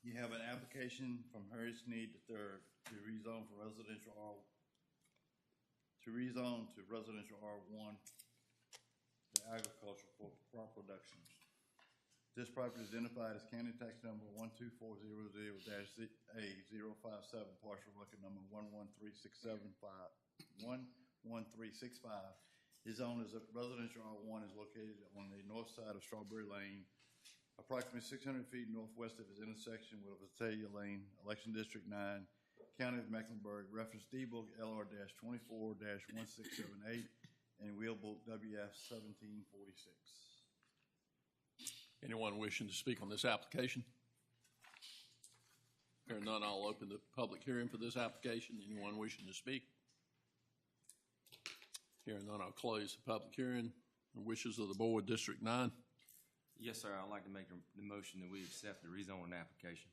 You have an application from Harry Sneed III to rezone from residential residential R1 to agricultural for crop productions. This property is identified as county tax number 12400-A057, partial record number 11365. Is owned as a residential R1 is located on the north side of Strawberry Lane, approximately 600 feet northwest of its intersection with Vitalia Lane, Election District 9, County of Mecklenburg, reference D-Book LR-24-1678, and Wheel Book WF-1746. Anyone wishing to speak on this application? Hearing none, I'll open the public hearing for this application. Anyone wishing to speak? Hearing none, I'll close the public hearing. The wishes of the board, District 9. Yes, sir. I'd like to make the motion that we accept the rezoning application.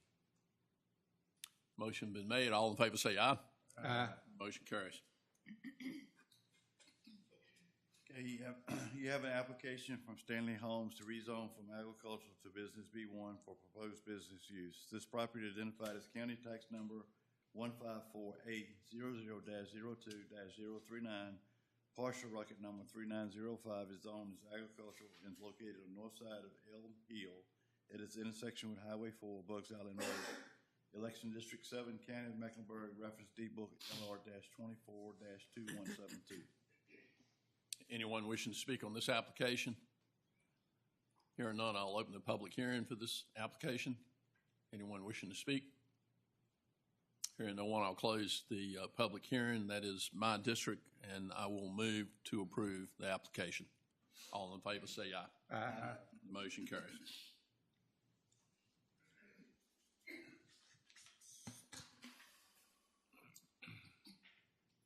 Motion been made. All in favor say aye. Aye. Motion carries. Okay, you have an application from Stanley Homes to rezone from agricultural to business B1 for proposed business use. This property identified as county tax number 154-800-02-039, partial record number 3905, is zoned as agricultural and is located on the north side of Elm Hill at its intersection with Highway 4, Bugs Island Road. Election District 7, County of Mecklenburg, reference D-Book LR-24-2172. Anyone wishing to speak on this application? Hearing none, I'll open the public hearing for this application. Anyone wishing to speak? Hearing no one, I'll close the public hearing. That is my district, and I will move to approve the application. All in favor say aye. Aye. Motion carries.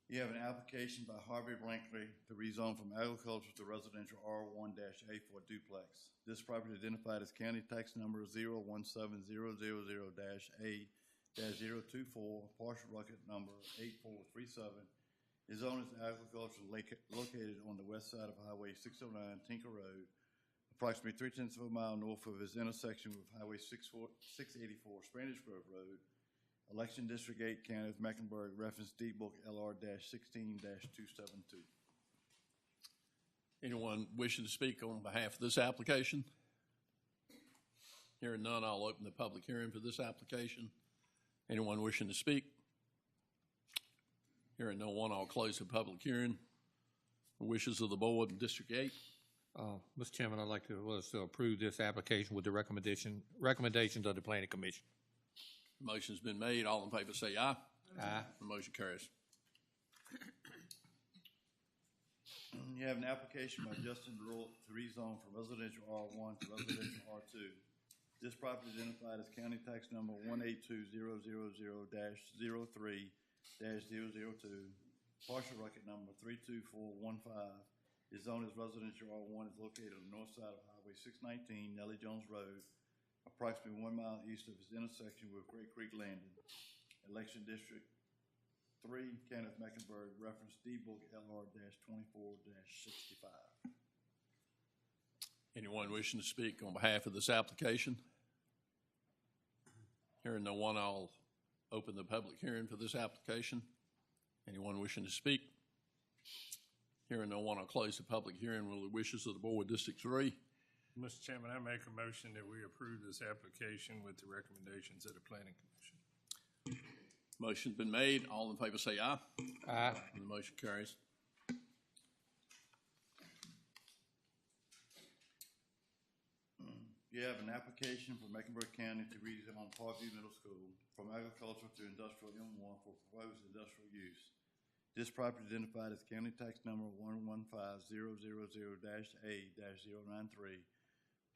You have an application by Harvey Blankley to rezone from agricultural to residential R1-A for a duplex. This property identified as county tax number 017000-A-024, partial record number 8437, is owned as agricultural located on the west side of Highway 609 Tinker Road, approximately 3/10 of a mile north of its intersection with Highway 684 Spanish Grove Road, Election District 8, County of Mecklenburg, reference D-Book LR-16-272. Anyone wishing to speak on behalf of this application? Hearing none, I'll open the public hearing for this application. Anyone wishing to speak? Hearing no one, I'll close the public hearing. The wishes of the board in District 8. Mr. Chairman, I'd like to approve this application with the recommendations of the Planning Commission. Motion's been made. All in favor say aye. Aye. The motion carries. You have an application by Justin Rule to rezone from residential R1 to residential R2. This property is identified as county tax number 182-000-03-002, partial record number 32415, is zoned as residential R1, is located on the north side of Highway 619, Nellie Jones Road, approximately 1 mile east of its intersection with Great Creek Landing. Election District 3, County of Mecklenburg, reference D-Book LR-24-65. Anyone wishing to speak on behalf of this application? Hearing no one, I'll open the public hearing for this application. Anyone wishing to speak? Hearing no one, I'll close the public hearing with the wishes of the board, District 3. Mr. Chairman, I make a motion that we approve this application with the recommendations of the Planning Commission. Motion's been made. All in favor say aye. Aye. And the motion carries. You have an application for Mecklenburg County to rezone Parkview Middle School from agricultural to industrial M1 for proposed industrial use. This property identified as county tax number 115000-A-093,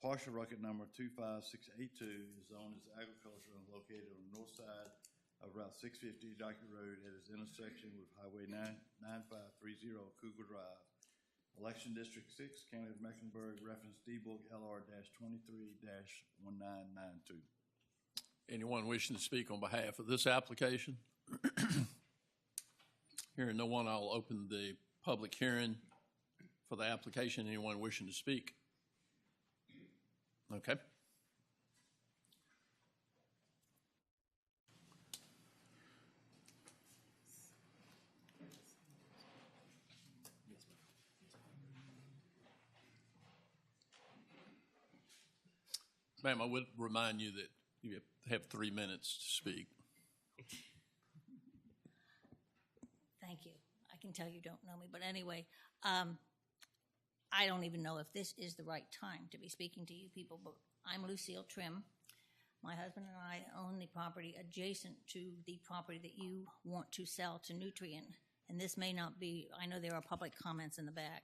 partial record number 25682, is zoned as agricultural and located on the north side of Route 650 Dockey Road at its intersection with Highway 9530 Cougar Drive. Election District 6, County of Mecklenburg, reference D-Book LR-23-1992. Anyone wishing to speak on behalf of this application? Hearing no one, I'll open the public hearing for the application. Anyone wishing to speak? Okay. Ma'am, I would remind you that you have 3 minutes to speak. Thank you. I can tell you don't know me, but anyway, I don't even know if this is the right time to be speaking to you people, but I'm Lucille Trim. My husband and I own the property adjacent to the property that you want to sell to Nutrien. And this may not be, I know there are public comments in the back.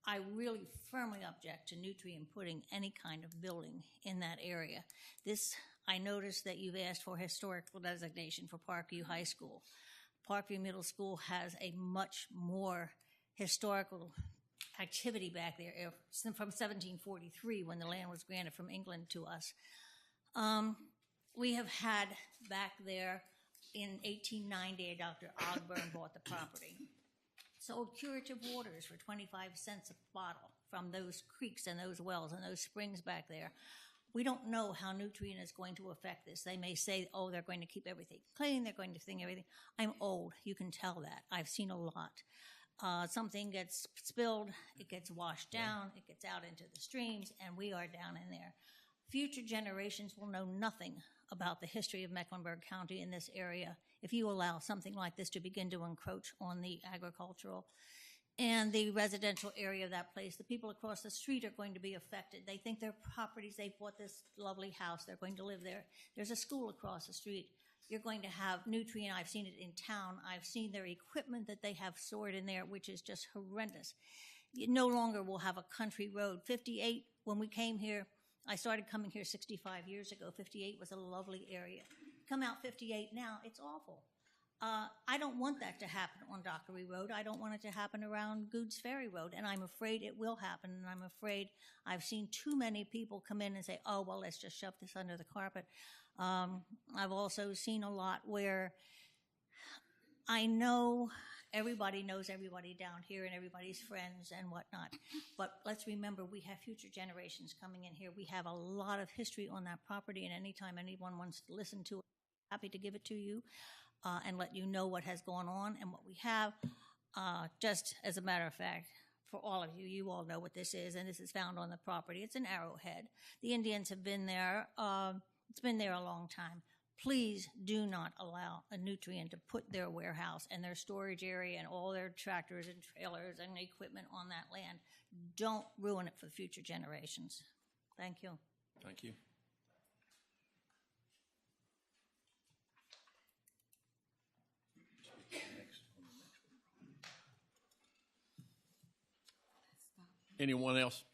I really firmly object to Nutrien putting any kind of building in that area. I noticed that you've asked for historical designation for Parkview High School. Parkview Middle School has a much more historical activity back there from 1743 when the land was granted from England to us. We have had back there in 1890, Dr. Ogburn bought the property. Sold curative waters for 25 cents a bottle from those creeks and those wells and those springs back there. We don't know how Nutrien is going to affect this. They may say, oh, they're going to keep everything clean, they're going to thing everything. I'm old, you can tell that. I've seen a lot. Something gets spilled, it gets washed down, it gets out into the streams, and we are down in there. Future generations will know nothing about the history of Mecklenburg County in this area if you allow something like this to begin to encroach on the agricultural and the residential area of that place. The people across the street are going to be affected. They think their properties, they bought this lovely house, they're going to live there. There's a school across the street. You're going to have Nutrien. I've seen it in town. I've seen their equipment that they have stored in there, which is just horrendous. You no longer will have a country road. 58, when we came here, I started coming here 65 years ago. 58 was a lovely area. Come out 58 now, it's awful. I don't want that to happen on Dockery Road. I don't want it to happen around Goods Ferry Road, and I'm afraid it will happen, and I'm afraid I've seen too many people come in and say, oh, well, let's just shove this under the carpet. I've also seen a lot where I know everybody knows everybody down here and everybody's friends and whatnot, but let's remember we have future generations coming in here. We have a lot of history on that property, and anytime anyone wants to listen to it, I'm happy to give it to you. And let you know what has gone on and what we have. Just as a matter of fact, for all of you, you all know what this is, and this is found on the property. It's an arrowhead. The Indians have been there. It's been there a long time. Please do not allow a Nutrien to put their warehouse and their storage area and all their tractors and trailers and equipment on that land. Don't ruin it for future generations. Thank you. Thank you. Anyone else?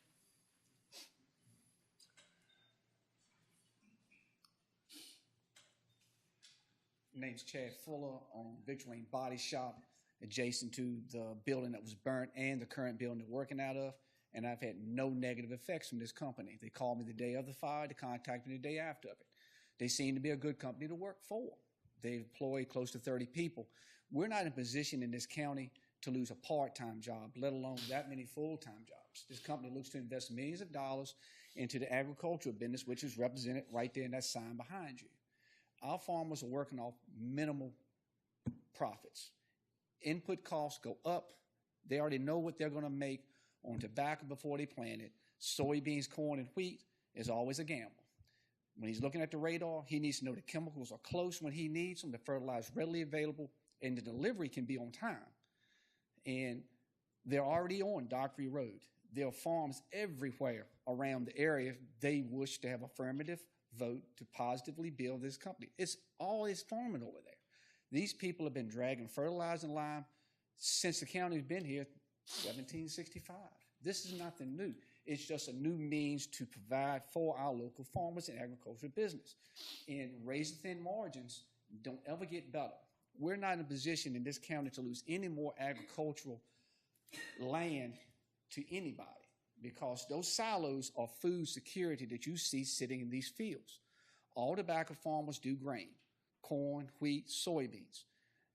Name's Chad Fuller on Victory Lane Body Shop, adjacent to the building that was burnt and the current building they're working out of. And I've had no negative effects from this company. They called me the day of the fire. They contacted me the day after of it. They seem to be a good company to work for. They employ close to 30 people. We're not in a position in this county to lose a part-time job, let alone that many full-time jobs. This company looks to invest millions of dollars into the agricultural business, which is represented right there in that sign behind you. Our farmers are working off minimal profits. Input costs go up. They already know what they're going to make on tobacco before they plant it. Soybeans, corn, and wheat is always a gamble. When he's looking at the radar, he needs to know the chemicals are close when he needs them, the fertilizer readily available, and the delivery can be on time. And they're already on Dockery Road. There are farms everywhere around the area. They wish to have affirmative vote to positively build this company. It's always farming over there. These people have been dragging fertilizer and lime since the county's been here, 1765. This is nothing new. It's just a new means to provide for our local farmers and agricultural business. And razor thin margins don't ever get better. We're not in a position in this county to lose any more agricultural land to anybody because those silos are food security that you see sitting in these fields. All tobacco farmers do grain, corn, wheat, soybeans.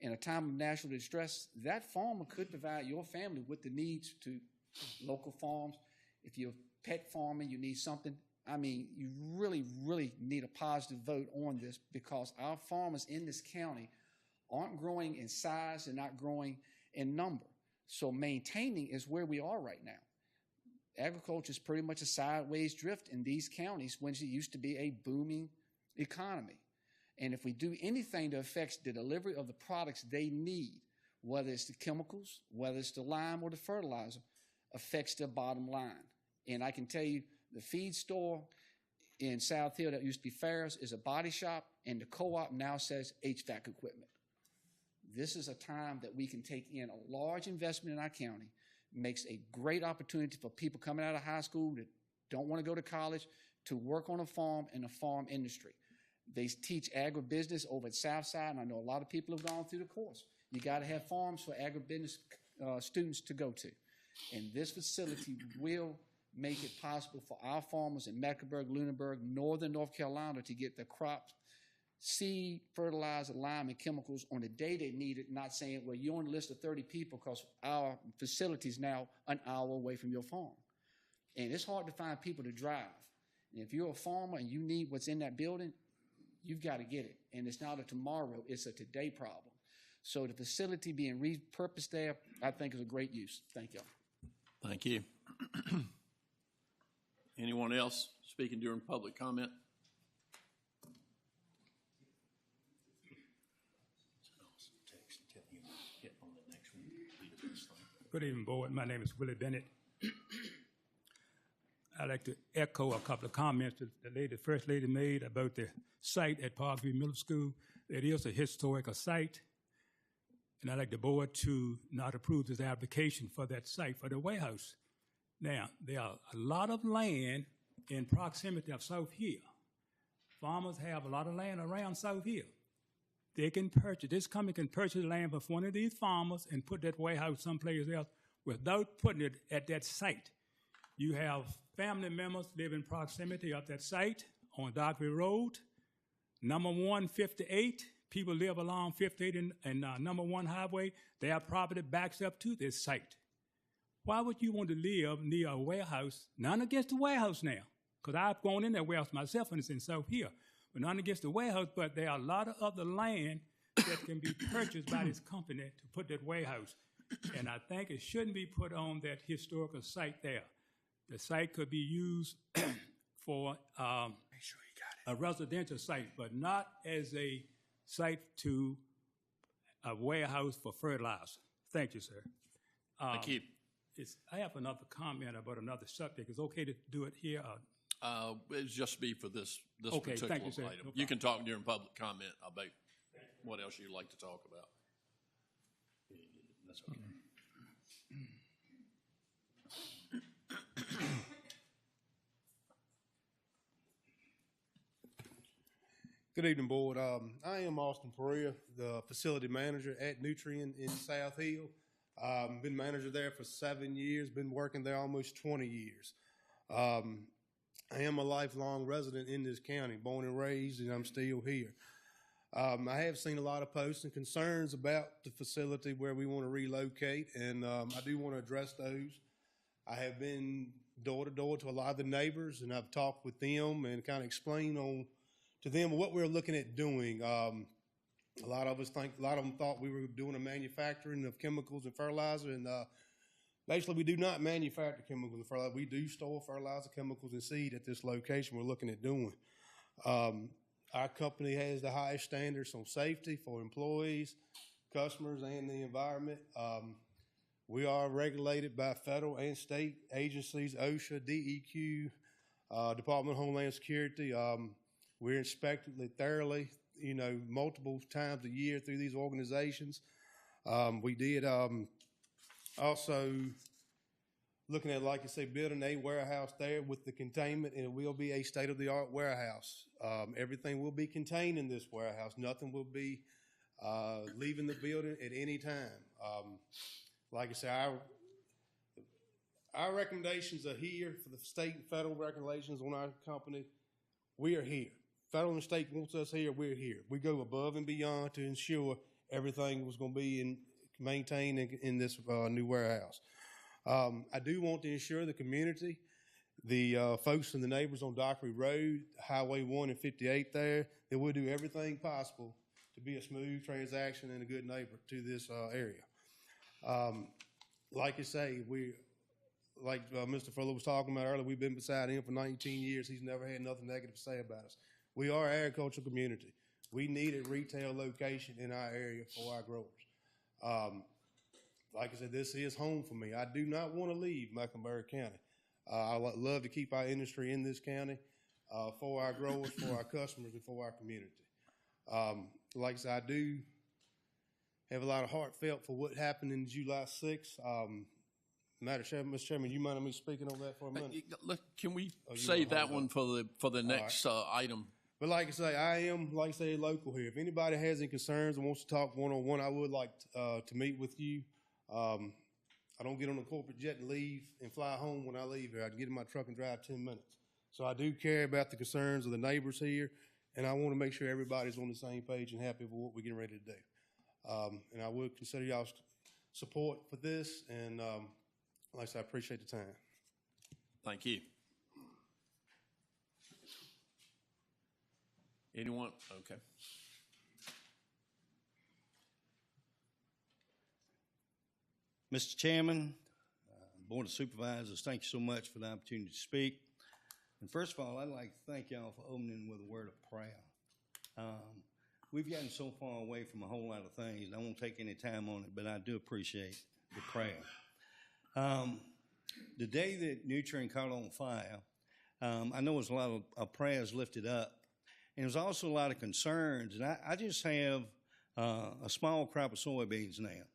In a time of national distress, that farmer could provide your family with the needs to local farms. If you're pet farming, you need something. I mean, you really, really need a positive vote on this because our farmers in this county aren't growing in size and not growing in number. So maintaining is where we are right now. agriculture is pretty much a sideways drift in these counties when it used to be a booming economy. And if we do anything that affects the delivery of the products they need, whether it's the chemicals, whether it's the lime or the fertilizer, affects their bottom line. And I can tell you, the feed store in South Hill that used to be Farrah's is a body shop, and the co-op now says HVAC equipment. This is a time that we can take in a large investment in our county, makes a great opportunity for people coming out of high school that don't want to go to college to work on a farm in the farm industry. They teach agribusiness over at Southside, and I know a lot of people have gone through the course. You got to have farms for agribusiness students to go to. And this facility will make it possible for our farmers in Mecklenburg, Lunenburg, northern North Carolina to get their crops, seed, fertilizer, lime, and chemicals on the day they need it, not saying, well, you're on the list of 30 people because our facility is now an hour away from your farm. And it's hard to find people to drive. And if you're a farmer and you need what's in that building, you've got to get it. And it's not a tomorrow, it's a today problem. So the facility being repurposed there, I think is a great use. Thank you. Thank you. Anyone else speaking during public comment? Good evening, Board. My name is Willie Bennett. I'd like to echo a couple of comments that the First Lady made about the site at Parkview Middle School. It is a historical site, and I'd like the Board to not approve this application for that site, for the warehouse. Now, there are a lot of land in proximity of South Hill. Farmers have a lot of land around South Hill. They can purchase, this company can purchase land from one of these farmers and put that warehouse someplace else without putting it at that site. You have family members live in proximity of that site on Dockery Road, number 158. People live along 58 and number 1 highway. Their property backs up to this site. Why would you want to live near a warehouse? None against the warehouse now, because I've gone in that warehouse myself and it's in South Hill. But none against the warehouse, but there are a lot of other land that can be purchased by this company to put that warehouse. And I think it shouldn't be put on that historical site there. The site could be used for a residential site, but not as a site to a warehouse for fertilizer. Thank you, sir. Thank you. I have another comment about another subject. Is it okay to do it here? It's just be for this Okay, particular thank you, sir. item. No You can talk during public comment about what else you'd like to talk about. That's okay. Good evening, Board. I am Austin Perea, the facility manager at Nutrien in South Hill. Been manager there for 7 years, been working there almost 20 years. I am a lifelong resident in this county, born and raised, and I'm still here. I have seen a lot of posts and concerns about the facility where we want to relocate, and I do want to address those. I have been door to door to a lot of the neighbors, and I've talked with them and kind of explained to them what we're looking at doing. A lot of them thought we were doing a manufacturing of chemicals and fertilizer, and basically we do not manufacture chemicals and fertilizer. We do store fertilizer, chemicals, and seed at this location we're looking at doing. Our company has the highest standards on safety for employees, customers, and the environment. We are regulated by federal and state agencies, OSHA, DEQ, Department of Homeland Security. We're inspected thoroughly, multiple times a year through these organizations. We did also looking at, like I say, building a warehouse there with the containment, and it will be a state-of-the-art warehouse. Everything will be contained in this warehouse. Nothing will be leaving the building at any time. Like I say, our recommendations are here for the state and federal regulations on our company. We are here. Federal and state wants us here, we're here. We go above and beyond to ensure everything was going to be maintained in this new warehouse. I do want to ensure the community, the folks and the neighbors on Dockery Road, Highway 1 and 58 there, that we'll do everything possible to be a smooth transaction and a good neighbor to this area. Like I say, like Mr. Fuller was talking about earlier, we've been beside him for 19 years. He's never had nothing negative to say about us. We are an agricultural community. We need a retail location in our area for our growers. Like I said, this is home for me. I do not want to leave Mecklenburg County. I love to keep our industry in this county for our growers, for our customers, and for our community. Like I said, I do have a lot of heartfelt for what happened in July 6th. Mr. Chairman, you mind me speaking on that for a minute? Can we you save wanna that hold one for the next item? But like I say, I am, like I say, local here. If anybody has any concerns and wants to talk one-on-one, I would like to meet with you. I don't get on a corporate jet and leave and fly home when I leave here. I can get in my truck and drive 10 minutes. So I do care about the concerns of the neighbors here, and I want to make sure everybody's on the same page and happy with what we're getting ready to do. And I would consider y'all's support for this, and like I said, I appreciate the time. Thank you. Anyone? Okay. Mr. Chairman, Board of Supervisors, thank you so much for the opportunity to speak. And first of all, I'd like to thank y'all for opening with a word of prayer. We've gotten so far away from a whole lot of things. I won't take any time on it, but I do appreciate the prayer. The day that Nutrien caught on fire, I know there's a lot of prayers lifted up, and there's also a lot of concerns. And I just have a small crop of soybeans now.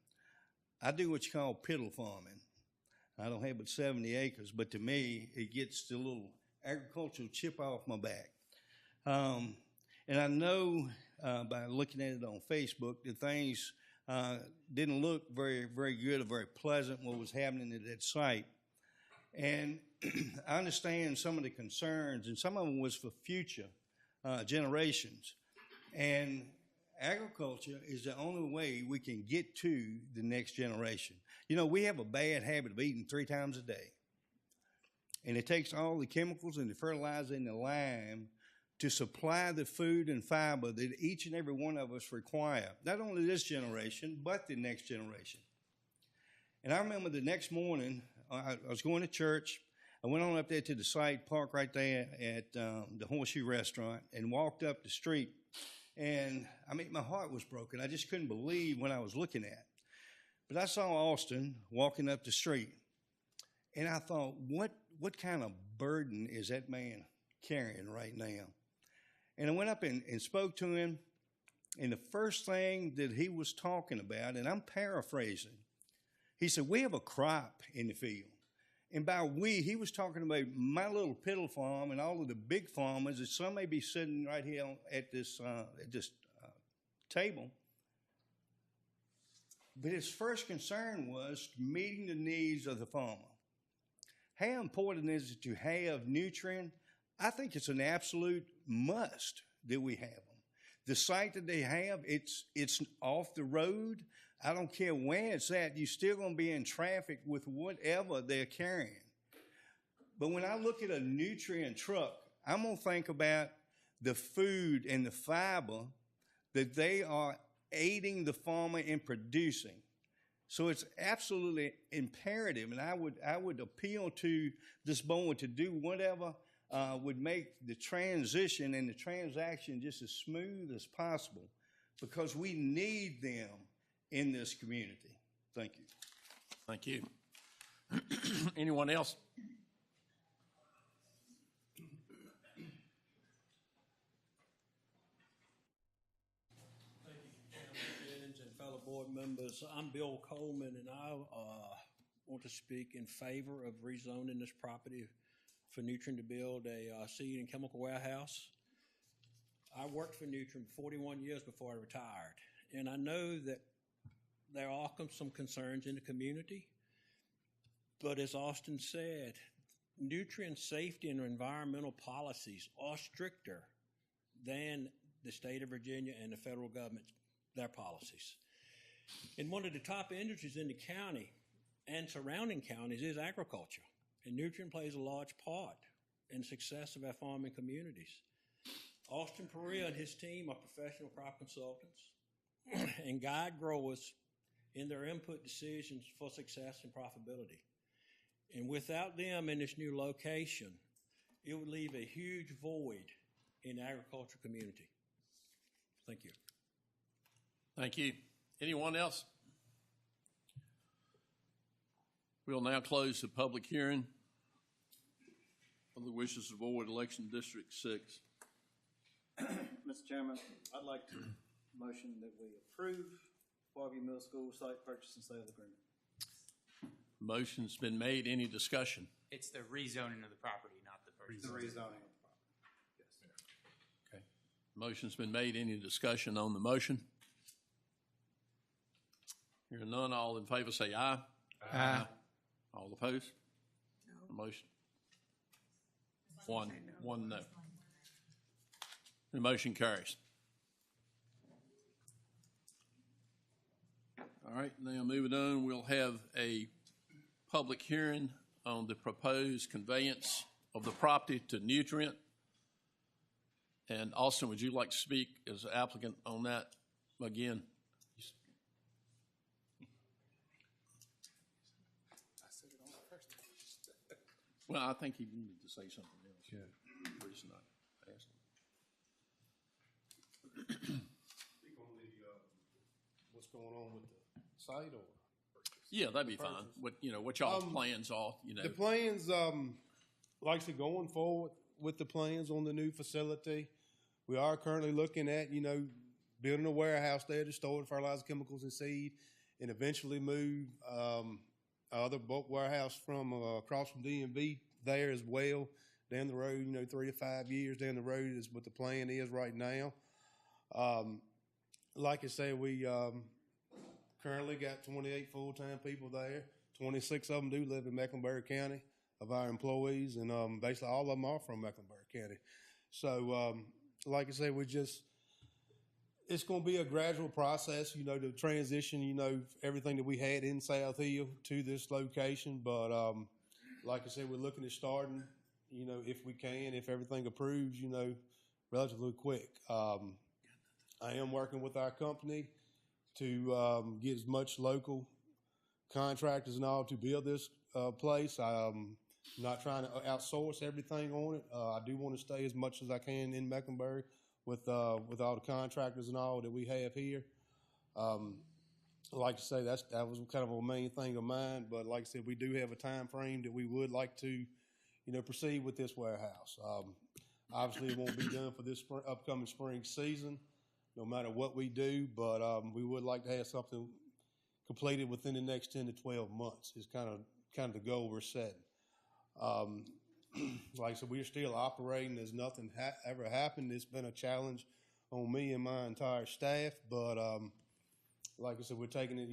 I do what you call piddle farming. I don't have but 70 acres, but to me, it gets the little agricultural chip off my back. And I know by looking at it on Facebook that things didn't look very, very good or very pleasant what was happening at that site. And I understand some of the concerns, and some of them was for future generations. And agriculture is the only way we can get to the next generation. You know, we have a bad habit of eating 3 times a day. And it takes all the chemicals and the fertilizer and the lime to supply the food and fiber that each and every one of us require, not only this generation, but the next generation. And I remember the next morning, I was going to church. I went on up there to the site, parked right there at the Horseshoe Restaurant, and walked up the street. And, I mean, my heart was broken. I just couldn't believe what I was looking at. But I saw Austin walking up the street, and I thought, what kind of burden is that man carrying right now? And I went up and spoke to him, and the first thing that he was talking about, and I'm paraphrasing, he said, we have a crop in the field. And by we, he was talking about my little piddle farm and all of the big farmers that some may be sitting right here at this table. But his first concern was meeting the needs of the farmer. How important is it to have Nutrien? I think it's an absolute must that we have them. The site that they have, it's off the road. I don't care where it's at. You're still going to be in traffic with whatever they're carrying. But when I look at a Nutrien truck, I'm going to think about the food and the fiber that they are aiding the farmer in producing. So it's absolutely imperative, and I would appeal to this board to do whatever would make the transition and the transaction just as smooth as possible, because we need them in this community. Thank you. Thank you. Anyone else? And fellow board members, I'm Bill Coleman, and I want to speak in favor of rezoning this property for Nutrien to build a seed and chemical warehouse. I worked for Nutrien 41 years before I retired, and I know that there are some concerns in the community, but as Austin said, Nutrien safety and environmental policies are stricter than the state of Virginia and the federal government, their policies. And one of the top industries in the county and surrounding counties is agriculture, and Nutrien plays a large part in the success of our farming communities. Austin Perea and his team are professional crop consultants and guide growers in their input decisions for success and profitability. And without them in this new location, it would leave a huge void in the agriculture community. Thank you. Thank you. Anyone else? We'll now close the public hearing of the wishes of the board, election District 6. Mr. Chairman, I'd like to motion that we approve Parkview Middle School site purchase and sale agreement. Motion's been made. Any discussion? It's the rezoning of the property, not the purchase. The rezoning of the property. Okay. Motion's been made. Any discussion on the motion? Hearing none, all in favor say aye. Aye. All opposed? No. Motion. One no. The motion carries. All right, now moving on, we'll have a public hearing on the proposed conveyance of the property to Nutrient. And Austin, would you like to speak as applicant on that again? Well, I think he needed to say something else. Yeah. The reason I asked him. Speak on what's going on with the site or? Yeah, that'd be fine. What y'all's plans are, The plans, like I said, going forward with the plans on the new facility, we are currently looking at, building a warehouse there to store fertilizer, chemicals, and seed, and eventually move other bulk warehouse from across from DMV there as well down the road. 3 to 5 years down the road is what the plan is right now. Like I say, we currently got 28 full-time people there. 26 of them do live in Mecklenburg County of our employees, and basically all of them are from Mecklenburg County. So, like I say, it's going to be a gradual process, to transition, everything that we had in South Hill to this location. But like I said, we're looking at starting, if we can, if everything approves, relatively quick. I am working with our company to get as much local contractors and all to build this place. I'm not trying to outsource everything on it. I do want to stay as much as I can in Mecklenburg with all the contractors and all that we have here. Like I say, that was kind of a main thing of mine. But like I said, we do have a time frame that we would like to, proceed with this warehouse. Obviously, it won't be done for this upcoming spring season, no matter what we do. But we would like to have something completed within the next 10 to 12 months. Is kind of the goal we're setting. Like I said, we're still operating. There's nothing ever happened. It's been a challenge on me and my entire staff. But like I said, we're taking it,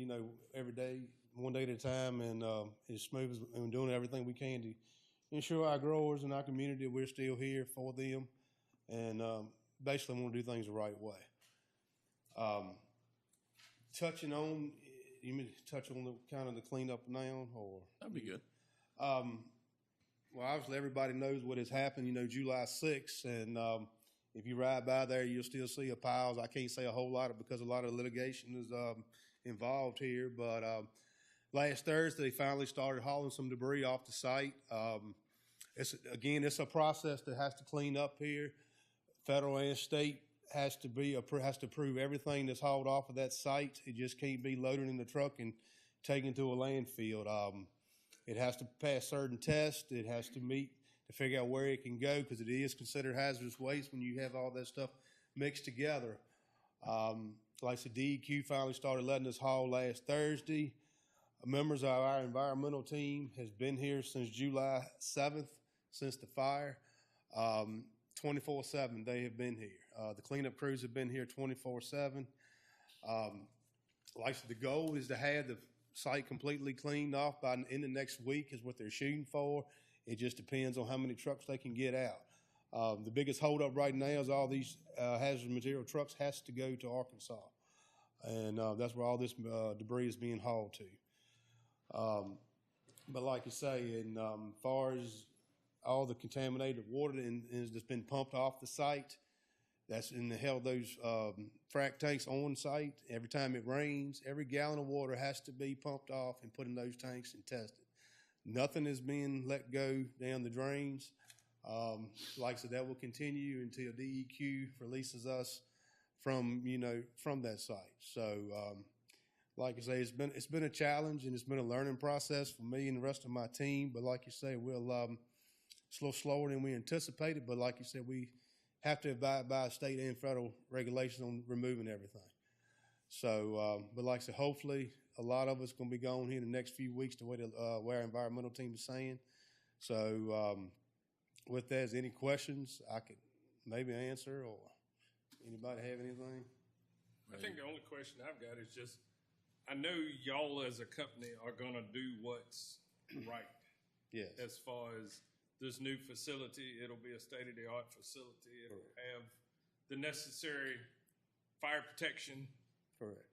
every day, one day at a time, and as smooth as and doing everything we can to ensure our growers and our community we're still here for them, and basically want to do things the right way. Touching on, you mean touch on the kind of the cleanup now, or that'd be good. Well, obviously everybody knows what has happened, July 6th, and if you ride by there, you'll still see a piles. I can't say a whole lot because a lot of litigation is involved here, but last Thursday, they finally started hauling some debris off the site. It's a process that has to clean up here. Federal and state has to prove everything that's hauled off of that site. It just can't be loaded in the truck and taken to a landfill. It has to pass certain tests. It has to meet to figure out where it can go, because it is considered hazardous waste when you have all that stuff mixed together. Like I said, DEQ finally started letting us haul last Thursday. Members of our environmental team has been here since July 7th, since the fire. 24/7 they have been here. The cleanup crews have been here 24/7. Like I said, the goal is to have the site completely cleaned off by in the next week is what they're shooting for. It just depends on how many trucks they can get out. The biggest holdup right now is all these hazardous material trucks has to go to Arkansas, and that's where all this debris is being hauled to. But like I say, and far as all the contaminated water that's been pumped off the site, that's in the hell those frac tanks on site. Every time it rains, every gallon of water has to be pumped off and put in those tanks and tested. Nothing is being let go down the drains. Like I said, that will continue until DEQ releases us from that site. So, like I say, it's been a challenge and it's been a learning process for me and the rest of my team. But like you say, it's a little slower than we anticipated. But like you said, we have to abide by state and federal regulations on removing everything. So, but like I said, hopefully a lot of it's going to be gone here in the next few weeks, the way where our environmental team is saying. So, with that, is any questions I could maybe answer, or anybody have anything? I think the only question I've got is just, I know y'all as a company are gonna do what's right. Yes. As far as this new facility, it'll be a state-of-the-art facility. It'll have the necessary fire protection. Correct.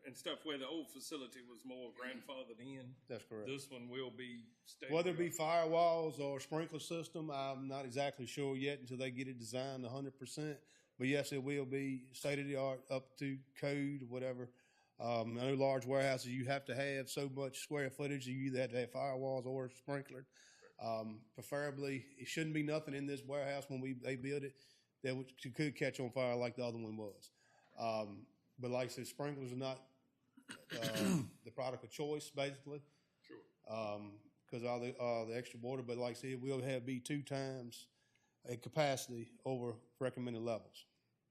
And stuff where the old facility was more grandfathered in. That's correct. This one will be Whether it be firewalls or sprinkler system, I'm not exactly sure yet until they get it designed 100%. But yes, it will be state-of-the-art, up to code, whatever. I know large warehouses, you have to have so much square footage. You either have to have firewalls or sprinklered. Preferably, it shouldn't be nothing in this warehouse when they build it that could catch on fire like the other one was. But like I said, sprinklers are not the product of choice, basically. Sure. Because all the extra water. But like I said, it will be 2 times a capacity over recommended levels.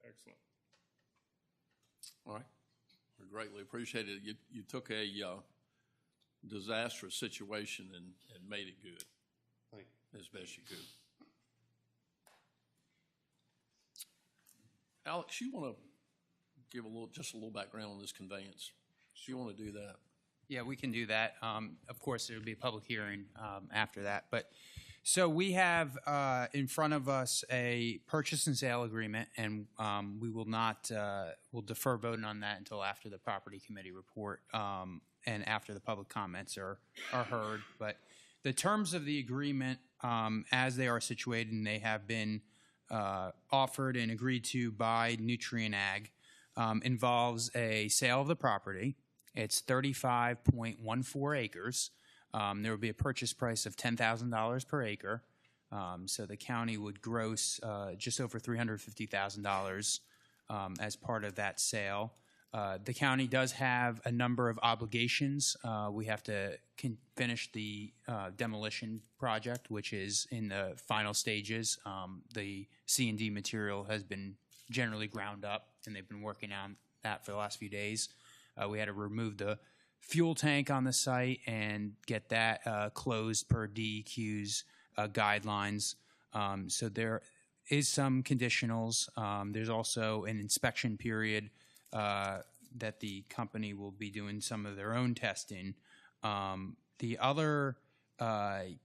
Excellent. All right. We greatly appreciate it. You took a disastrous situation and made it good. Thank you. As best you could. Alex, you want to give just a little background on this conveyance? Do you want to do that? Yeah, we can do that. Of course, there will be a public hearing after that. But so we have in front of us a purchase and sale agreement, and we will not we'll defer voting on that until after the property committee report and after the public comments are heard. But the terms of the agreement, as they are situated, and they have been offered and agreed to by Nutrien Ag, involves a sale of the property. It's 35.14 acres. There will be a purchase price of $10,000 per acre. So the county would gross just over $350,000 as part of that sale. The county does have a number of obligations. We have to finish the demolition project, which is in the final stages. The C&D material has been generally ground up, and they've been working on that for the last few days. We had to remove the fuel tank on the site and get that closed per DEQ's guidelines. So there is some conditionals. There's also an inspection period that the company will be doing some of their own testing. The other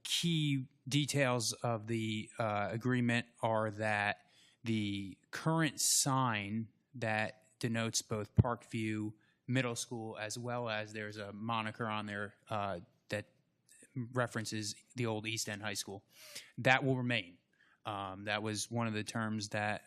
key details of the agreement are that the current sign that denotes both Parkview Middle School, as well as there's a moniker on there that references the old East End High School, that will remain. That was one of the terms that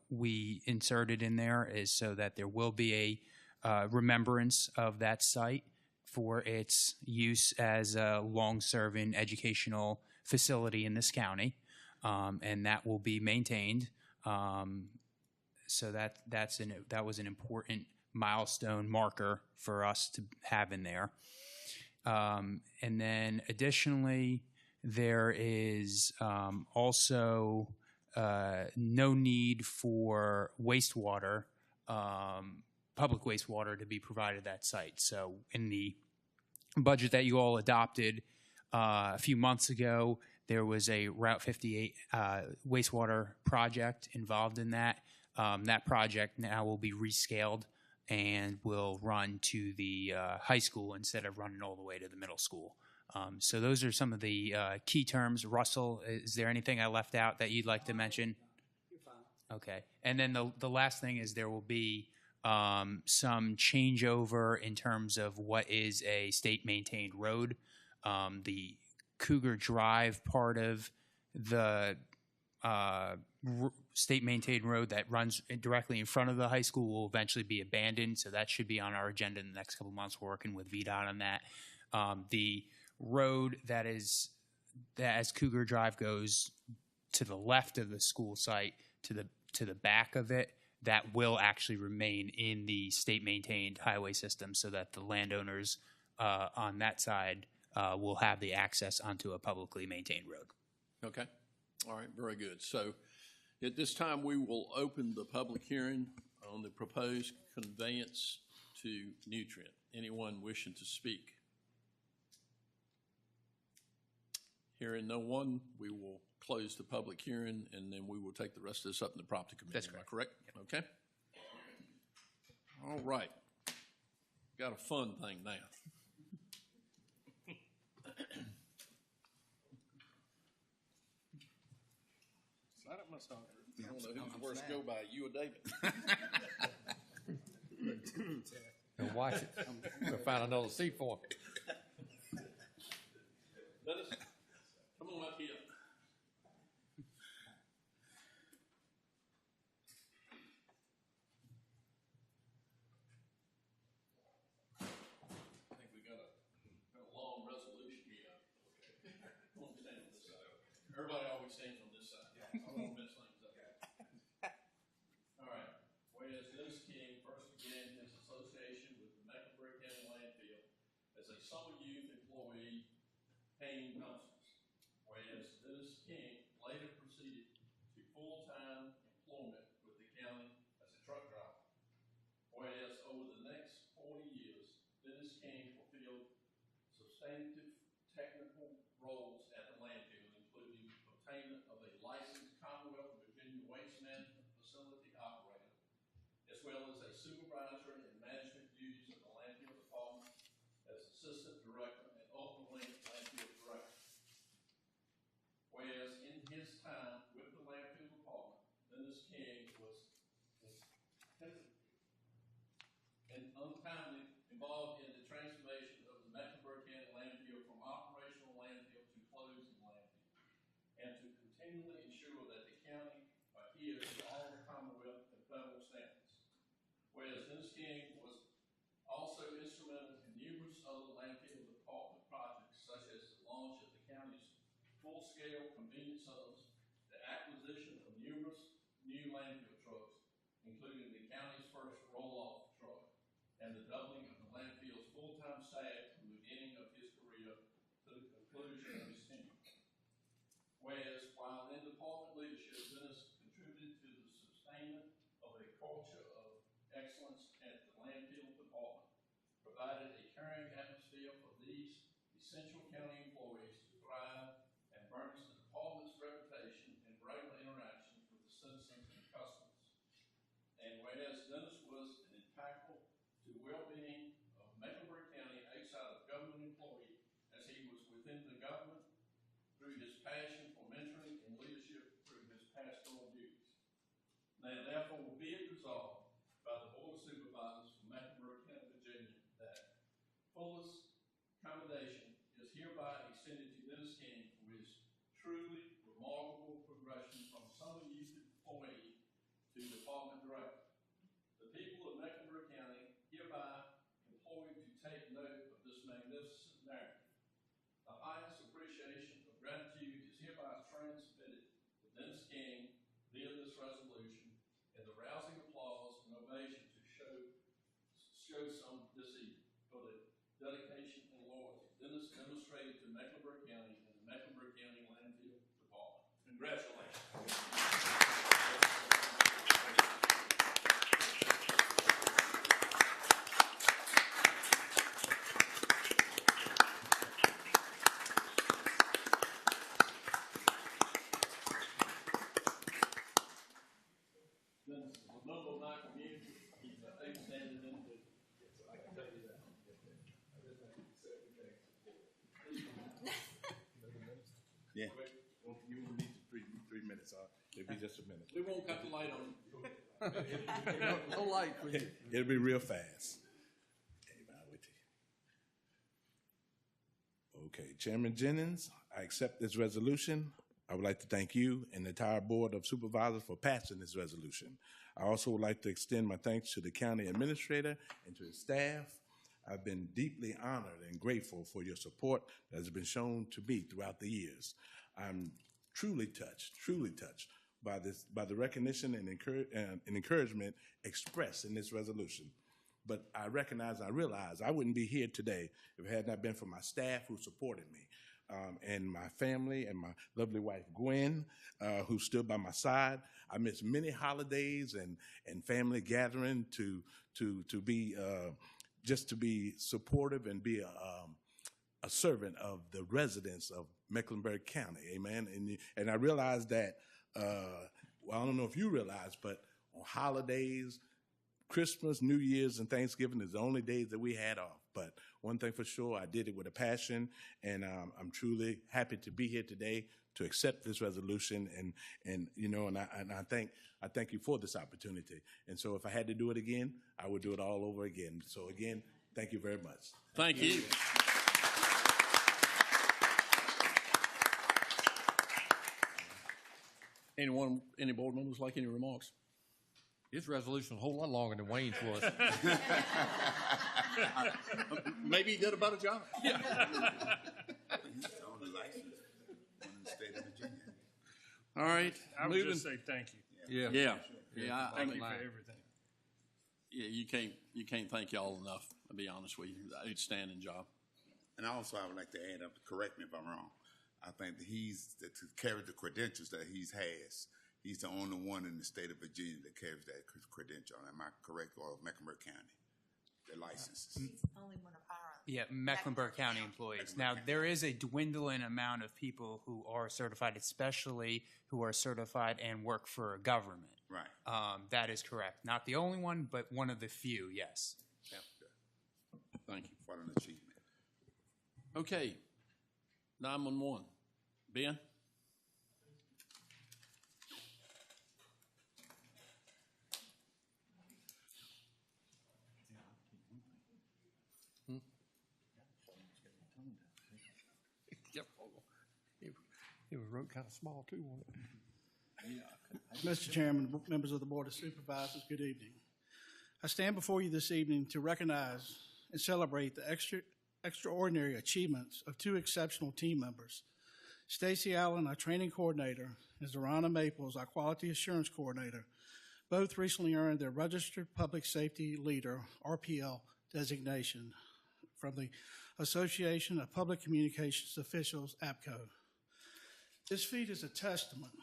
we inserted in there, is so that there will be a remembrance of that site for its use as a long-serving educational facility in this county, and that will be maintained. So that was an important milestone marker for us to have in there. And then additionally, there is also no need for wastewater, public wastewater, to be provided at that site. So in the budget that you all adopted a few months ago, there was a Route 58 wastewater project involved in that. That project now will be rescaled and will run to the high school instead of running all the way to the middle school. So those are some of the key terms. Russell, is there anything I left out that you'd like to mention? You're fine. Okay. And then the last thing is there will be some changeover in terms of what is a state-maintained road. The Cougar Drive part of the state-maintained road that runs directly in front of the high school will eventually be abandoned, so that should be on our agenda in the next couple of months. We're working with VDOT on that. The road that as Cougar Drive goes to the left of the school site to the back of it, that will actually remain in the state-maintained highway system so that the landowners on that side will have the access onto a publicly maintained road. Okay. All right, very good. So at this time, we will open the public hearing on the proposed conveyance to Nutrient. Anyone wishing to speak? Hearing no one, we will close the public hearing, and then we will take the rest of this up in the property committee. That's Am I correct? Okay. All right. Got a fun thing now. Slide up my stomach. I don't know who's worse to go by, you or David. And watch it. We'll find another seat for him. Dennis, come on up here. I think we got a long resolution here. Okay. Come on, stand on this side. Everybody always stands on this side. I don't want to mess things up. All right. Whereas Dennis King first began his association with the Mecklenburg County Landfill as a summer youth employee paying dumpsters, whereas Dennis King later proceeded to full-time employment with the county as a truck driver. Whereas over the next 40 years, Dennis King fulfilled substantive technical roles at the landfill, including obtainment of a licensed Commonwealth of Virginia waste management facility operator, as well as a supervisory and management duties of the landfill department as assistant director and ultimately landfill director. Whereas in his time with the landfill department, Dennis King was and untimely involved in the transformation of the Mecklenburg County landfill from operational landfill to closing landfill, and to continually ensure that the county adheres to all the Commonwealth and federal standards. Whereas Dennis King was also instrumental in numerous other landfill department projects, such as the launch of the county's full-scale convenience centers, the acquisition of numerous new landfill trucks, including the county's first roll-off truck, and the doubling of the landfill's full-time staff from the beginning of his career to the conclusion of his tenure. Whereas while in department leadership, Dennis contributed to the sustainment of a culture of excellence at the landfill department, provided a caring atmosphere for these essential county employees to thrive, and furnished the department's reputation and regular interactions with the citizens and customers. And whereas Dennis was an impactful to the well-being of Mecklenburg County outside of government employee, as he was within the government through his passion for mentoring and leadership through his pastoral duties. Now therefore be it resolved by the Board of Supervisors for Mecklenburg County, Virginia, that fullest commendation is hereby extended to Dennis King for his truly remarkable progression from summer youth employee to department director. The people of Mecklenburg County hereby employed to take note of this magnificent narrative. The highest appreciation of gratitude is hereby transmitted to Dennis King via this resolution, and the rousing applause and ovation to show some this evening for the dedication and loyalty Dennis demonstrated to Mecklenburg County and the Mecklenburg County Landfill Department. Congratulations. Dennis is a member of my community. He's an outstanding individual. I can tell you that. Yeah. You will need 3 minutes, it'll be just a minute. We won't cut the light on. No light for you. It'll be real fast. Okay, Chairman Jennings, I accept this resolution. I would like to thank you and the entire Board of Supervisors for passing this resolution. I also would like to extend my thanks to the county administrator and to his staff I've been deeply honored and grateful for your support that has been shown to me throughout the years. I'm truly touched by the recognition and encouragement expressed in this resolution. But I realize I wouldn't be here today if it had not been for my staff who supported me, and my family and my lovely wife, Gwen, who stood by my side. I missed many holidays and family gathering to be just to be supportive and be a servant of the residents of Mecklenburg County. Amen. And I realized that, well, I don't know if you realize, but on holidays, Christmas, New Year's, and Thanksgiving is the only days that we had off. But one thing for sure, I did it with a passion, and I'm truly happy to be here today to accept this resolution. And I thank you for this opportunity. And so, if I had to do it again, I would do it all over again. So again, thank you very much. Thank you. Any board members like any remarks? This resolution is a whole lot longer than Wayne's was. Maybe he did a better job. He's the only licensed one in the state of Virginia. All right. I would just say thank you. Yeah. Thank you for everything. Yeah, you can't thank y'all enough, to be honest with you. Outstanding job. And also, I would like to add up, correct me if I'm wrong, I think that to carry the credentials that he has, he's the only one in the state of Virginia that carries that credential. Am I correct? Or Mecklenburg County, the licenses. Only one of our. Yeah, Mecklenburg County employees. Now, there is a dwindling amount of people who are certified, especially who are certified and work for a government. Right. That is correct. Not the only one, but one of the few, yes. Yeah. Thank you. What an achievement. Okay. 911. Ben? Yep. It was wrote kind of small too, wasn't it? Mr. Chairman, members of the Board of Supervisors, good evening. I stand before you this evening to recognize and celebrate the extraordinary achievements of two exceptional team members, Stacy Allen, our training coordinator, and Zorana Maples, our quality assurance coordinator. Both recently earned their Registered Public Safety Leader, RPL, designation from the Association of Public Communications Officials, APCO. This feat is a testament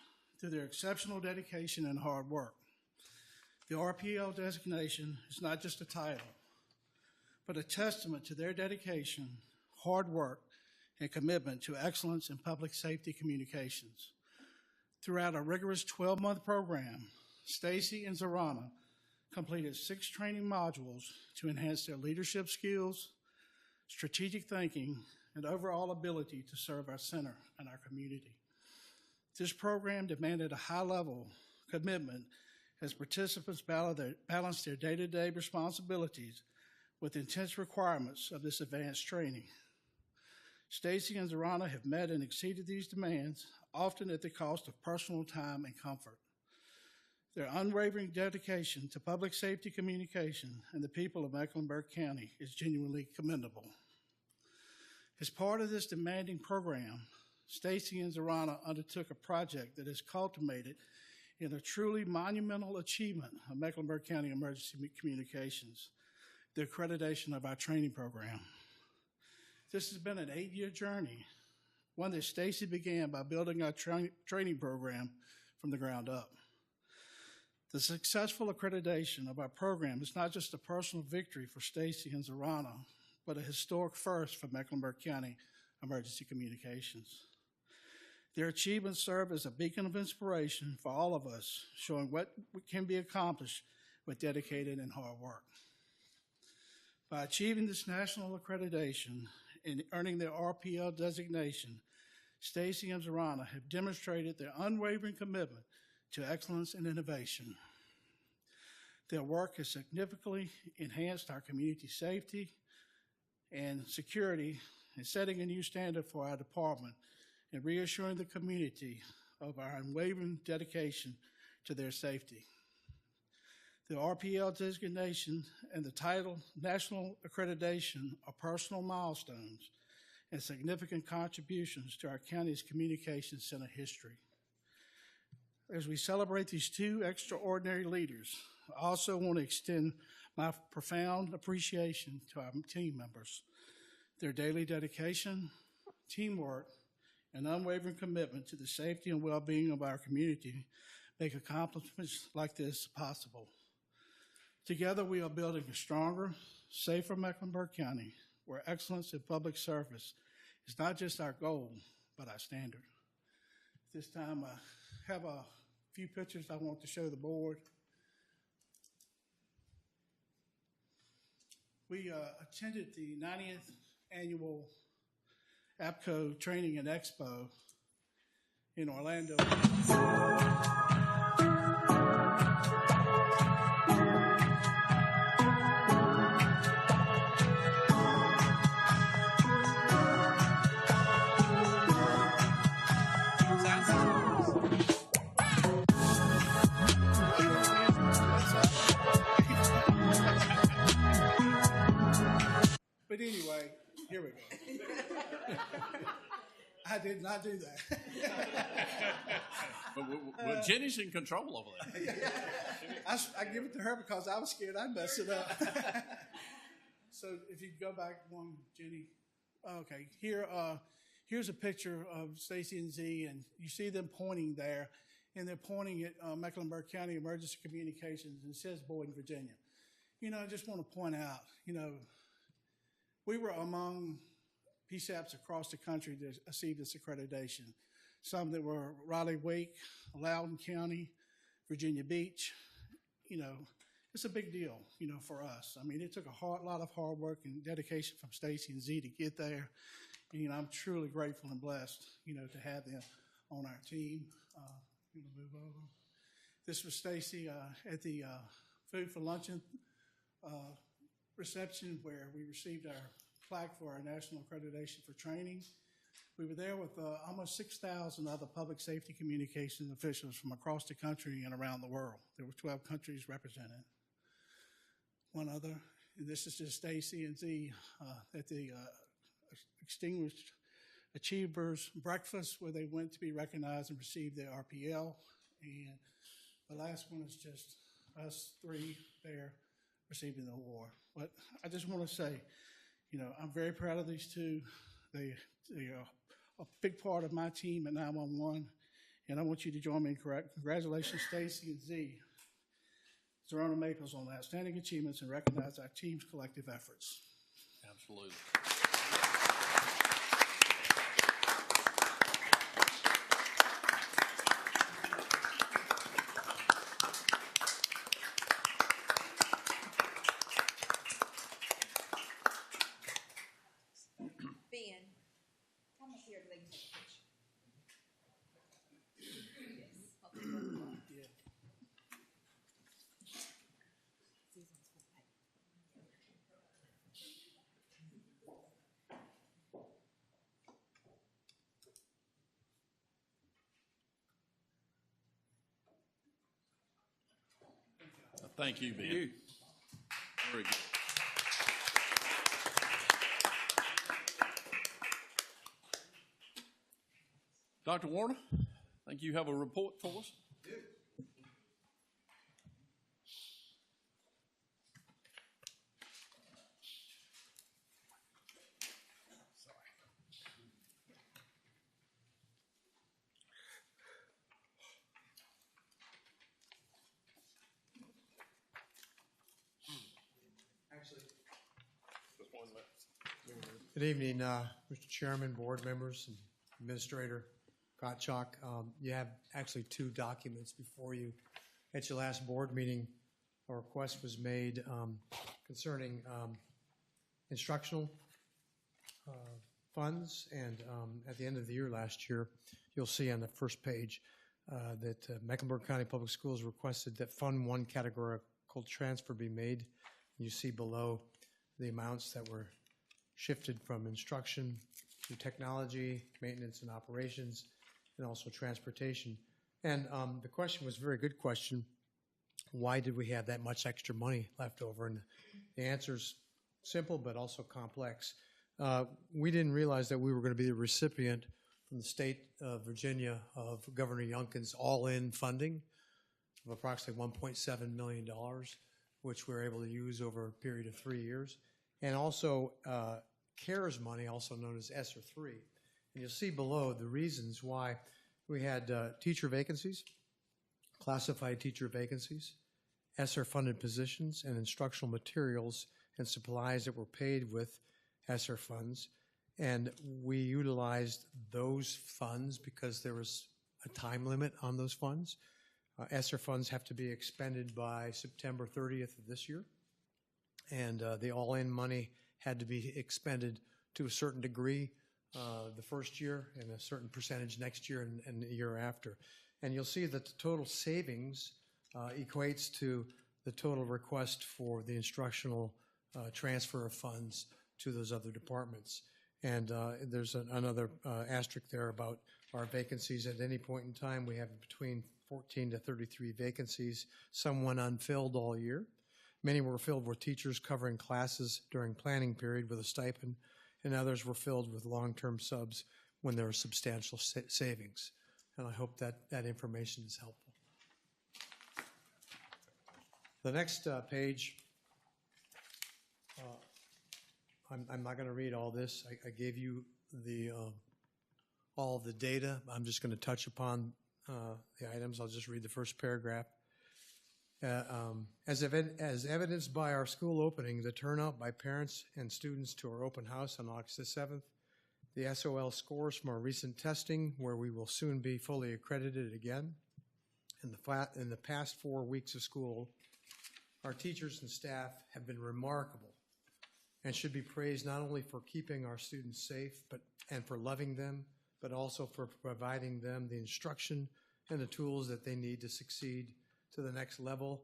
to their exceptional dedication and hard work. The RPL designation is not just a title, but a testament to their dedication, hard work, and commitment to excellence in public safety communications. Throughout a rigorous 12-month program, Stacy and Zorana completed 6 training modules to enhance their leadership skills, strategic thinking, and overall ability to serve our center and our community. This program demanded a high-level commitment as participants balanced their day-to-day responsibilities with intense requirements of this advanced training. Stacy and Zorana have met and exceeded these demands, often at the cost of personal time and comfort. Their unwavering dedication to public safety communication and the people of Mecklenburg County is genuinely commendable. As part of this demanding program, Stacy and Zorana undertook a project that has culminated in a truly monumental achievement of Mecklenburg County Emergency Communications, the accreditation of our training program. This has been an 8-year journey, one that Stacy began by building our training program from the ground up. The successful accreditation of our program is not just a personal victory for Stacy and Zorana, but a historic first for Mecklenburg County Emergency Communications. Their achievements serve as a beacon of inspiration for all of us, showing what can be accomplished with dedicated and hard work. By achieving this national accreditation and earning their RPL designation, Stacy and Zorana have demonstrated their unwavering commitment to excellence and innovation. Their work has significantly enhanced our community safety and security and setting a new standard for our department and reassuring the community of our unwavering dedication to their safety. The RPL designation and the title National Accreditation are personal milestones and significant contributions to our county's Communications Center history. As we celebrate these two extraordinary leaders, I also want to extend my profound appreciation to our team members. Their daily dedication, teamwork, and unwavering commitment to the safety and well-being of our community make accomplishments like this possible. Together, we are building a stronger, safer Mecklenburg County where excellence in public service is not just our goal, but our standard. This time, I have a few pictures I want to show the board. We attended the 90th annual APCO Training and Expo in Orlando. But anyway, here we go. I did not do that. But Jenny's in control over that. I give it to her because I was scared I'd mess it up. So if you go back one, Jenny. Okay, here's a picture of Stacy and Z, and you see them pointing there, and they're pointing at Mecklenburg County Emergency Communications, and it says Boyd, Virginia. You know, I just want to point out, you know, we were among PSAPs across the country that received this accreditation. Some that were Raleigh-Wake, Loudoun County, Virginia Beach. You know, it's a big deal, you know, for us. I mean, it took a lot of hard work and dedication from Stacy and Z to get there. And, you know, I'm truly grateful and blessed, you know, to have them on our team. You know, move over. This was Stacy at the Food for Luncheon reception where we received our plaque for our national accreditation for training. We were there with almost 6,000 other public safety communications officials from across the country and around the world. There were 12 countries represented. One other, and this is just Stacy and Z at the Extinguished Achievers Breakfast where they went to be recognized and receive their RPL. And the last one is just us three there receiving the award. But I just want to say, you know, I'm very proud of these two. They are a big part of my team at 911, and I want you to join me in congratulations, Stacy and Z, Zerona Maples, on outstanding achievements and recognize our team's collective efforts. Absolutely. Thank you, Ben. Very good. Dr. Warner, I think you have a report for us. Good evening, Mr. Chairman, board members, and Administrator Gottschalk. You have actually two documents before you. At your last board meeting, a request was made concerning instructional funds, and at the end of the year last year, you'll see on the first page that Mecklenburg County Public Schools requested that Fund 1 categorical transfer be made. You see below the amounts that were shifted from instruction to technology, maintenance and operations, and also transportation. And the question was a very good question. why did we have that much extra money left over? And the answer's simple but also complex. We didn't realize that we were going to be the recipient from the state of Virginia of Governor Youngkin's all-in funding of approximately $1.7 million, which we were able to use over a period of 3 years. And also CARES money, also known as ESSER 3. And you'll see below the reasons why we had teacher vacancies, classified teacher vacancies, ESSER-funded positions, and instructional materials and supplies that were paid with ESSER funds. And we utilized those funds because there was a time limit on those funds. ESSER funds have to be expended by September 30th of this year. And the all-in money had to be expended to a certain degree the first year and a certain percentage next year and the year after. And you'll see that the total savings equates to the total request for the instructional transfer of funds to those other departments. And there's another asterisk there about our vacancies. At any point in time, we have between 14 to 33 vacancies. Some went unfilled all year. Many were filled with teachers covering classes during planning period with a stipend, and others were filled with long-term subs when there were substantial savings. And I hope that that information is helpful. The next page, I'm not going to read all this. I gave you the all of the data. I'm just going to touch upon the items. I'll just read the first paragraph. As evidenced by our school opening, the turnout by parents and students to our open house on August the 7th, the SOL scores from our recent testing, where we will soon be fully accredited again, in the past 4 weeks of school, our teachers and staff have been remarkable and should be praised not only for keeping our students safe and for loving them, but also for providing them the instruction and the tools that they need to succeed to the next level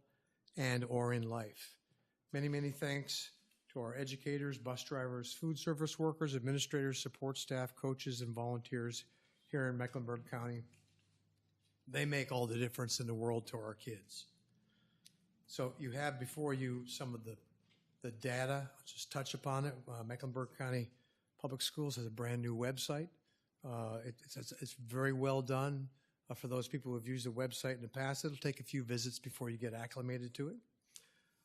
and or in life. Many, many thanks to our educators, bus drivers, food service workers, administrators, support staff, coaches, and volunteers here in Mecklenburg County. They make all the difference in the world to our kids. So you have before you some of the data. I'll just touch upon it. Mecklenburg County Public Schools has a brand new website. It's very well done. For those people who have used the website in the past, it'll take a few visits before you get acclimated to it.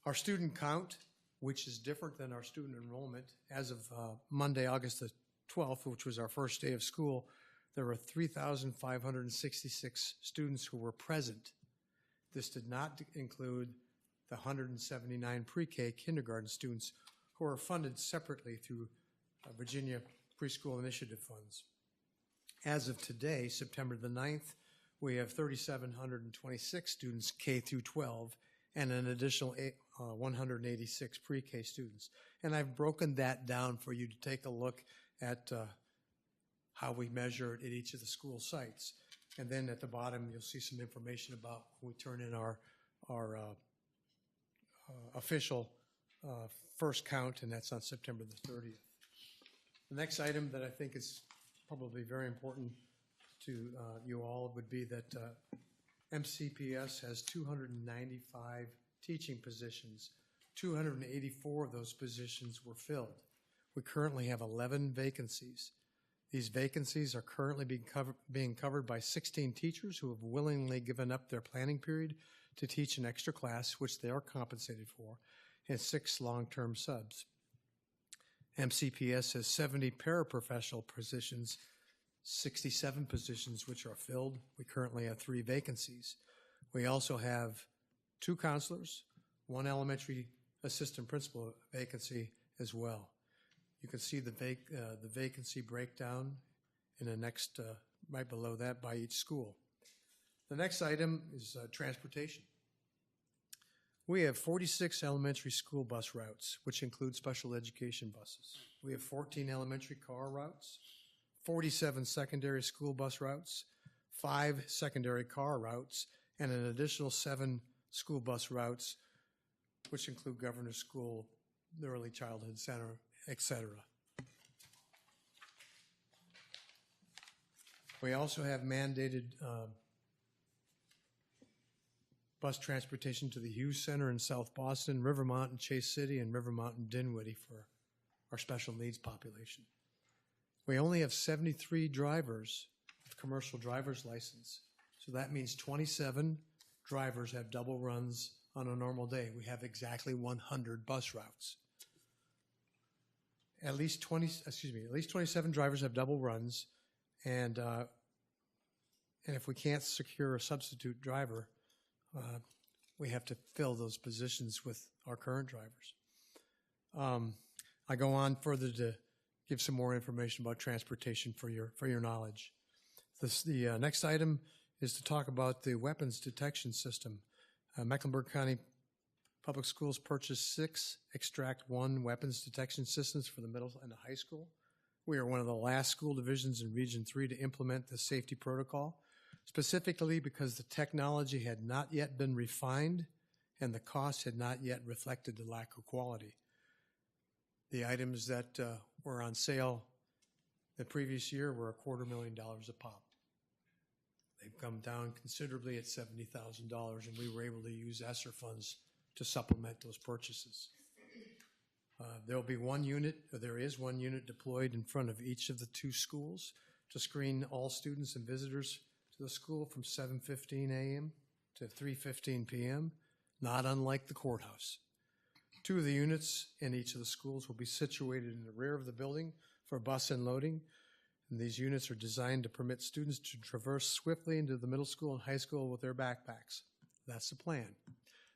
Our student count, which is different than our student enrollment, as of Monday, August the 12th, which was our first day of school, there were 3,566 students who were present. This did not include the 179 pre-K kindergarten students who are funded separately through Virginia Preschool Initiative funds. As of today, September the 9th, we have 3,726 students K through 12 and an additional 186 pre-K students. And I've broken that down for you to take a look at how we measure it at each of the school sites. And then at the bottom, you'll see some information about when we turn in our official first count, and that's on September the 30th. The next item that I think is probably very important to you all would be that MCPS has 295 teaching positions. 284 of those positions were filled. We currently have 11 vacancies. These vacancies are currently being covered by 16 teachers who have willingly given up their planning period to teach an extra class, which they are compensated for, and 6 long-term subs. MCPS has 70 paraprofessional positions, 67 positions which are filled. We currently have 3 vacancies. We also have 2 counselors, 1 elementary assistant principal vacancy as well. You can see the vacancy breakdown in the next, right below that by each school. The next item is transportation. We have 46 elementary school bus routes, which include special education buses. We have 14 elementary car routes, 47 secondary school bus routes, 5 secondary car routes, and an additional 7 school bus routes, which include Governor's School, the Early Childhood Center, etc. We also have mandated bus transportation to the Hughes Center in South Boston, Rivermont and Chase City, and Rivermont and Dinwiddie for our special needs population. We only have 73 drivers with commercial driver's license. So that means 27 drivers have double runs on a normal day. We have exactly 100 bus routes. At least 27 drivers have double runs, and if we can't secure a substitute driver, we have to fill those positions with our current drivers. I go on further to give some more information about transportation for your knowledge. The next item is to talk about the weapons detection system. Mecklenburg County Public Schools purchased 6 Extract 1 weapons detection systems for the middle and the high school. We are one of the last school divisions in Region 3 to implement the safety protocol, specifically because the technology had not yet been refined and the cost had not yet reflected the lack of quality. The items that were on sale the previous year were $250,000 a pop. They've come down considerably at $70,000, and we were able to use ESSER funds to supplement those purchases. There is one unit deployed in front of each of the 2 schools to screen all students and visitors to the school from 7:15 a.m. to 3:15 p.m., not unlike the courthouse. 2 of the units in each of the schools will be situated in the rear of the building for bus unloading. And these units are designed to permit students to traverse swiftly into the middle school and high school with their backpacks. That's the plan.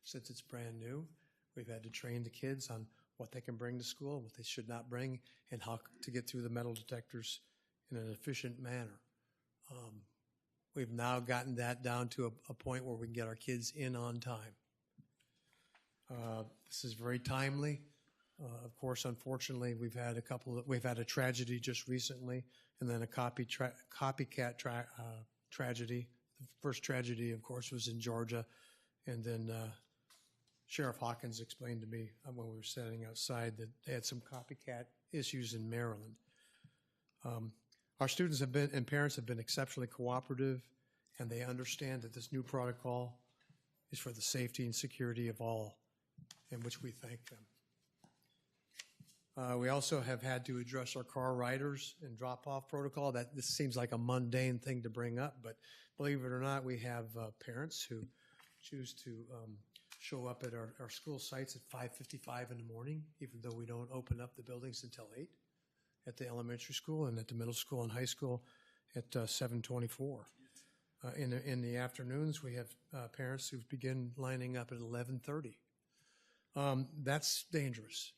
Since it's brand new, we've had to train the kids on what they can bring to school, what they should not bring, and how to get through the metal detectors in an efficient manner. We've now gotten that down to a point where we can get our kids in on time. This is very timely. Of course, unfortunately, we've had a tragedy just recently, and then a copycat tragedy. The first tragedy, of course, was in Georgia, and then Sheriff Hawkins explained to me when we were standing outside that they had some copycat issues in Maryland. Our students and parents have been exceptionally cooperative, and they understand that this new protocol is for the safety and security of all, in which we thank them. We also have had to address our car riders and drop-off protocol. This seems like a mundane thing to bring up, but believe it or not, we have parents who choose to show up at our school sites at 5:55 in the morning, even though we don't open up the buildings until 8 at the elementary school, and at the middle school and high school at 7:24. In the afternoons, we have parents who begin lining up at 11:30. That's dangerous.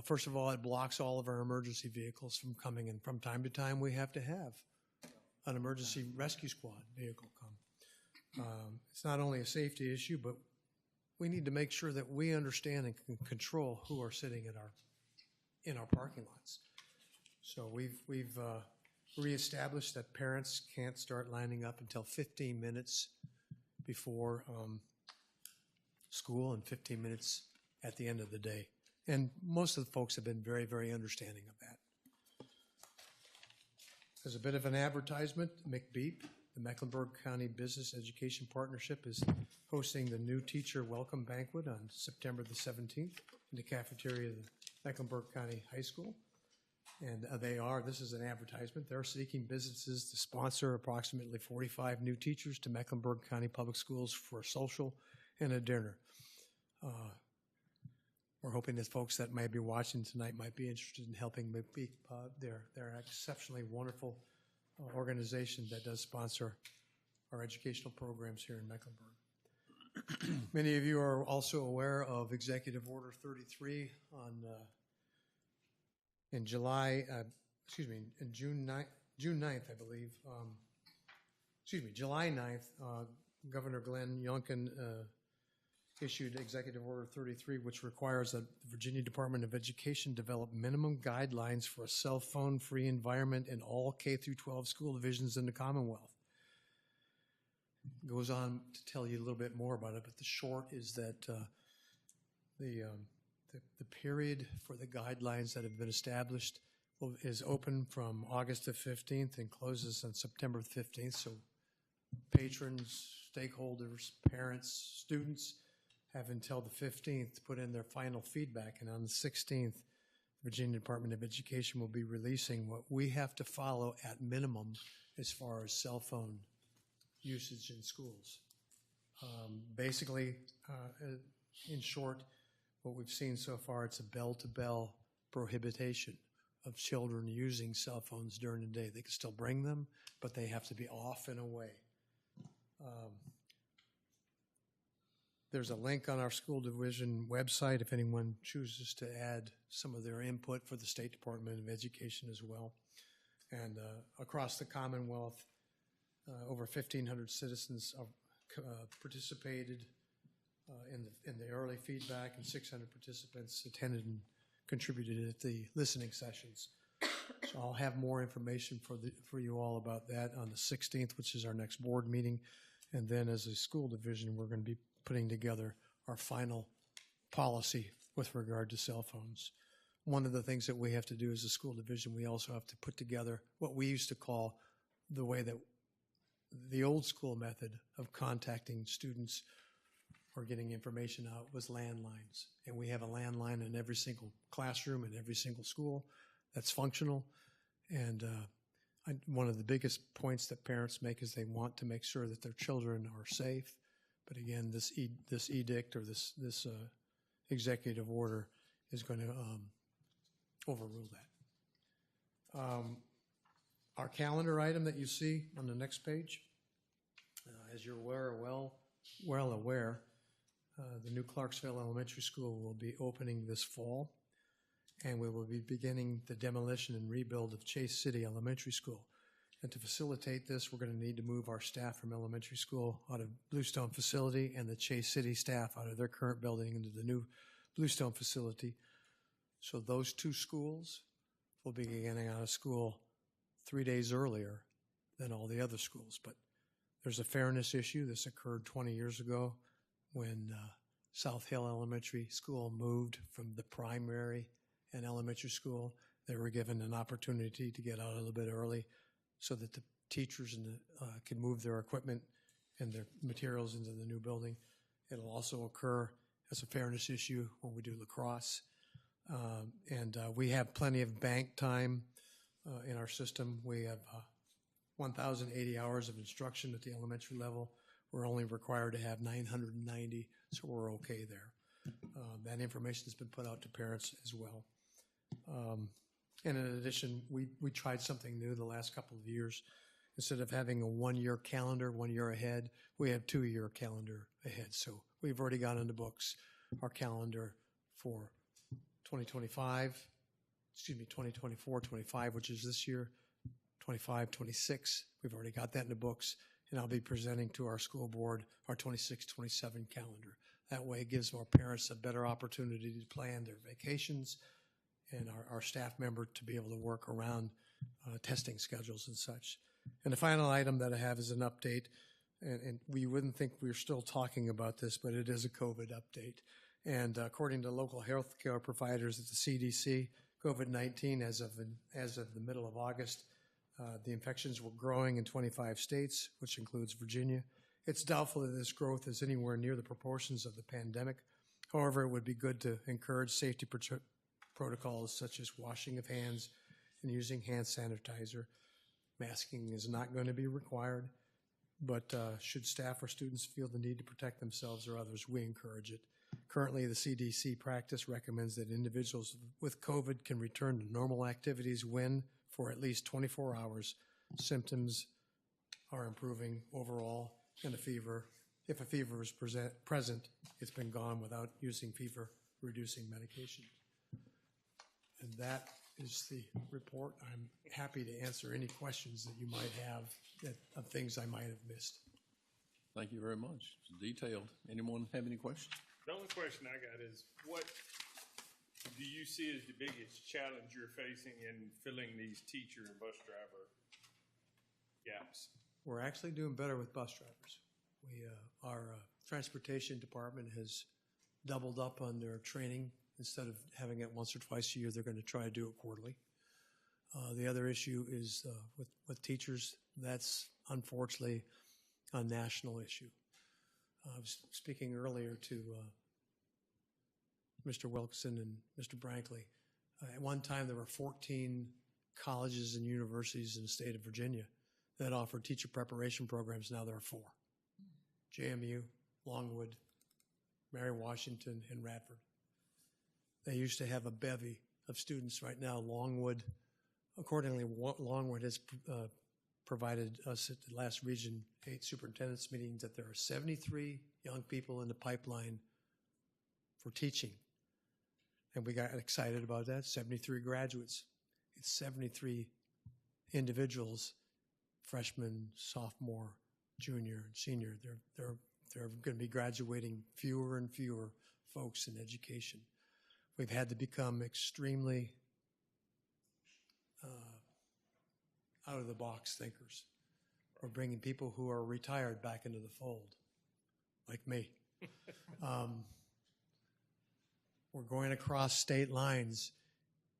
First of all, it blocks all of our emergency vehicles from coming in. From time to time, we have to have an emergency rescue squad vehicle come. It's not only a safety issue, but we need to make sure that we understand and can control who are sitting in our parking lots. So we've reestablished that parents can't start lining up until 15 minutes before school and 15 minutes at the end of the day. And most of the folks have been very, very understanding of that. As a bit of an advertisement, McBeep, the Mecklenburg County Business Education Partnership, is hosting the new teacher welcome banquet on September the 17th in the cafeteria of the Mecklenburg County High School. And this is an advertisement, they're seeking businesses to sponsor approximately 45 new teachers to Mecklenburg County Public Schools for a social and a dinner. We're hoping that folks that might be watching tonight might be interested in helping McBeep. They're an exceptionally wonderful organization that does sponsor our educational programs here in Mecklenburg. Many of you are also aware of Executive Order 33 in June 9th, I believe. July 9th, Governor Glenn Youngkin issued Executive Order 33, which requires that the Virginia Department of Education develop minimum guidelines for a cell phone-free environment in all K-12 school divisions in the Commonwealth. It goes on to tell you a little bit more about it, but the short is that the period for the guidelines that have been established is open from August the 15th and closes on September 15th. So patrons, stakeholders, parents, students have until the 15th to put in their final feedback, and on the 16th, Virginia Department of Education will be releasing what we have to follow at minimum as far as cell phone usage in schools. Basically, in short, what we've seen so far, it's a bell-to-bell prohibition of children using cell phones during the day. They can still bring them, but they have to be off and away. There's a link on our school division website if anyone chooses to add some of their input for the State Department of Education as well. And across the Commonwealth, over 1,500 citizens participated in the early feedback, and 600 participants attended and contributed at the listening sessions. So I'll have more information for you all about that on the 16th, which is our next board meeting. And then as a school division, we're going to be putting together our final policy with regard to cell phones. One of the things that we have to do as a school division, we also have to put together what we used to call the way that the old school method of contacting students or getting information out was landlines. And we have a landline in every single classroom in every single school that's functional. And one of the biggest points that parents make is they want to make sure that their children are safe. But again, this edict or this executive order is going to overrule that. Our calendar item that you see on the next page, as you're well aware, the new Clarksville Elementary School will be opening this fall, and we will be beginning the demolition and rebuild of Chase City Elementary School. And to facilitate this, we're going to need to move our staff from elementary school out of Bluestone facility and the Chase City staff out of their current building into the new Bluestone facility. So those two schools will be getting out of school 3 days earlier than all the other schools. But there's a fairness issue. This occurred 20 years ago when South Hill Elementary School moved from the primary and elementary school. They were given an opportunity to get out a little bit early so that the teachers can move their equipment and their materials into the new building. It'll also occur as a fairness issue when we do lacrosse. And we have plenty of bank time in our system. We have 1,080 hours of instruction at the elementary level. We're only required to have 990, so we're okay there. That information has been put out to parents as well. And in addition, we tried something new the last couple of years. Instead of having a one-year calendar, 1 year ahead, we have 2-year calendar ahead. So we've already got on the books our calendar for 2024, 25, which is this year, 25, 26. We've already got that in the books, and I'll be presenting to our school board our 26, 27 calendar. That way it gives our parents a better opportunity to plan their vacations and our staff member to be able to work around testing schedules and such. And the final item that I have is an update, and we wouldn't think we're still talking about this, but it is a COVID update. And according to local health care providers at the CDC, COVID-19, as of the middle of August, the infections were growing in 25 states, which includes Virginia. It's doubtful that this growth is anywhere near the proportions of the pandemic. However, it would be good to encourage safety protocols such as washing of hands and using hand sanitizer. Masking is not going to be required, but should staff or students feel the need to protect themselves or others, we encourage it. Currently, the CDC practice recommends that individuals with COVID can return to normal activities when, for at least 24 hours, symptoms are improving overall, and if a fever is present, it's been gone without using fever-reducing medication. And that is the report. I'm happy to answer any questions that you might have of things I might have missed. Thank you very much. It's detailed. Anyone have any questions? The only question I got is, what do you see as the biggest challenge you're facing in filling these teacher and bus driver gaps? We're actually doing better with bus drivers. Our transportation department has doubled up on their training. Instead of having it once or twice a year, they're going to try to do it quarterly. The other issue is with teachers. That's unfortunately a national issue. I was speaking earlier to Mr. Wilkson and Mr. Brankley. At one time, there were 14 colleges and universities in the state of Virginia that offered teacher preparation programs. Now there are 4. JMU, Longwood, Mary Washington, and Radford. They used to have a bevy of students. Right now, Longwood, accordingly, Longwood has provided us at the last Region 8 superintendent's meetings that there are 73 young people in the pipeline for teaching. And we got excited about that, 73 graduates. It's 73 individuals, freshman, sophomore, junior, and senior. They're going to be graduating fewer and fewer folks in education. We've had to become extremely out-of-the-box thinkers. We're bringing people who are retired back into the fold, like me. We're going across state lines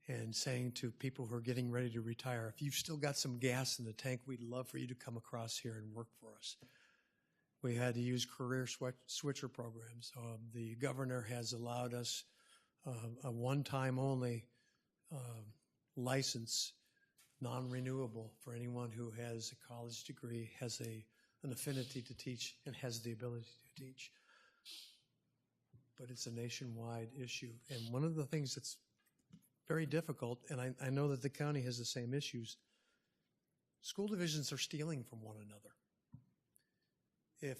and saying to people who are getting ready to retire, if you've still got some gas in the tank, we'd love for you to come across here and work for us. We had to use career switcher programs. The governor has allowed us a one-time only license, non-renewable, for anyone who has a college degree, has an affinity to teach, and has the ability to teach. But it's a nationwide issue. And one of the things that's very difficult, and I know that the county has the same issues, school divisions are stealing from one another. If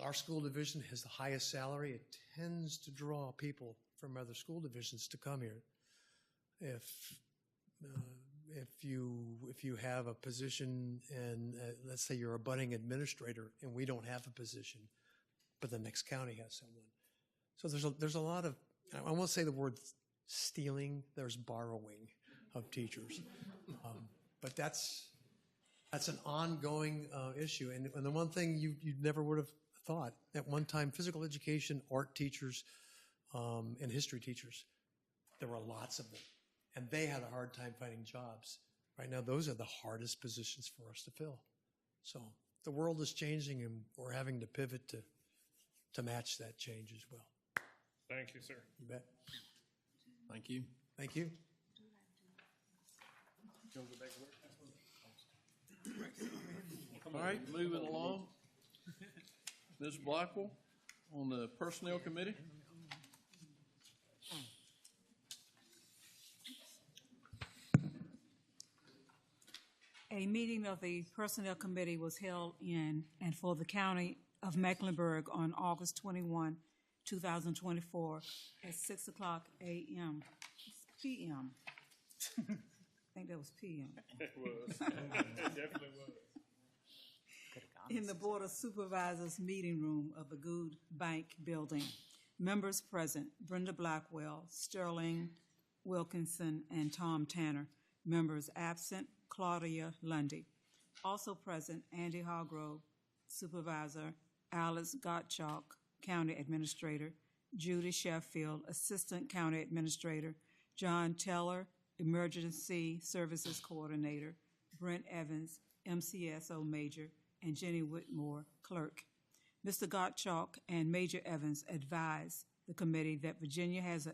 our school division has the highest salary, it tends to draw people from other school divisions to come here. If you have a position and let's say you're a budding administrator and we don't have a position, but the next county has someone. So there's a lot of, I won't say the word stealing, there's borrowing of teachers. But that's an ongoing issue. And the one thing you never would have thought, at one time, physical education, art teachers, and history teachers, there were lots of them. And they had a hard time finding jobs. Right now, those are the hardest positions for us to fill. So the world is changing, and we're having to pivot to match that change as well. Thank you, sir. You bet. Thank you. Thank you. All right, moving along. Ms. Blackwell on the Personnel Committee. A meeting of the Personnel Committee was held in and for the County of Mecklenburg on August 21, 2024 at 6 o'clock a.m. p.m. I think that was p.m. It was. It definitely was. In the Board of Supervisors meeting room of the Good Bank Building. Members present, Brenda Blackwell, Sterling Wilkinson, and Tom Tanner. Members absent, Claudia Lundy. Also present, Andy Hargrove, Supervisor, Alice Gottschalk, County Administrator, Judy Sheffield, Assistant County Administrator, John Teller, Emergency Services Coordinator, Brent Evans, MCSO Major, and Jenny Whitmore, Clerk. Mr. Gottschalk and Major Evans advised the committee that Virginia has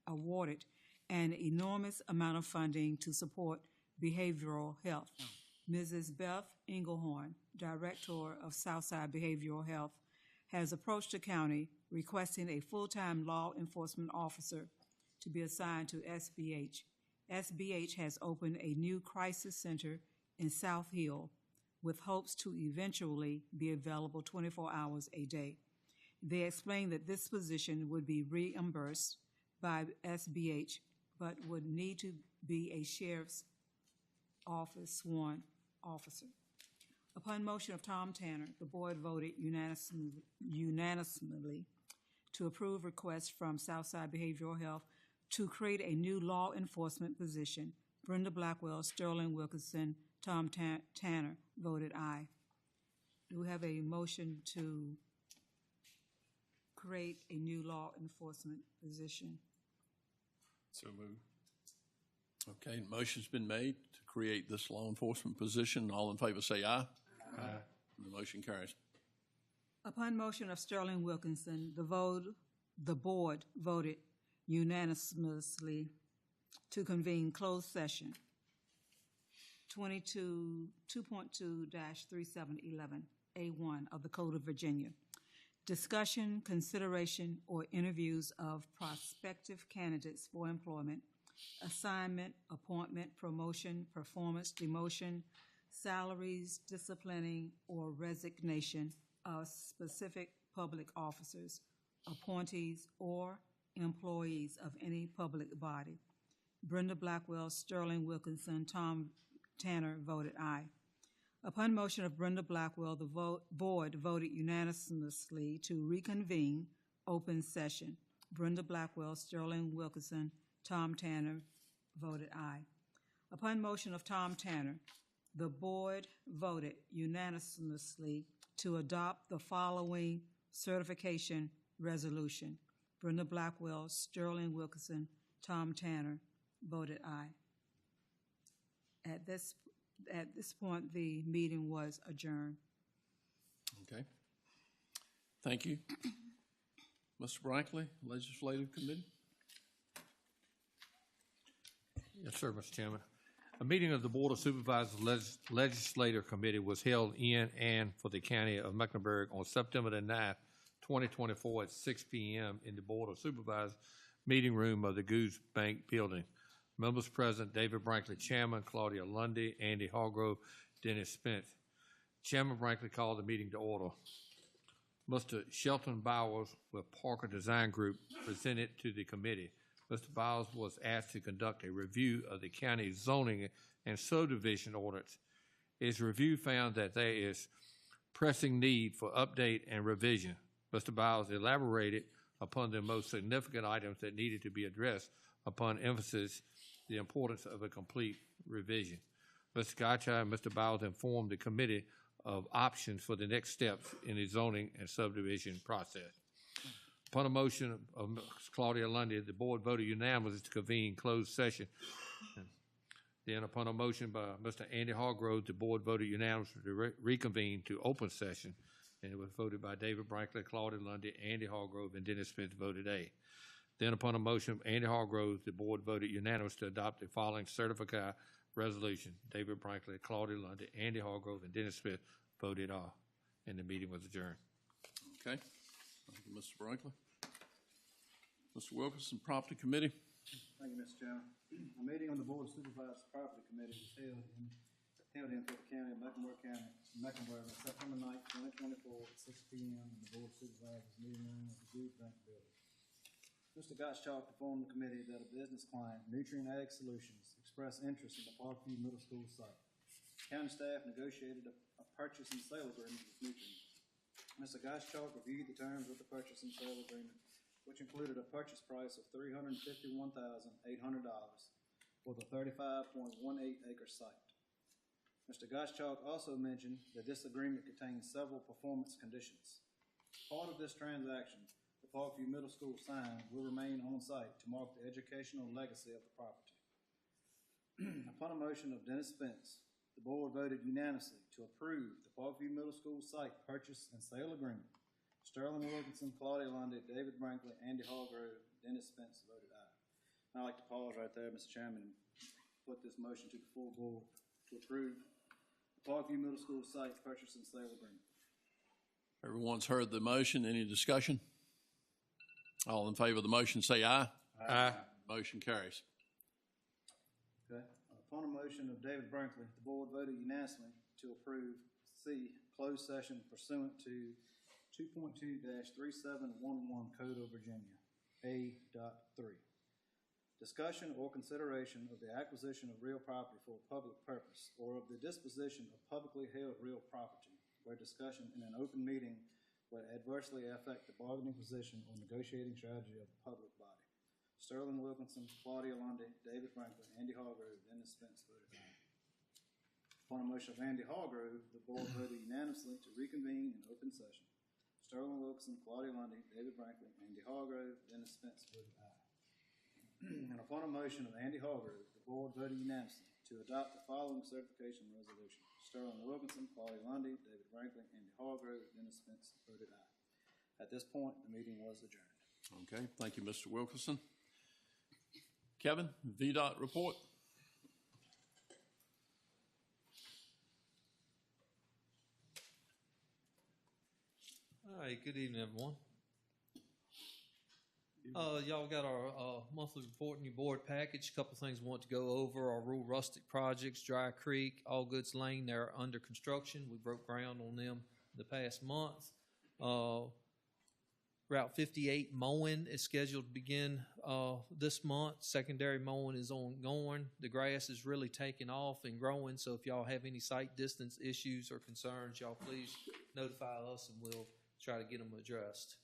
awarded an enormous amount of funding to support behavioral health. Mrs. Beth Engelhorn, Director of Southside Behavioral Health, has approached the county requesting a full-time law enforcement officer to be assigned to SBH. SBH has opened a new crisis center in South Hill with hopes to eventually be available 24 hours a day. They explained that this position would be reimbursed by SBH, but would need to be a sheriff's office sworn officer. Upon motion of Tom Tanner, the board voted unanimously to approve requests from Southside Behavioral Health to create a new law enforcement position. Brenda Blackwell, Sterling Wilkinson, Tom Tanner voted aye. Do we have a motion to create a new law enforcement position? So moved. Okay, motion's been made to create this law enforcement position. All in favor say aye. Aye. The motion carries. Upon motion of Sterling Wilkinson, the board voted unanimously to convene closed session 2.2-3711A1 of the Code of Virginia. Discussion, consideration, or interviews of prospective candidates for employment, assignment, appointment, promotion, performance, demotion, salaries, disciplining, or resignation of specific public officers, appointees, or employees of any public body. Brenda Blackwell, Sterling Wilkinson, Tom Tanner voted aye. Upon motion of Brenda Blackwell, the board voted unanimously to reconvene open session. Brenda Blackwell, Sterling Wilkinson, Tom Tanner voted aye. Upon motion of Tom Tanner, the board voted unanimously to adopt the following certification resolution. Brenda Blackwell, Sterling Wilkinson, Tom Tanner voted aye. At this point, the meeting was adjourned. Okay. Thank you. Mr. Brinkley, Legislative Committee. Yes, sir, Mr. Chairman. A meeting of the Board of Supervisors Legislative Committee was held in and for the County of Mecklenburg on September the 9th, 2024 at 6 p.m. in the Board of Supervisors meeting room of the Goose Bank Building. Members present: David Brinkley, Chairman; Claudia Lundy, Andy Hargrove, Dennis Spence. Chairman Brinkley called the meeting to order. Mr. Shelton Bowers with Parker Design Group presented to the committee. Mr. Bowers was asked to conduct a review of the county's zoning and subdivision ordinance. His review found that there is pressing need for update and revision. Mr. Bowers elaborated upon the most significant items that needed to be addressed upon emphasis the importance of a complete revision. Mr. Gotcha and Mr. Bowers informed the committee of options for the next steps in the zoning and subdivision process. Upon a motion of Ms. Claudia Lundy, the board voted unanimously to convene closed session. Then upon a motion by Mr. Andy Hargrove, the board voted unanimously to reconvene to open session, and it was voted by David Brinkley, Claudia Lundy, Andy Hargrove, and Dennis Spence voted aye. Then upon a motion of Andy Hargrove, the board voted unanimously to adopt the following certified resolution. David Brinkley, Claudia Lundy, Andy Hargrove, and Dennis Smith voted aye, and the meeting was adjourned. Okay. Thank you, Mr. Brinkley. Mr. Wilkinson, Property Committee. Thank you, Mr. Chairman. A meeting on the Board of Supervisors Property Committee was held in for the County of Mecklenburg on September 9th, 2024 at 6 p.m. in the Board of Supervisors meeting room of the Goose Bank Building. Mr. Gottschalk informed the committee that a business client, Nutrient Ag Solutions, expressed interest in the Parkview Middle School site. County staff negotiated a purchase and sale agreement with Nutrient. Mr. Gottschalk reviewed the terms of the purchase and sale agreement, which included a purchase price of $351,800 for the 35.18-acre site. Mr. Gottschalk also mentioned that this agreement contains several performance conditions. Part of this transaction, the Parkview Middle School sign will remain on site to mark the educational legacy of the property. Upon a motion of Dennis Spence, the board voted unanimously to approve the Parkview Middle School site purchase and sale agreement. Sterling Wilkinson, Claudia Lundy, David Brinkley, Andy Hargrove, Dennis Spence voted aye. I'd like to pause right there, Mr. Chairman, and put this motion to the full board to approve the Parkview Middle School site purchase and sale agreement. Everyone's heard the motion. Any discussion? All in favor of the motion say aye. Aye. Motion carries. Okay. Upon a motion of David Brinkley, the board voted unanimously to approve C, closed session pursuant to 2.2-3711 Code of Virginia, A.3. Discussion or consideration of the acquisition of real property for a public purpose or of the disposition of publicly held real property, where discussion in an open meeting would adversely affect the bargaining position or negotiating strategy of the public body. Sterling Wilkinson, Claudia Lundy, David Brinkley, Andy Hargrove, Dennis Spence voted aye. Upon a motion of Andy Hargrove, the board voted unanimously to reconvene in open session. Sterling Wilkinson, Claudia Lundy, David Brinkley, Andy Hargrove, Dennis Spence voted aye. And upon a motion of Andy Hargrove, the board voted unanimously to adopt the following certification resolution. Sterling Wilkinson, Claudia Lundy, David Franklin, Andy Hargrove, Dennis Spence voted aye. At this point, the meeting was adjourned. Okay, thank you, Mr. Wilkerson. Kevin, VDOT report. All right, good evening, everyone. Y'all got our monthly report in your board package. A couple things we want to go over. Our rural rustic projects, Dry Creek, All Goods Lane, they're under construction. We broke ground on them the past month. Route 58 mowing is scheduled to begin this month. Secondary mowing is ongoing. The grass is really taking off and growing, so if y'all have any site distance issues or concerns, y'all please notify us and we'll try to get them addressed.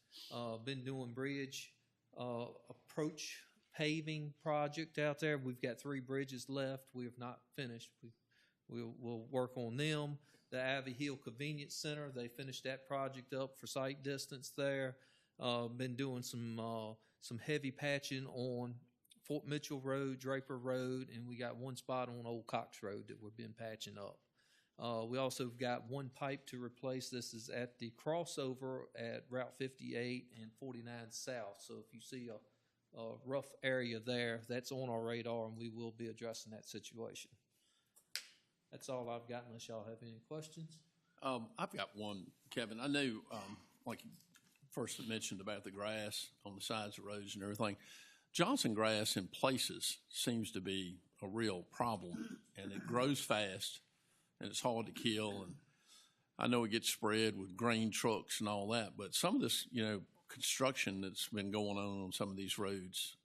Been doing bridge approach paving project out there. We've got 3 bridges left. We have not finished. We'll work on them. The Ivy Hill Convenience Center, they finished that project up for site distance there. Been doing some heavy patching on Fort Mitchell Road, Draper Road, and we got one spot on Old Cox Road that we've been patching up. We also got one pipe to replace. This is at the crossover at Route 58 and 49 South. So if you see a rough area there, that's on our radar, and we will be addressing that situation. That's all I've got, unless y'all have any questions. I've got one, Kevin. I know, like you first mentioned about the grass on the sides of roads and everything. Johnson grass in places seems to be a real problem, and it grows fast, and it's hard to kill. And I know it gets spread with grain trucks and all that, but some of this, construction that's been going on some of these roads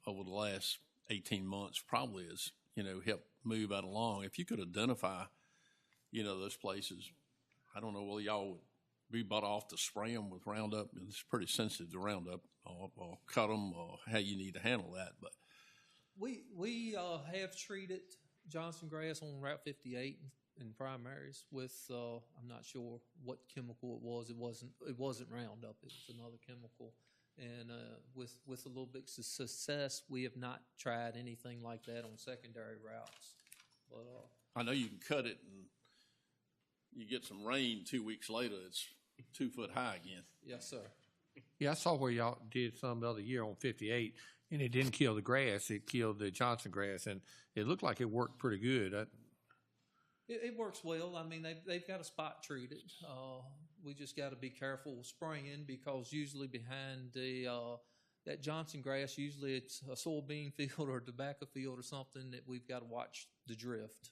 over the last 18 months probably has, helped move that along. If you could identify, those places, I don't know whether y'all would be better off to spray them with Roundup. It's pretty sensitive to Roundup, or cut them, or how you need to handle that. But we have treated Johnson grass on Route 58 in primaries with I'm not sure what chemical it was. It wasn't Roundup. It was another chemical. And with a little bit of success, we have not tried anything like that on secondary routes. But I know you can cut it, and you get some rain 2 weeks later, it's 2 foot high again. Yes, sir. Yeah, I saw where y'all did some the other year on 58, and it didn't kill the grass. It killed the Johnson grass, and it looked like it worked pretty good. It works well. I mean, they've got a spot treated. We just got to be careful spraying, because usually behind that Johnson grass, usually it's a soybean field or a tobacco field or something that we've got to watch the drift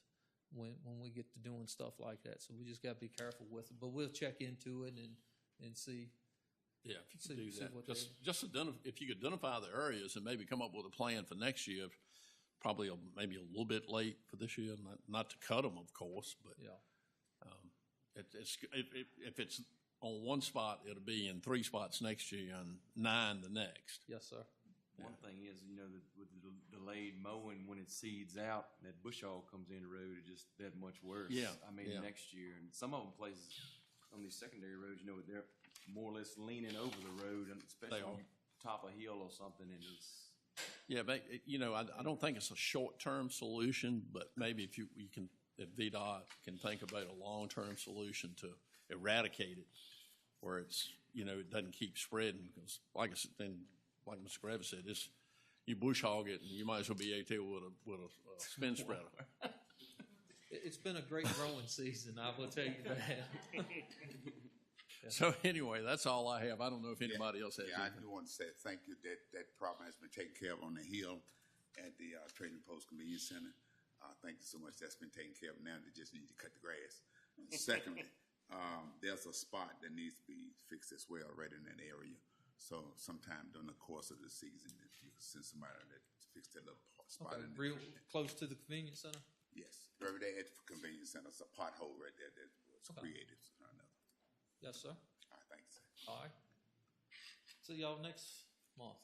when we get to doing stuff like that. So we just got to be careful with it. But we'll check into it and see. Yeah, if you could do that, just if you could identify the areas and maybe come up with a plan for next year. Probably maybe a little bit late for this year, not to cut them, of course, but yeah. If it's on one spot, it'll be in 3 spots next year and 9 the next. Yes, sir. One thing is, with the delayed mowing, when it seeds out, that bush hog comes in the road, it's just that much worse. Yeah. Next year, and some of them places on these secondary roads, they're more or lless leaning over the road, and especially on top of a hill or something, and it's. Yeah, but I don't think it's a short-term solution, but maybe if if VDOT can think about a long-term solution to eradicate it, where it's it doesn't keep spreading. Because like Mr. Gravis said, you bush hog it, and you might as well be out there with a spin spreader. It's been a great growing season, I will tell you that. So anyway, that's all I have. I don't know if anybody else has I anything. do want to say thank you that problem has been taken care of on the hill at the Trading Post Convenience Center. Thank you so much. That's been taken care of. Now they just need to cut the grass. Secondly, there's a spot that needs to be fixed as well right in that area. So sometime during the course of the season, if you could send somebody to fix that little spot in there. Real close to the convenience center? Yes. Right there at the convenience center. It's a pothole right there that was created. Yes, sir. All right, thanks. All right. See y'all next month.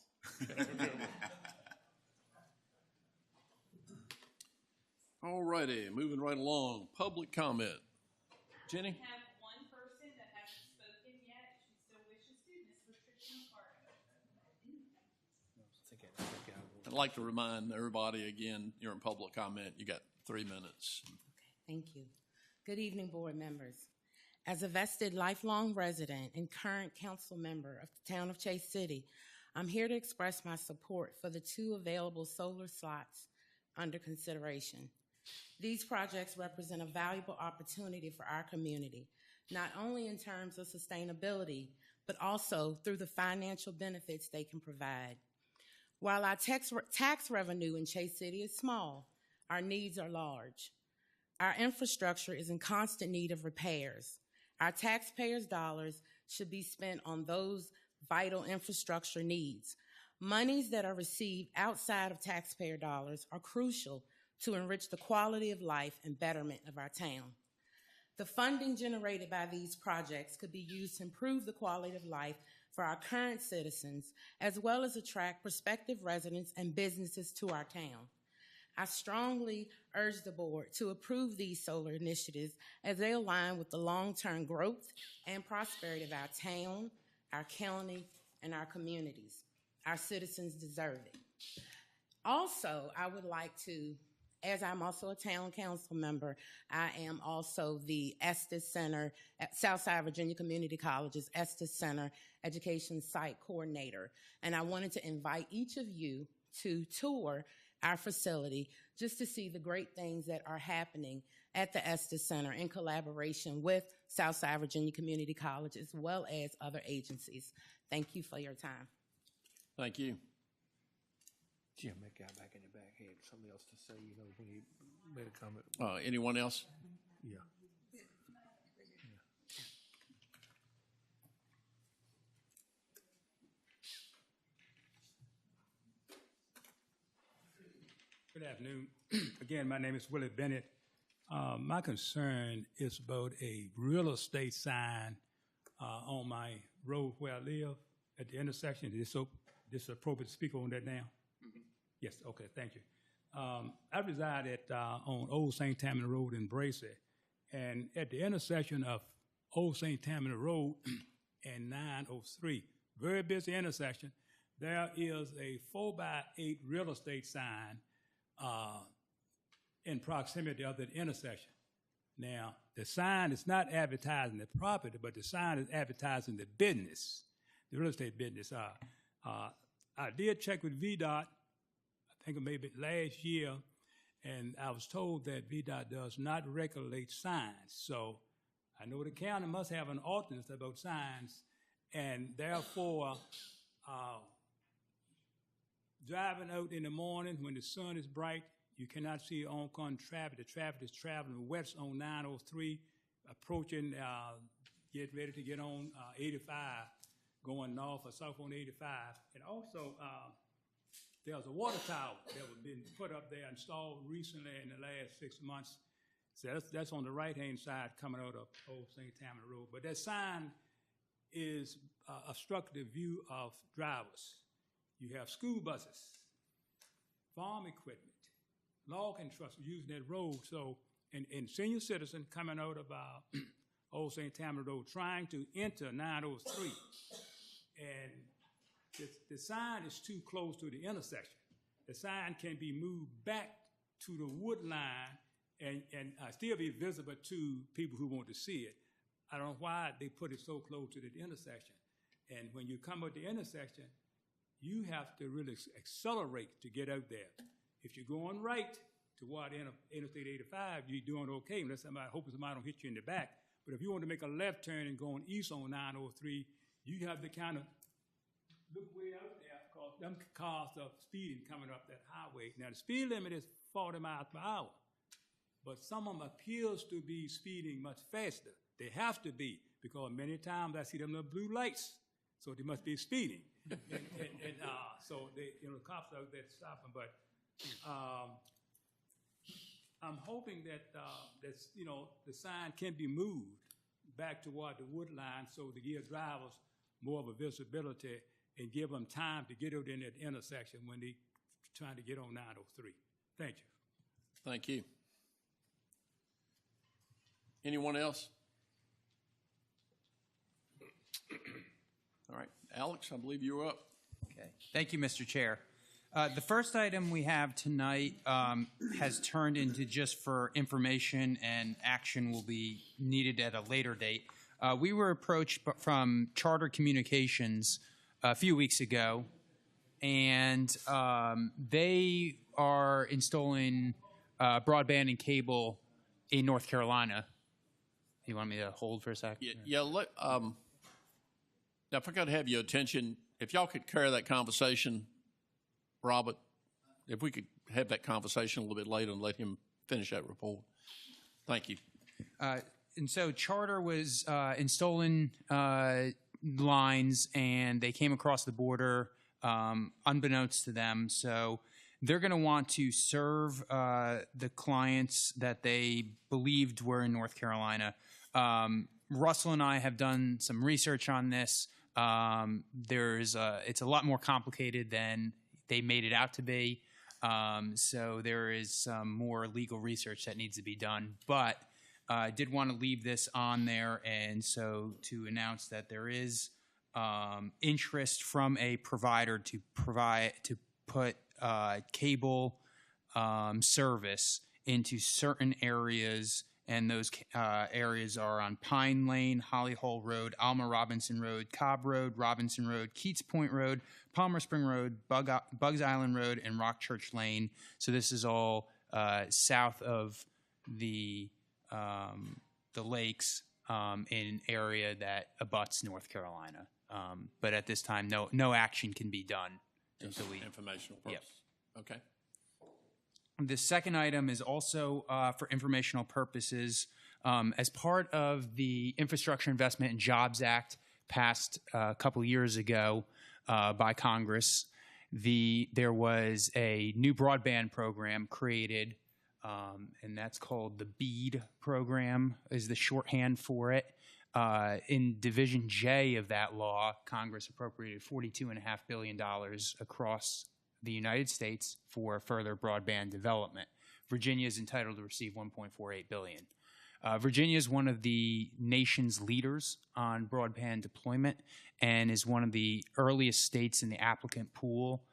All righty, moving right along. Public comment. Jenny? We have one person that hasn't spoken yet. She still wishes to. Miss Patricia McCarty. I'd like to remind everybody again, you're in public comment. You got 3 minutes. Thank you. Good evening, board members. As a vested lifelong resident and current council member of the town of Chase City, I'm here to express my support for the 2 available solar slots under consideration. These projects represent a valuable opportunity for our community, not only in terms of sustainability, but also through the financial benefits they can provide. While our tax revenue in Chase City is small, our needs are large. Our infrastructure is in constant need of repairs. Our taxpayers' dollars should be spent on those vital infrastructure needs. Monies that are received outside of taxpayer dollars are crucial to enrich the quality of life and betterment of our town. The funding generated by these projects could be used to improve the quality of life for our current citizens, as well as attract prospective residents and businesses to our town. I strongly urge the board to approve these solar initiatives as they align with the long-term growth and prosperity of our town, our county, and our communities. Our citizens deserve it. Also, I would like to, as I'm also a town council member, I am also the Estes Center at Southside Virginia Community College's Estes Center Education Site Coordinator. And I wanted to invite each of you to tour our facility just to see the great things that are happening at the Estes Center in collaboration with Southside Virginia Community College as well as other agencies. Thank you for your time. Thank you. Jim, that guy back in the back had something else to say, you know, when he made a comment. Anyone else? Yeah. Good afternoon. Again, my name is Willie Bennett. My concern is about a real estate sign on my road where I live at the intersection. Is this appropriate to speak on that now? Mm-hmm. Yes, okay, thank you. I reside at on Old St. Tammany Road in Bracy, and at the intersection of Old St. Tammany Road and 903, very busy intersection, there is a 4x8 real estate sign in proximity of the intersection. Now, the sign is not advertising the property, but the sign is advertising the business, the real estate business. I did check with VDOT, I think maybe last year, and I was told that VDOT does not regulate signs. So I know the county must have an ordinance about signs, and therefore, driving out in the morning when the sun is bright, you cannot see oncoming traffic. The traffic is traveling west on 903, approaching, get ready to get on 85, going north or south on 85. And also, there's a water tower that was been put up there, installed recently in the last 6 months. So that's on the right-hand side coming out of Old St. Tammany Road. But that sign is obstructing the view of drivers. You have school buses, farm equipment, logging trucks using that road. So, and senior citizen coming out of Old St. Tammany Road trying to enter 903. And the sign is too close to the intersection. The sign can be moved back to the wood line and still be visible to people who want to see it. I don't know why they put it so close to the intersection. And when you come at the intersection, you have to really accelerate to get out there. If you're going right toward Interstate 85, you're doing okay, unless hoping somebody don't hit you in the back. But if you want to make a left turn and going east on 903, you have to kind of look way out there because them cars are speeding coming up that highway. Now, the speed limit is 40 miles per hour, but some of them appears to be speeding much faster. They have to be, because many times I see them little blue lights, so they must be speeding. So the cops out there stopping, but I'm hoping that the sign can be moved back toward the wood line so to give drivers more of a visibility and give them time to get out in that intersection when they trying to get on 903. Thank you. Thank you. Anyone else? All right, Alex, I believe you're up. Okay. Thank you, Mr. Chair. The first item we have tonight has turned into just for information, and action will be needed at a later date. We were approached from Charter Communications a few weeks ago, and they are installing broadband and cable in North Carolina. You want me to hold for a sec? Yeah. Now, if I could have your attention, if y'all could carry that conversation, Robert, if we could have that conversation a little bit later and let him finish that report. Thank you. And so Charter was installing lines, and they came across the border unbeknownst to them. So they're going to want to serve the clients that they believed were in North Carolina. Russell and I have done some research on this. It's a lot more complicated than they made it out to be. So there is some more legal research that needs to be done. But I did want to leave this on there, and so to announce that there is interest from a provider to put cable service into certain areas, and those areas are on Pine Lane, Holly Hole Road, Alma Robinson Road, Cobb Road, Robinson Road, Keats Point Road, Palmer Spring Road, Bugs Island Road, and Rock Church Lane. So this is all south of the lakes in an area that abuts North Carolina. But at this time, no action can be done until we informational purpose. Yep. Okay. The second item is also for informational purposes. As part of the Infrastructure Investment and Jobs Act passed a couple years ago by Congress, there was a new broadband program created, and that's called the BEAD program, is the shorthand for it. In Division J of that law, Congress appropriated $42.5 billion across the United States for further broadband development. Virginia is entitled to receive $1.48 billion. Virginia is one of the nation's leaders on broadband deployment and is one of the earliest states in the applicant pool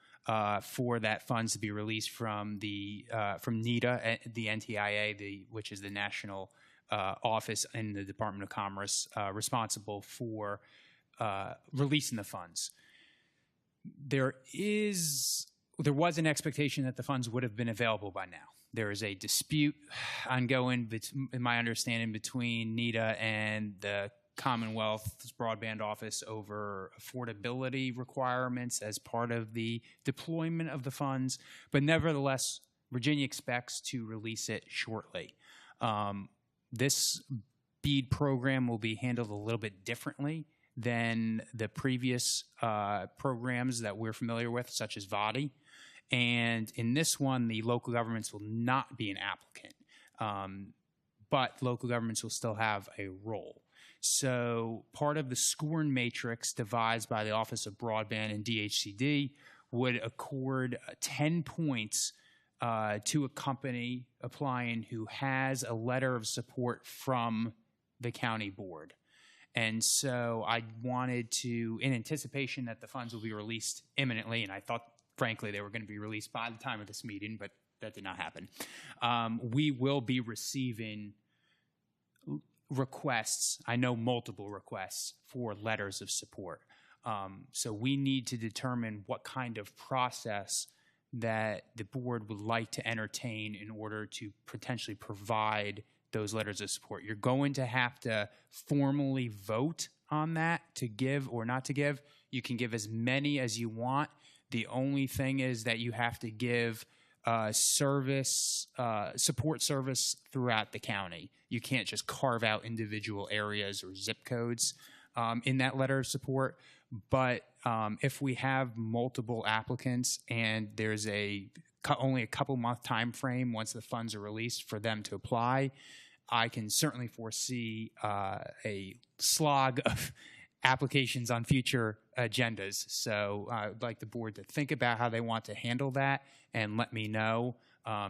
for that funds to be released from NEDA, the NTIA, which is the national office in the Department of Commerce responsible for releasing the funds. There was an expectation that the funds would have been available by now. There is a dispute ongoing, in my understanding, between NEDA and the Commonwealth's Broadband Office over affordability requirements as part of the deployment of the funds. But nevertheless, Virginia expects to release it shortly. This BEAD program will be handled a little bit differently than the previous programs that we're familiar with, such as VADI. And in this one, the local governments will not be an applicant, but local governments will still have a role. So part of the scoring matrix devised by the Office of Broadband and DHCD would accord 10 points to a company applying who has a letter of support from the county board. And so I wanted to, in anticipation that the funds will be released imminently, and I thought, frankly, they were going to be released by the time of this meeting, but that did not happen. We will be receiving requests, I know multiple requests, for letters of support. So we need to determine what kind of process that the board would like to entertain in order to potentially provide those letters of support. You're going to have to formally vote on that to give or not to give. You can give as many as you want. The only thing is that you have to give support service throughout the county. You can't just carve out individual areas or zip codes in that letter of support. But if we have multiple applicants and there's only a couple month time frame once the funds are released for them to apply, I can certainly foresee a slog of applications on future agendas. So I'd like the board to think about how they want to handle that and let me know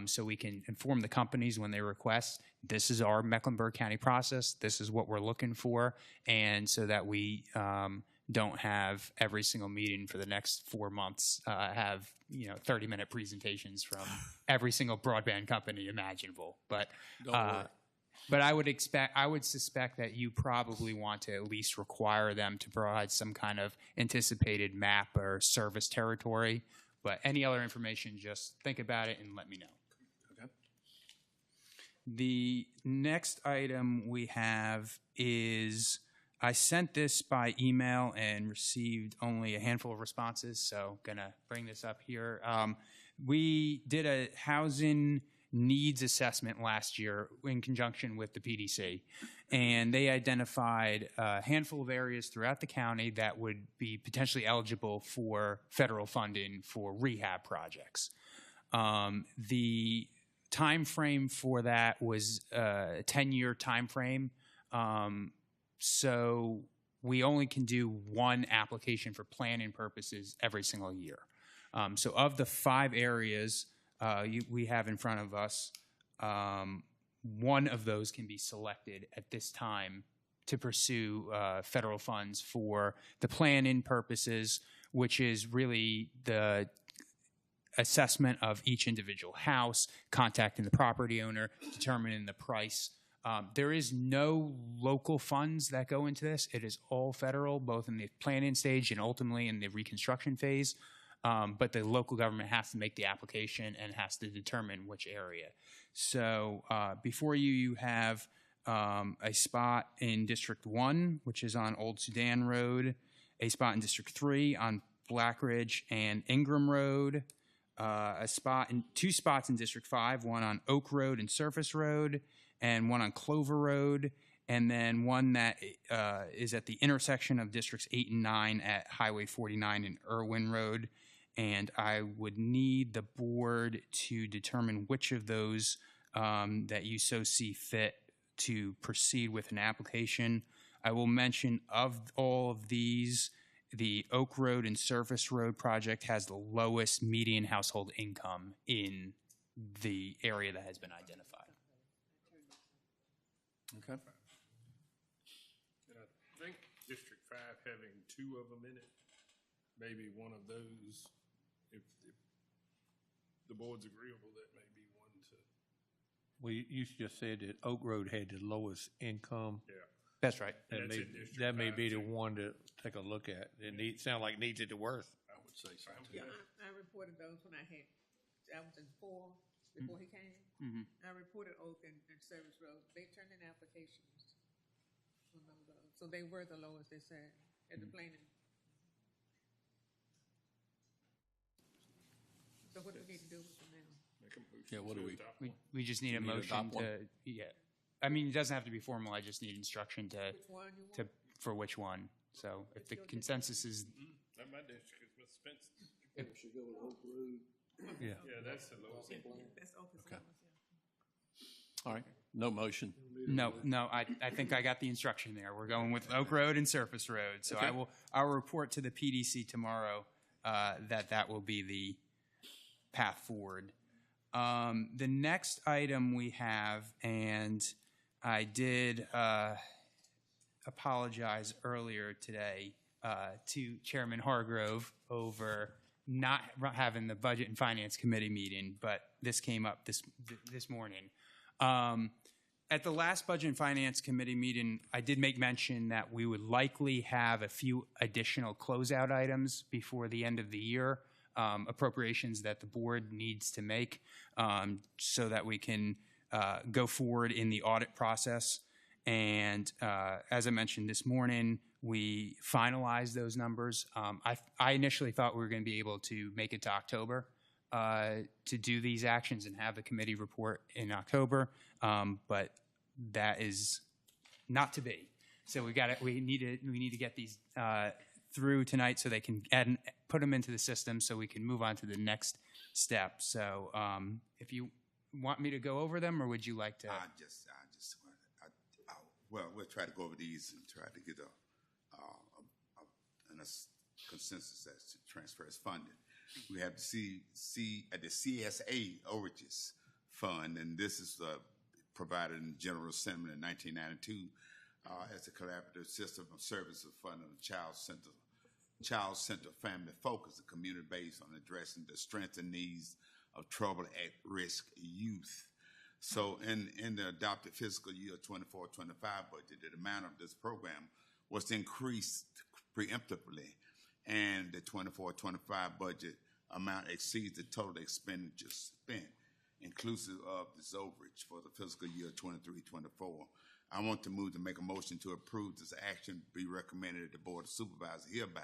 so we can inform the companies when they request. This is our Mecklenburg County process. This is what we're looking for. And so that we don't have every single meeting for the next 4 months have 30-minute presentations from every single broadband company imaginable. But Don't worry. but I would suspect that you probably want to at least require them to provide some kind of anticipated map or service territory. But any other information, just think about it and let me know. Okay. The next item we have is, I sent this by email and received only a handful of responses, so gonna bring this up here. We did a housing needs assessment last year in conjunction with the PDC, and they identified a handful of areas throughout the county that would be potentially eligible for federal funding for rehab projects. The time frame for that was a 10-year time frame. So we only can do one application for planning purposes every single year. So of the 5 areas we have in front of us, one of those can be selected at this time to pursue federal funds for the planning purposes, which is really the assessment of each individual house, contacting the property owner, determining the price. There is no local funds that go into this. It is all federal, both in the planning stage and ultimately in the reconstruction phase. But the local government has to make the application and has to determine which area. So before you, you have a spot in District 1, which is on Old Sudan Road, a spot in District 3 on Black Ridge and Ingram Road, two spots in District 5, one on Oak Road and Surface Road, and one on Clover Road, and then one that is at the intersection of Districts 8 and 9 at Highway 49 and Irwin Road. And I would need the board to determine which of those that you so see fit to proceed with an application. I will mention of all of these, the Oak Road and Surface Road project has the lowest median household income in the area that has been identified. Okay. And I think District 5 having 2 of them in it, maybe one of those, if the board's agreeable, that may be one to. Well, you just said that Oak Road had the lowest income. Yeah. That's right. That may be the one to take a look at. It sound like needs it the worst. I would say so. Yeah, I reported those when I was in 4 before he came. Mm-hmm. I reported Oak and Service Road. They turned in applications on those. So they were the lowest, they said, at the planning. So what do we need to do with them now? Make a motion. Yeah, what do We just need a need to motion adopt one? to, yeah. I mean, it doesn't have to be formal. I just need instruction to, Which one you want? for which one. So if the consensus is, Not my district, it's Mr. Spencer. Should go with Oak Road. Yeah. Yeah, that's the lowest. That's Oak is the Okay. lowest, yeah. All right, no motion. no, I think I got the instruction there. We're going with Oak Road and Surface Road. So Okay. I will report to the PDC tomorrow that will be the path forward. The next item we have, and I did apologize earlier today to Chairman Hargrove over not having the Budget and Finance Committee meeting, but this came up this morning. At the last Budget and Finance Committee meeting, I did make mention that we would likely have a few additional closeout items before the end of the year, appropriations that the board needs to make so that we can go forward in the audit process. And as I mentioned this morning, we finalized those numbers. I initially thought we were going to be able to make it to October to do these actions and have the committee report in October, but that is not to be. So we need to get these through tonight so they can put them into the system so we can move on to the next step. So if you want me to go over them, or would you like to? Well, we'll try to go over these and try to get a consensus as to transfer as funding. We have the CSA overages fund, and this is provided in General Assembly in 1992 as a collaborative system of services funding the Child Center Family Focus, a community based on addressing the strengths and needs of troubled at-risk youth. So in the adopted fiscal year 24-25 budget, the amount of this program was increased preemptively, and the 24-25 budget amount exceeds the total expenditures spent, inclusive of this overage for the fiscal year 23-24. I want to move to make a motion to approve this action be recommended at the Board of Supervisors hereby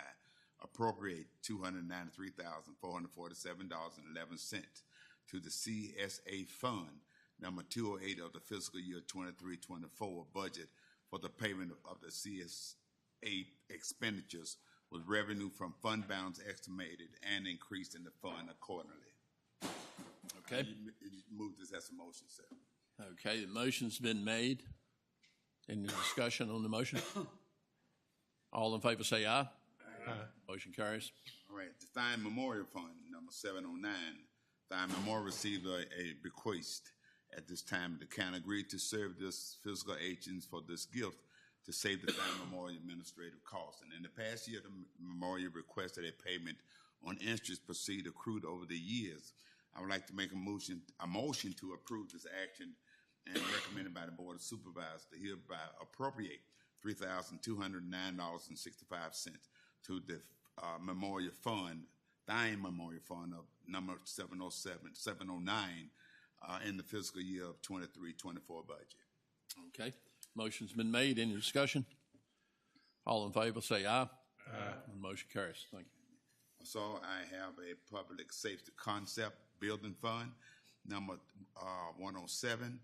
appropriate $293,447.11 to the CSA Fund number 208 of the fiscal year 23-24 budget for the payment of the CSA expenditures with revenue from fund balance estimated and increased in the fund accordingly. Okay. You move this as a motion, sir. Okay, the motion's been made. Any discussion on the motion? All in favor say aye. Aye. Motion carries. All right, the Thine Memorial Fund, number 709. Thine Memorial received a bequest at this time. The county agreed to serve this fiscal agents for this gift to save the Thine Memorial administrative costs. And in the past year, the memorial requested a payment on interest proceed accrued over the years. I would like to make a motion to approve this action and recommended by the Board of Supervisors to hereby appropriate $3,209.65 to the Memorial Fund, Thine Memorial Fund of number 709 in the fiscal year of 23-24 budget. Okay, motion's been made. Any discussion? All in favor say aye. Aye. Motion carries. Thank you. So I have a Public Safety Concept Building Fund, number 107.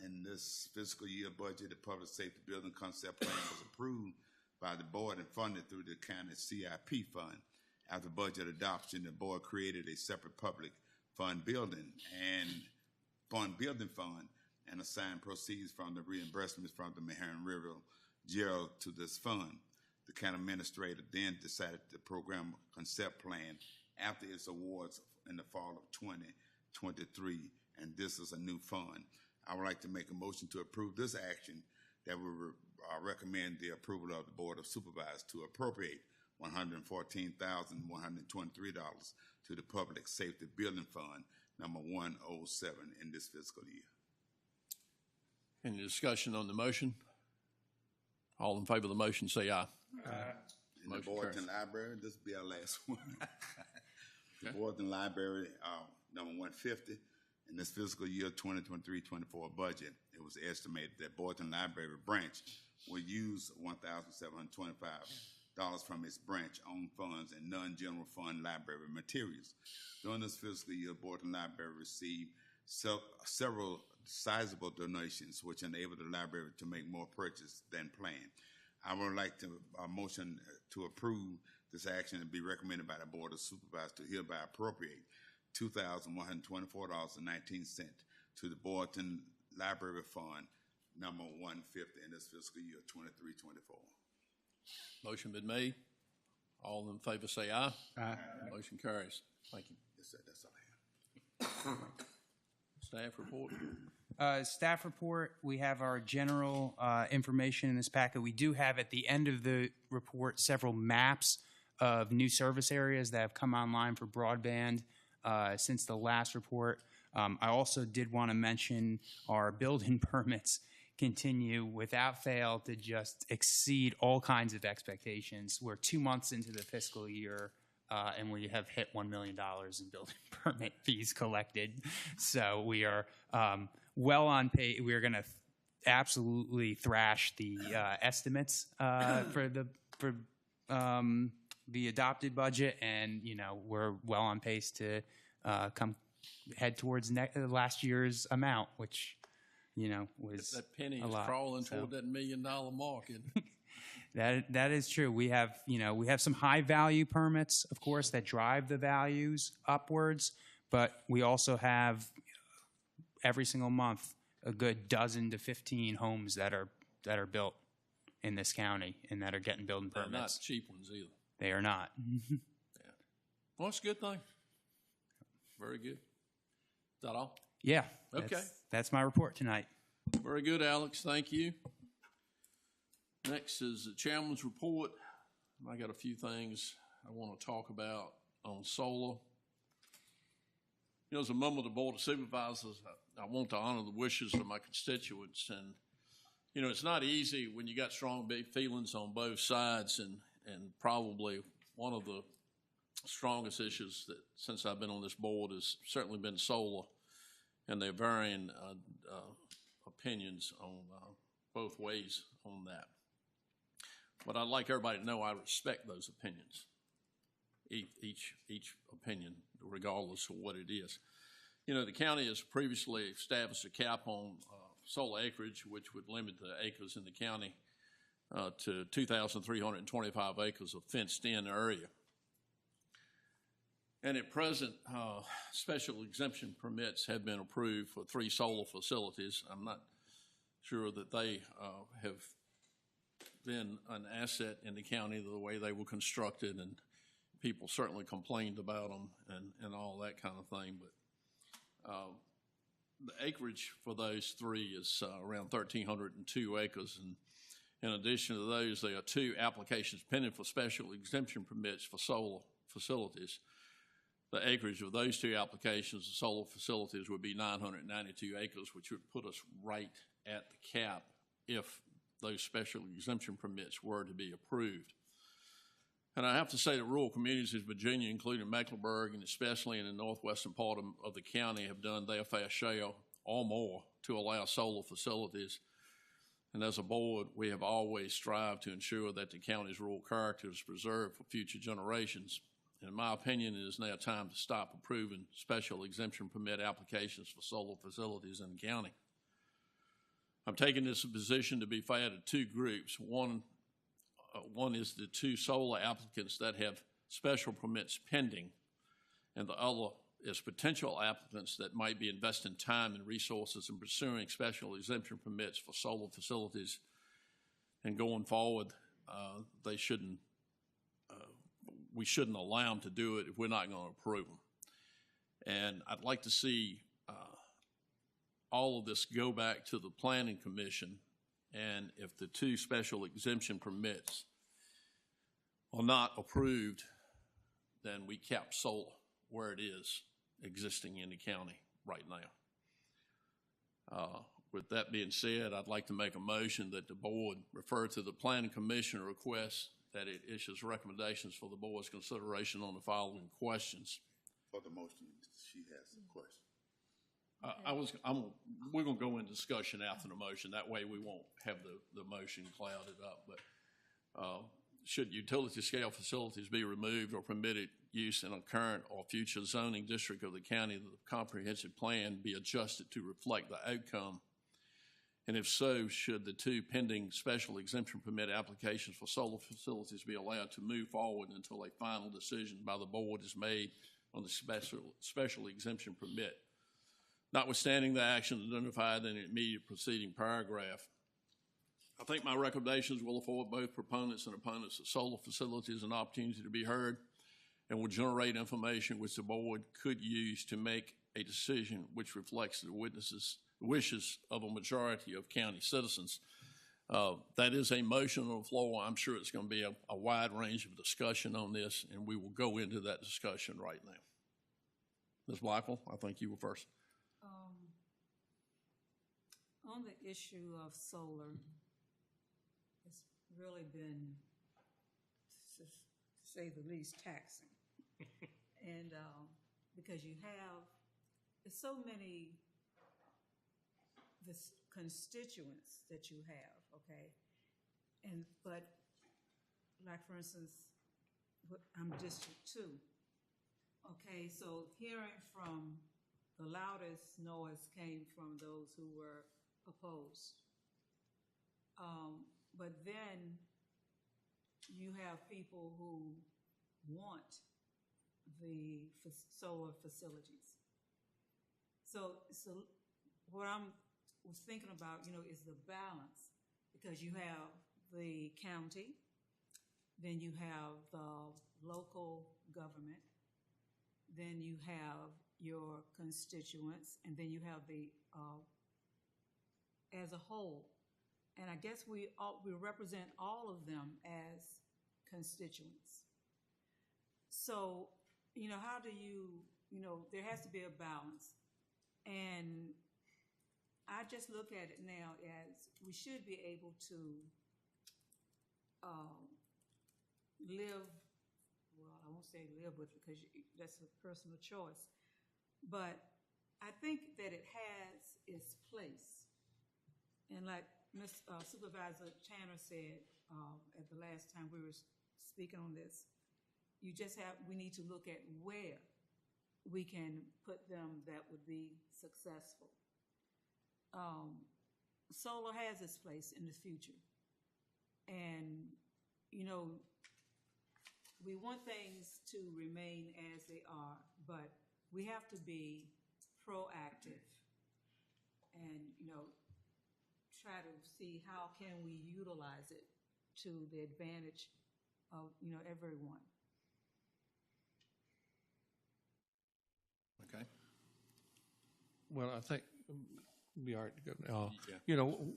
In this fiscal year budget, the Public Safety Building Concept Plan was approved by the board and funded through the county CIP fund. After budget adoption, the board created a separate public fund building fund and assigned proceeds from the reimbursements from the Meharry River Jail to this fund. The county administrator then decided the program concept plan after its awards in the fall of 2023, and this is a new fund. I would like to make a motion to approve this action that will recommend the approval of the Board of Supervisors to appropriate $114,123 to the Public Safety Building Fund, number 107 in this fiscal year. Any discussion on the motion? All in favor of the motion say aye. Aye. In the Boardton Library, this will be our last one. The Boardton Library, number 150. In this fiscal year 2023-24 budget, it was estimated that Boardton Library branch will use $1,725 from its branch-owned funds and non-general fund library materials. During this fiscal year, Boardton Library received several sizable donations, which enabled the library to make more purchases than planned. I would like to motion to approve this action and be recommended by the Board of Supervisors to hereby appropriate $2,124.19 to the Boardton Library Fund, number 150 in this fiscal year 23-24. Motion been made. All in favor say aye. Aye. Motion carries. Thank you. Yes, sir, that's all I have. Staff report. Staff report, we have our general information in this packet. We do have at the end of the report several maps of new service areas that have come online for broadband since the last report. I also did want to mention our building permits continue without fail to just exceed all kinds of expectations. We're 2 months into the fiscal year, and we have hit $1 million in building permit fees collected. So we are well on pace. We're going to absolutely thrash the estimates for the adopted budget, and we're well on pace to head towards last year's amount, which was that penny a is lot. crawling toward that $1 million mark. That is true. We have some high value permits, of course, that drive the values upwards, but we also have every single month a good dozen to 15 homes that are built in this county and that are getting building permits. They're not cheap ones either. They are not. Yeah. Well, it's a good thing. Very good. Is that all? Yeah. Okay. That's my report tonight. Very good, Alex. Thank you. Next is the chairman's report. I got a few things I want to talk about on solar. You know, as a member of the Board of Supervisors, I want to honor the wishes of my constituents. And, you know, it's not easy when you got strong big feelings on both sides, and probably one of the strongest issues that since I've been on this board has certainly been solar, and they're varying opinions on both ways on that. But I'd like everybody to know I respect those opinions, each opinion, regardless of what it is. You know, the county has previously established a cap on solar acreage, which would limit the acres in the county to 2,325 acres of fenced-in area. And at present, special exemption permits have been approved for 3 solar facilities. I'm not sure that they have been an asset in the county the way they were constructed, and people certainly complained about them and all that kind of thing. But the acreage for those 3 is around 1,302 acres. And in addition to those, there are 2 applications pending for special exemption permits for solar facilities. The acreage of those 2 applications, the solar facilities, would be 992 acres, which would put us right at the cap if those special exemption permits were to be approved. And I have to say that rural communities in Virginia, including Mecklenburg, and especially in the northwestern part of the county, have done their fair share or more to allow solar facilities. And as a board, we have always strived to ensure that the county's rural character is preserved for future generations. In my opinion, it is now time to stop approving special exemption permit applications for solar facilities in the county. I'm taking this position to be fair to 2 groups. One is the 2 solar applicants that have special permits pending, and the other is potential applicants that might be investing time and resources in pursuing special exemption permits for solar facilities. And going forward, we shouldn't allow them to do it if we're not going to approve them. And I'd like to see all of this go back to the Planning Commission, and if the 2 special exemption permits are not approved, then we cap solar where it is existing in the county right now. With that being said, I'd like to make a motion that the board refer to the Planning Commission and request that it issues recommendations for the board's consideration on the following questions. For the motion, she has a question. We're going to go into discussion after the motion. That way we won't have the motion clouded up. But should utility scale facilities be removed or permitted use in a current or future zoning district of the county, the comprehensive plan be adjusted to reflect the outcome? And if so, should the 2 pending special exemption permit applications for solar facilities be allowed to move forward until a final decision by the board is made on the special exemption permit? Notwithstanding the action identified in the immediate preceding paragraph, I think my recommendations will afford both proponents and opponents of solar facilities an opportunity to be heard, and will generate information which the board could use to make a decision which reflects the wishes of a majority of county citizens. That is a motion on the floor. I'm sure it's going to be a wide range of discussion on this, and we will go into that discussion right now. Ms. Blackwell, I think you were first. On the issue of solar, it's really been, to say the least, taxing. And because there's so many constituents that you have, okay? But like, for instance, I'm District 2. Okay, so hearing from the loudest noise came from those who were opposed. But then you have people who want the solar facilities. So what I was thinking about, is the balance, because you have the county, then you have the local government, then you have your constituents, and then you have the as a whole. And I guess we represent all of them as constituents. So, how do there has to be a balance. And I just look at it now as we should be able to live, well, I won't say live with it because that's a personal choice, but I think that it has its place. And like Supervisor Tanner said at the last time we were speaking on this, we need to look at where we can put them that would be successful. Solar has its place in the future. And, we want things to remain as they are, but we have to be proactive and, try to see how can we utilize it to the advantage of, everyone. Okay. Well, I think be all right to go.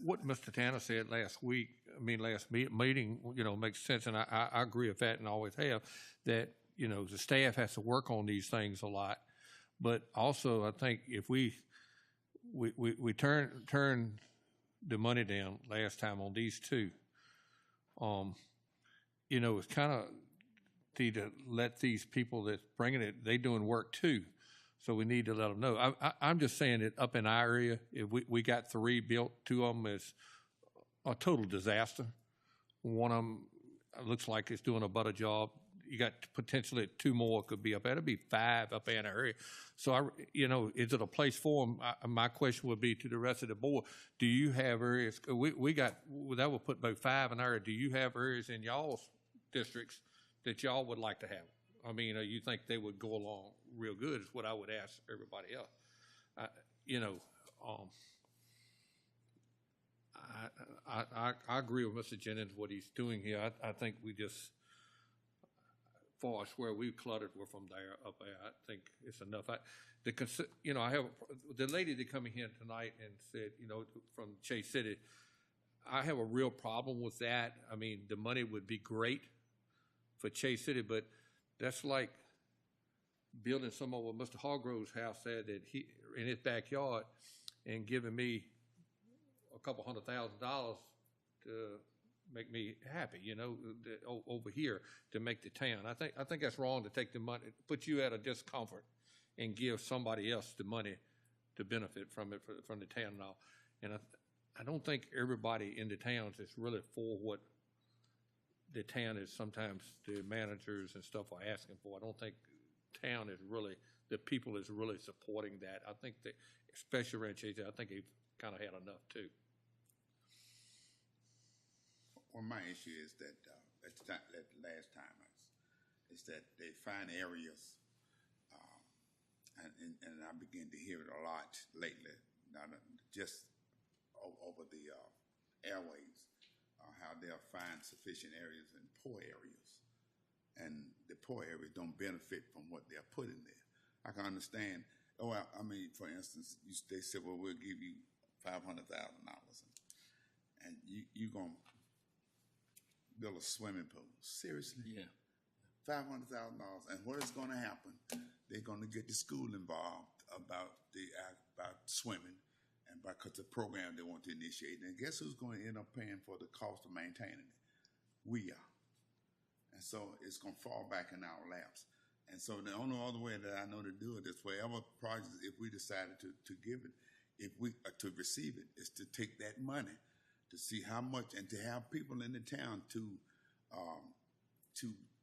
What Mr. Tanner said last meeting, makes sense, and I agree with that, and always have. That the staff has to work on these things a lot, but also I think if we turn the money down last time on these two, it's kind of to let these people that's bringing it, they doing work too. So we need to let them know. I'm just saying that up in our area, if we got 3 built, 2 of them is a total disaster. One of them looks like it's doing a better job. You got potentially 2 more could be up there. It'll be 5 up in our area. So, is it a place for them? My question would be to the rest of the board, do you have areas, we got, that would put about 5 in our area. Do you have areas in y'all's districts that y'all would like to have? I mean, you think they would go along real good is what I would ask everybody else. I agree with Mr. Jennings, what he's doing here. I think we just, for us, where we cluttered, we're from there up there. I think it's enough. I have the lady that come in here tonight and said, from Chase City, I have a real problem with that. I mean, the money would be great for Chase City, but that's like building some of what Mr. Hargrove's house said that he in his backyard and giving me a couple $100,000 to make me happy, over here to make the town. I think that's wrong to take the money, put you at a discomfort, and give somebody else the money to benefit from it from the town and all. And I don't think everybody in the towns is really for what the town is sometimes the managers and stuff are asking for. I don't think town is really, the people is really supporting that. I think that, especially around Chase, I think they've kind of had enough too. Well, my issue is that last time is that they find areas, and I begin to hear it a lot lately, not just over the airwaves, how they'll find sufficient areas in poor areas, and the poor areas don't benefit from what they're putting there. I can understand. For instance, they said, well, we'll give you $500,000, and you're going to build a swimming pool. Seriously? Yeah. $500,000. And what is going to happen? They're going to get the school involved about swimming, and because the program they want to initiate. And guess who's going to end up paying for the cost of maintaining it? We are. And so it's going to fall back in our laps. And so the only other way that I know to do it is whatever projects, if we decided to give it, to receive it, is to take that money, to see how much, and to have people in the town to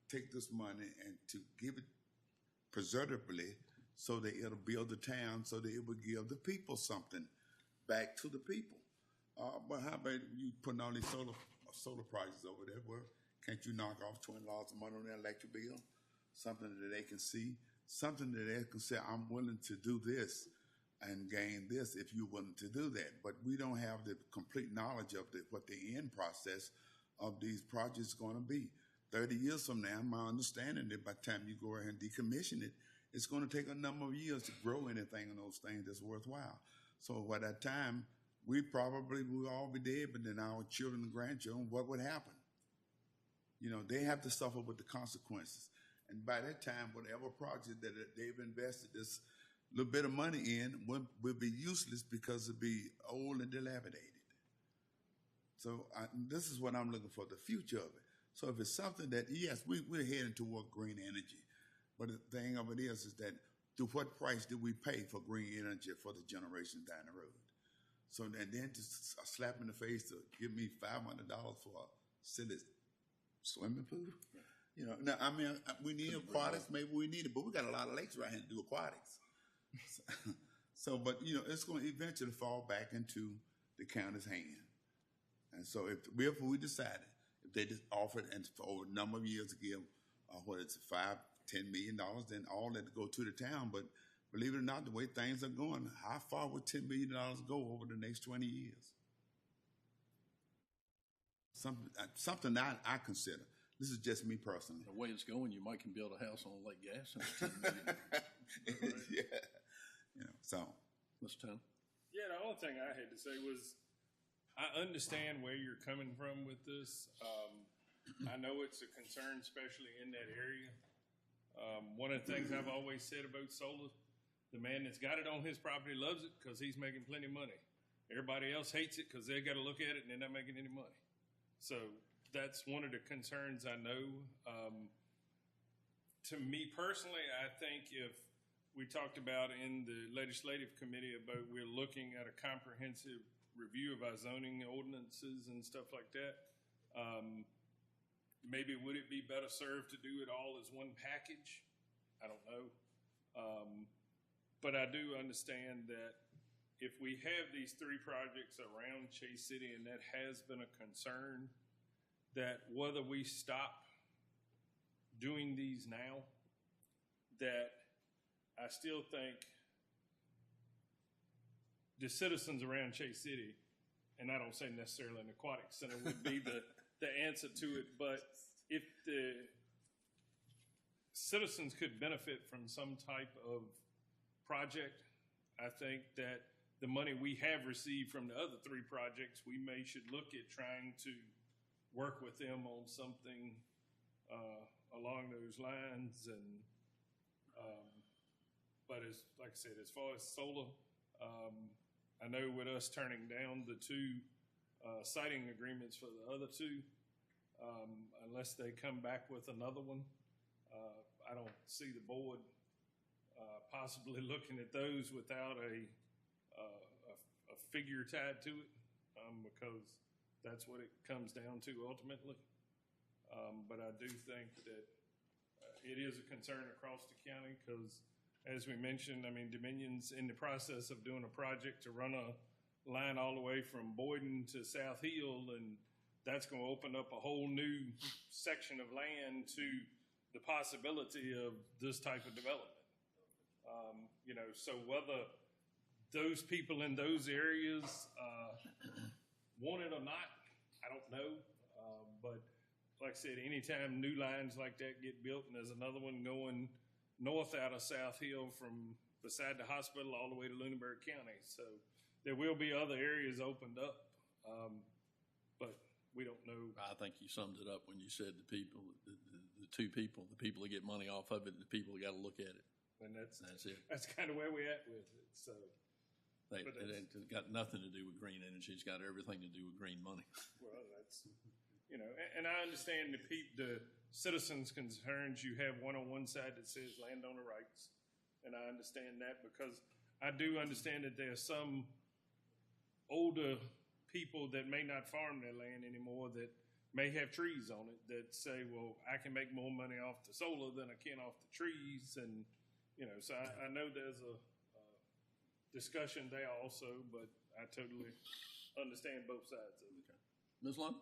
take this money and to give it preservatively so that it'll build the town, so that it will give the people something back to the people. But how about you putting all these solar prices over there? Well, can't you knock off $20 a month on their electric bill? Something that they can see, something that they can say, I'm willing to do this and gain this if you're willing to do that. But we don't have the complete knowledge of what the end process of these projects is going to be. 30 years from now, my understanding that by the time you go ahead and decommission it, it's going to take a number of years to grow anything in those things that's worthwhile. So by that time, we probably will all be dead, but then our children and grandchildren, what would happen? You know, they have to suffer with the consequences. And by that time, whatever project that they've invested this little bit of money in will be useless because it'll be old and dilapidated. So this is what I'm looking for, the future of it. So if it's something that, yes, we're heading toward green energy, but the thing of it is that to what price do we pay for green energy for the generations down the road? So and then just a slap in the face to give me $500 for a silly swimming pool? You know, now, I mean, we need aquatics, maybe we need it, but we got a lot of lakes right here to do aquatics. So, but, you know, it's going to eventually fall back into the county's hand. And so if we decided, if they just offered and for over a number of years to give, what is it, $5-10 million, then all that to go to the town. But believe it or not, the way things are going, how far would $10 million go over the next 20 years? Something I consider. This is just me personally. The way it's going, you might can build a house on Lake Gas and $10 million. Yeah. You know, so. Mr. Tom? Yeah, the only thing I had to say was, I understand where you're coming from with this. I know it's a concern, especially in that area. One of the things I've always said about solar, the man that's got it on his property loves it because he's making plenty of money. Everybody else hates it because they got to look at it and they're not making any money. So that's one of the concerns I know. To me personally, I think if we talked about in the legislative committee about we're looking at a comprehensive review of our zoning ordinances and stuff like that, maybe would it be better served to do it all as one package? I don't know. But I do understand that if we have these 3 projects around Chase City, and that has been a concern, that whether we stop doing these now, that I still think the citizens around Chase City, and I don't say necessarily an aquatic center would be the answer to it, but if the citizens could benefit from some type of project, I think that the money we have received from the other 3 projects, we should look at trying to work with them on something along those lines. And but as like I said, as far as solar, I know with us turning down the 2 siting agreements for the other 2, unless they come back with another one, I don't see the board possibly looking at those without a figure tied to it, because that's what it comes down to ultimately. But I do think that it is a concern across the county because, as we mentioned, I mean, Dominion's in the process of doing a project to run a line all the way from Boyden to South Hill, and that's going to open up a whole new section of land to the possibility of this type of development. You know, so whether those people in those areas want it or not, I don't know. But like I said, anytime new lines like that get built, and there's another one going north out of South Hill from beside the hospital all the way to Lunenburg County. So there will be other areas opened up, but we don't know. I think you summed it up when you said the people, the 2 people, the people that get money off of it, the people that got to look at it. And that's it. That's kind of where we're at with it. So it's got nothing to do with green energy. It's got everything to do with green money. Well, that's, you know, and I understand the citizens' concerns. You have one on one side that says landowner rights, and I understand that because I do understand that there are some older people that may not farm their land anymore that may have trees on it that say, well, I can make more money off the solar than I can off the trees. And, you know, so I know there's a discussion there also, but I totally understand both sides of it. Ms. Long?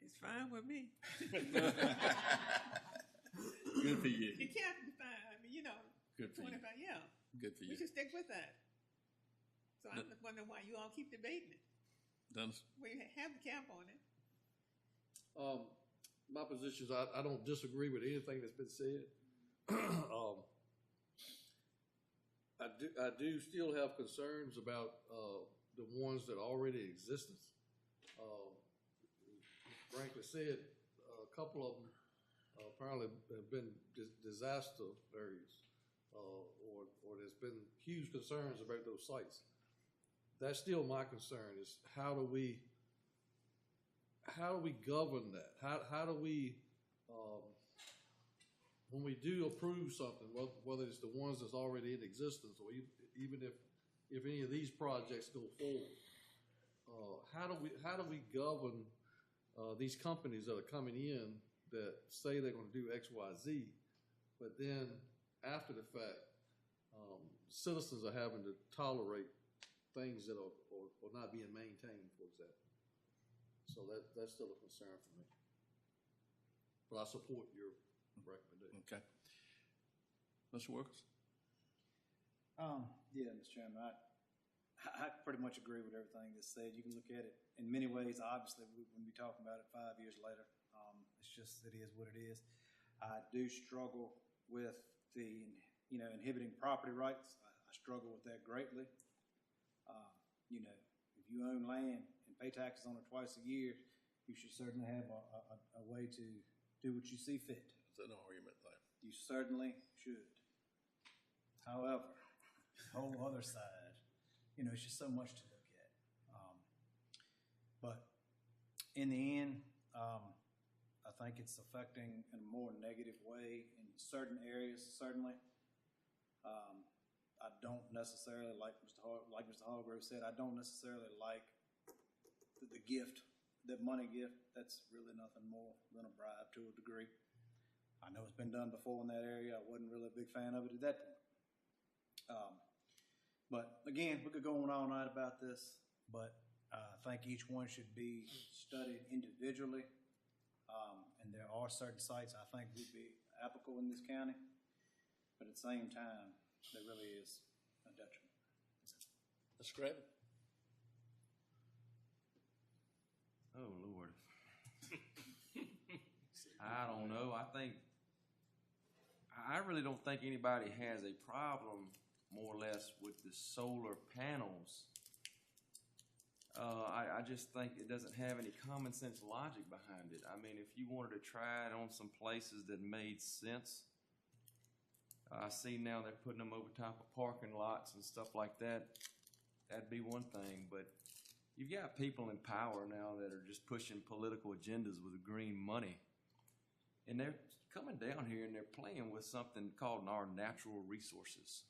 It's fine with me. Good for you. It can't be fine. I mean, you know, Good for 25, you. yeah. Good for you. We should stick with that. So I'm just wondering why you all keep debating it. Dennis? We have the cap on it. My position is I don't disagree with anything that's been said. I do still have concerns about, the ones that already existed. Frankly said, a couple of them apparently have been disaster areas, or there's been huge concerns about those sites. That's still my concern, is how do we govern that? How do we, when we do approve something, whether it's the ones that's already in existence, or even if any of these projects go forward, how do we govern these companies that are coming in that say they're going to do X, Y, Z, but then after the fact, citizens are having to tolerate things that are not being maintained, for example. So that's still a concern for me. But I support your recommendation. Okay. Mr. Wilkins? Yeah, Mr. Chairman, I pretty much agree with everything that's said. You can look at it in many ways. Obviously, we wouldn't be talking about it 5 years later. It's just, it is what it is. I do struggle with the, inhibiting property rights. I struggle with that greatly. If you own land and pay taxes on it twice a year, you should certainly have a way to do what you see fit. It's an argument there. You certainly should. However, the whole other side, it's just so much to look at. But in the end, I think it's affecting in a more negative way in certain areas, certainly. I don't necessarily, like Mr. Hargrove said, I don't necessarily like the gift, that money gift. That's really nothing more than a bribe to a degree. I know it's been done before in that area. I wasn't really a big fan of it at that point. But again, we could go on all night about this, but I think each one should be studied individually. And there are certain sites I think would be applicable in this county, but at the same time, there really is a detriment. Mr. Gravett? Oh, Lord. I don't know. I really don't think anybody has a problem, more or less, with the solar panels. I just think it doesn't have any common sense logic behind it. I mean, if you wanted to try it on some places that made sense, I see now they're putting them over top of parking lots and stuff like that. That'd be one thing, but you've got people in power now that are just pushing political agendas with green money. And they're coming down here and they're playing with something called our natural resources.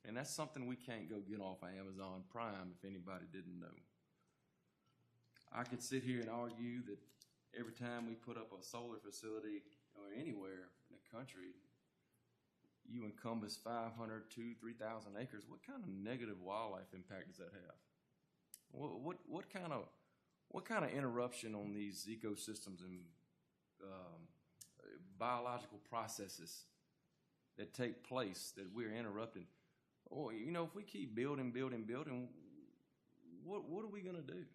And that's something we can't go get off of Amazon Prime, if anybody didn't know. I could sit here and argue that every time we put up a solar facility or anywhere in the country, you encompass 500, 2,000, 3,000 acres. What kind of negative wildlife impact does that have? What kind of interruption on these ecosystems and biological processes that take place that we're interrupting? Or, if we keep building, what are we going to do?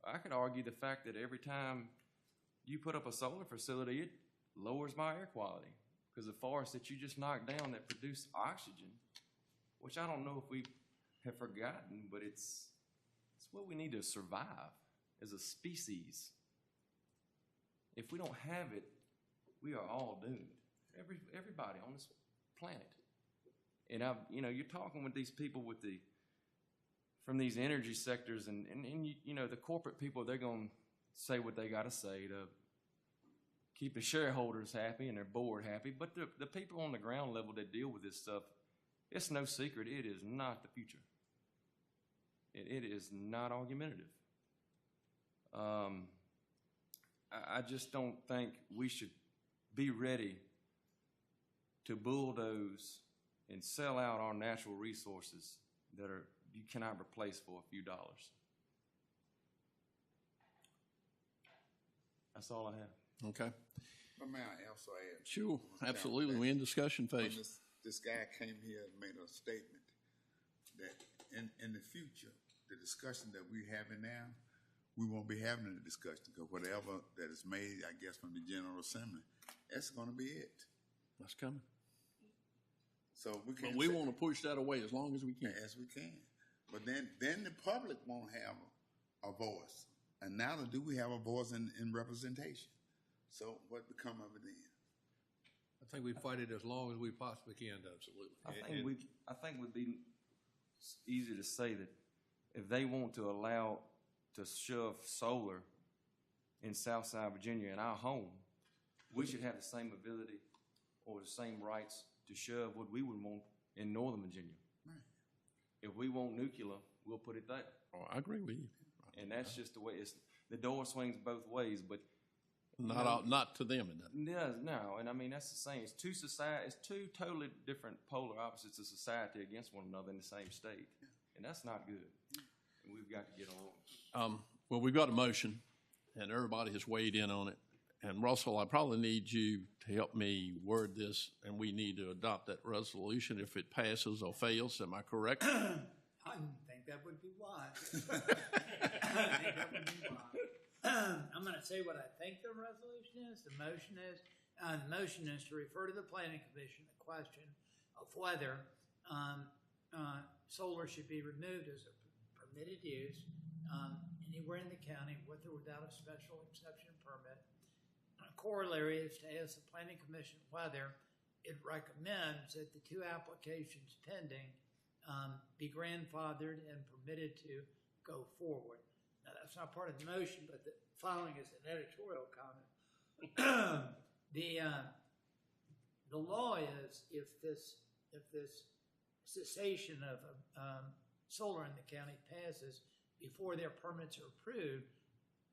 I could argue the fact that every time you put up a solar facility, it lowers my air quality. Because the forests that you just knocked down that produce oxygen, which I don't know if we have forgotten, but it's what we need to survive as a species. If we don't have it, we are all doomed. Everybody on this planet. And you're talking with these people from these energy sectors, and the corporate people, they're going to say what they got to say to keep the shareholders happy and their board happy. But the people on the ground level that deal with this stuff, it's no secret, it is not the future. It is not argumentative. I just don't think we should be ready to bulldoze and sell out our natural resources that you cannot replace for a few dollars. That's all I have. Okay. But may I also add? Sure, absolutely. We're in discussion phase. When this guy came here and made a statement that in the future, the discussion that we're having now, we won't be having a discussion, because whatever that is made, I guess, from the General Assembly, that's going to be it. That's coming. So we But can't. we say- want to push that away as long as we can. Yes, we can. But then the public won't have a voice. And now do we have a voice in representation? So what become of it then? I think we fight it as long as we possibly can, though. Absolutely. I think would be easy to say that if they want to allow to shove solar in Southside Virginia in our home, we should have the same ability or the same rights to shove what we would want in Northern Virginia. If we want nuclear, we'll put it there. Oh, I agree with you. And that's just the way it's, the door swings both ways, but Not to them, it doesn't. No, and I mean, that's the same. It's two totally different polar opposites of society against one another in the same state. And that's not good. And we've got to get on. Well, we've got a motion, and everybody has weighed in on it. And Russell, I probably need you to help me word this, and we need to adopt that resolution if it passes or fails. Am I correct? I think that would be wise. I think that would be wise. I'm going to say what I think the resolution is. The motion is to refer to the Planning Commission the question of whether solar should be removed as a permitted use anywhere in the county with or without a special exception permit. A corollary is to ask the Planning Commission whether it recommends that the two applications pending be grandfathered and permitted to go forward. Now, that's not part of the motion, but the following is an editorial comment. The law is if this cessation of solar in the county passes before their permits are approved,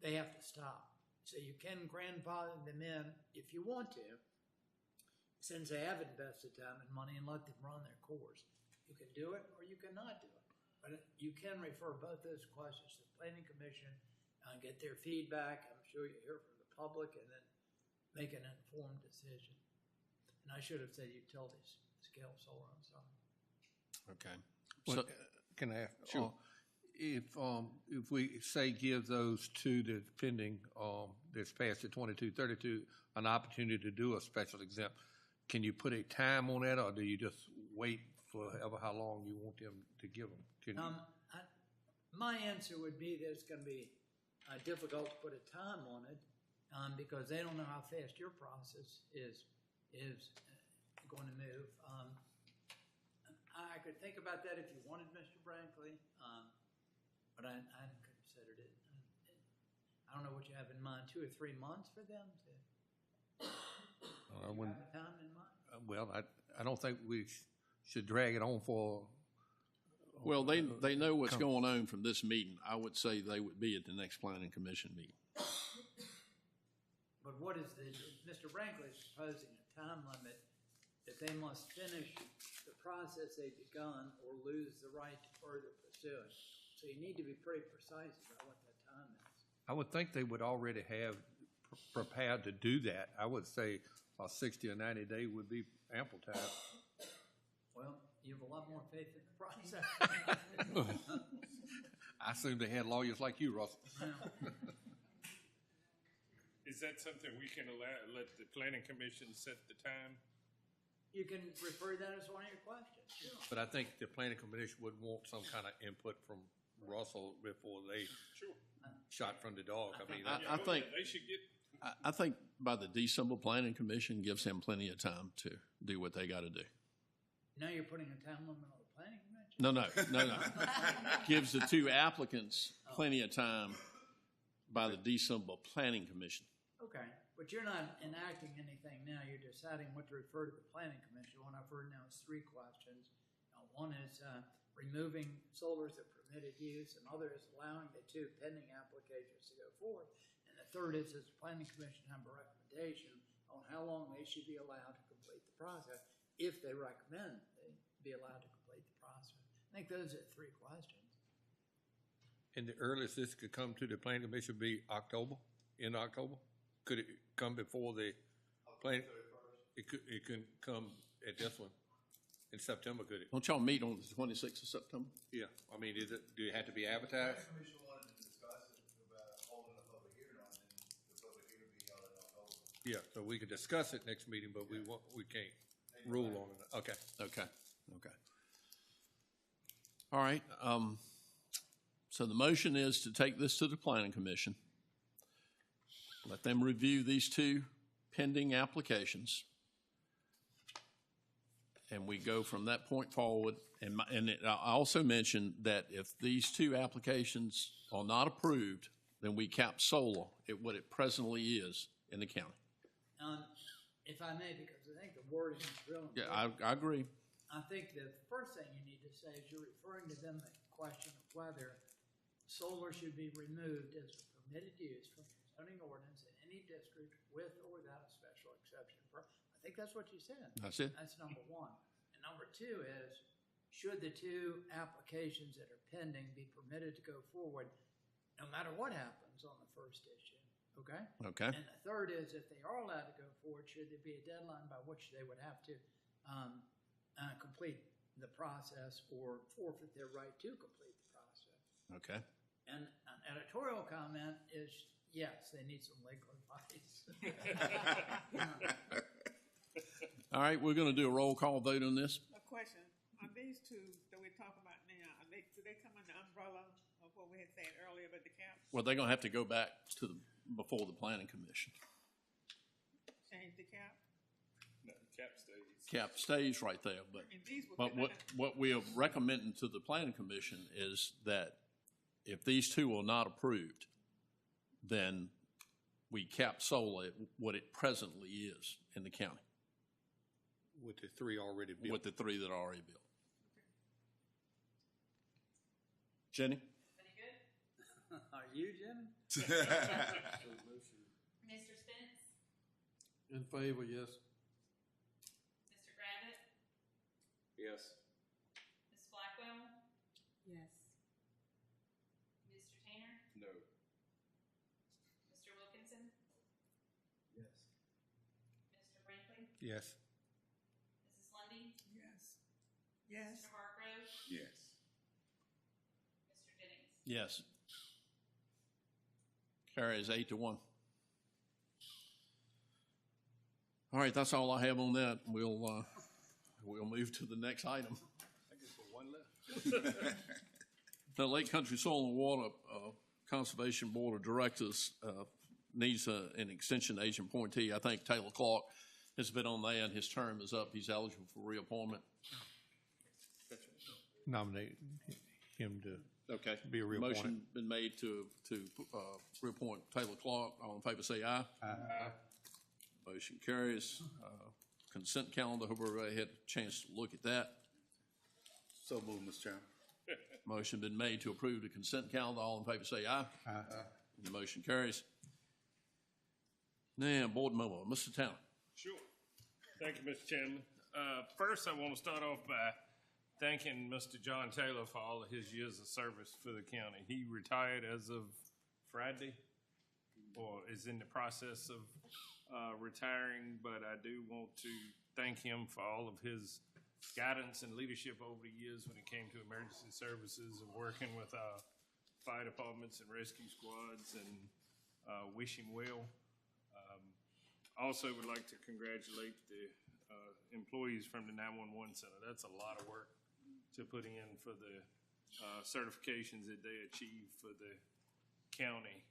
they have to stop. So you can grandfather them in if you want to, since they have invested time and money, and let them run their course. You can do it or you cannot do it. But you can refer both those questions to the Planning Commission and get their feedback. I'm sure you hear from the public and then make an informed decision. And I should have said utility scale solar, I'm sorry. Okay. So, can I ask? Sure. If we say give those two that's pending, that's passed at 2232, an opportunity to do a special exempt, can you put a time on that, or do you just wait for how long you want them to give them? My answer would be that it's going to be difficult to put a time on it because they don't know how fast your process is going to move. I could think about that if you wanted, Mr. Brankley, but I hadn't considered it. I don't know what you have in mind, 2 or 3 months for them to have time in mind? Well, I don't think we should drag it on for. Well, they know what's going on from this meeting. I would say they would be at the next Planning Commission meeting. But what is Mr. Brankley is proposing a time limit that they must finish the process they've begun or lose the right to further pursue it. So you need to be pretty precise about what that time is. I would think they would already have prepared to do that. I would say a 60 or 90 day would be ample time. Well, you have a lot more faith in the process. I assume they had lawyers like you, Russell. Is that something we can let the Planning Commission set the time? You can refer that as one of your questions. Sure. But I think the Planning Commission would want some kind of input from Russell before they shot from the dog. I mean, I think they should get. I think by the December Planning Commission gives him plenty of time to do what they got to do. Now you're putting a time limit on the Planning Commission? No. Gives the two applicants plenty of time by the December Planning Commission. Okay, but you're not enacting anything now. You're deciding what to refer to the Planning Commission. What I've heard now is 3 questions. One is removing solar as a permitted use, and other is allowing the 2 pending applications to go forward. And the third is, does the Planning Commission have a recommendation on how long they should be allowed to complete the process, if they recommend they be allowed to complete the process? I think those are 3 questions. And the earliest this could come to the Planning Commission would be October, in October? Could it come before the planning? It could come at this one in September, could it? Don't y'all meet on the 26th of September? Yeah. I mean, do it have to be advertised? The commission wanted to discuss it about holding a public hearing on it, and the public hearing be held in October. Yeah, so we could discuss it next meeting, but we can't. rule on it. Okay. Okay. All right, so the motion is to take this to the planning commission. Let them review these two pending applications. And we go from that point forward. And I also mentioned that if these two applications are not approved, then we cap solar at what it presently is in the county. If I may, because I think the wording is real important. Yeah, I agree. I think the first thing you need to say is you're referring to them the question of whether solar should be removed as a permitted use from the zoning ordinance in any district with or without a special exception. I think that's what you said. That's it. That's number one. And number two is, should the two applications that are pending be permitted to go forward no matter what happens on the first issue? Okay? Okay. And the third is, if they are allowed to go forward, should there be a deadline by which they would have to complete the process or forfeit their right to complete the process? Okay. And an editorial comment is, yes, they need some legal advice. All right, we're going to do a roll call vote on this. A question, on these two that we're talking about now, do they come under the umbrella of what we had said earlier about the cap? Well, they're going to have to go back to before the planning commission. Change the cap? No, cap stays. Cap stays right there, but what we are recommending to the planning commission is that if these two are not approved, then we cap solar at what it presently is in the county. With the three already built. With the three that are already built. Jenny? Any good? Are you, Jenny? Mr. Spence? In favor, yes. Mr. Gravitt? Yes. Ms. Blackwell? Yes. Mr. Tanner? No. Mr. Wilkinson? Yes. Mr. Brinkley? Yes. Mrs. Lundy. Yes. Yes. Mr. Hargrove? Yes. Mr. Jennings? Yes. Carries 8-1. All right, that's all I have on that. We'll move to the next item. I guess we're one left. The Lake Country Soil and Water Conservation Board of Directors needs an extension agent appointee. I think Taylor Clark has been on there and his term is up. He's eligible for reappointment. Nominate him to Okay. be reappointed. Motion been made to reappoint Taylor Clark. All in favor say aye. Aye. Motion carries. Consent calendar, hope everybody had a chance to look at that. So moved, Mr. Chairman. Motion been made to approve the consent calendar. All in favor say aye. Aye. The motion carries. Now, board member, Mr. Towner. Sure. Thank you, Mr. Chairman. First, I want to start off by thanking Mr. John Taylor for all of his years of service for the county. He retired as of Friday, or is in the process of retiring, but I do want to thank him for all of his guidance and leadership over the years when it came to emergency services and working with our fire departments and rescue squads, and wish him well. Also would like to congratulate the employees from the 911 center. That's a lot of work to put in for the certifications that they achieve for the county.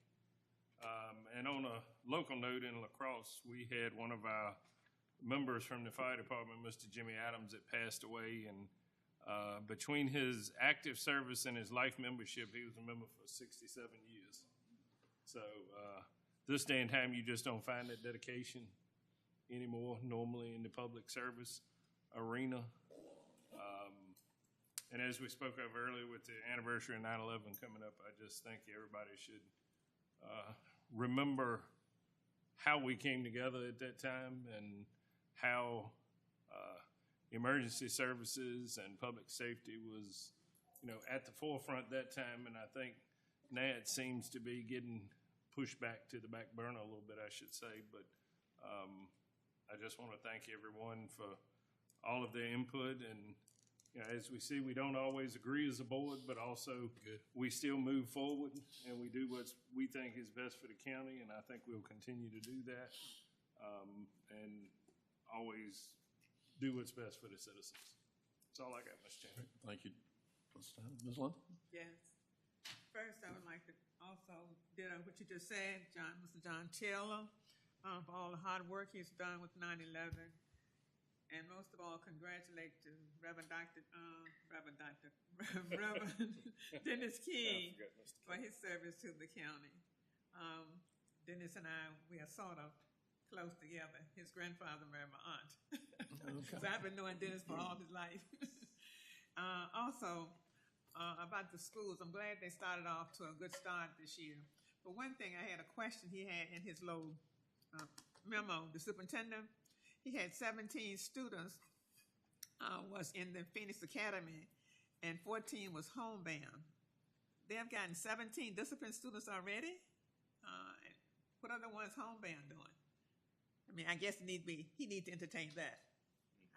And on a local note, in La Crosse, we had one of our members from the fire department, Mr. Jimmy Adams, that passed away. And between his active service and his life membership, he was a member for 67 years. So this day and time, you just don't find that dedication anymore, normally in the public service arena. And as we spoke of earlier with the anniversary of 9/11 coming up, I just think everybody should remember how we came together at that time and how emergency services and public safety was, at the forefront that time. And I think now it seems to be getting pushed back to the back burner a little bit, I should say. But I just want to thank everyone for all of their input. And as we see, we don't always agree as a board, but also we still move forward and we do what we think is best for the county, and I think we'll continue to do that, and always do what's best for the citizens. That's all I got, Mr. Chairman. Thank you. Ms. Lund? Yes. First, I would like to also ditto what you just said, Mr. John Taylor, for all the hard work he's done with 9/11. And most of all, congratulate to Reverend Dennis King for his service to the county. Dennis and I, we are sort of close together. His grandfather married my aunt. So I've been knowing Dennis for all his life. Also, about the schools, I'm glad they started off to a good start this year. But one thing, I had a question he had in his little memo, the superintendent. He had 17 students was in the Phoenix Academy, and 14 was homebound. They have gotten 17 disciplined students already. What are the ones homebound doing? I mean, I guess he needs to entertain that.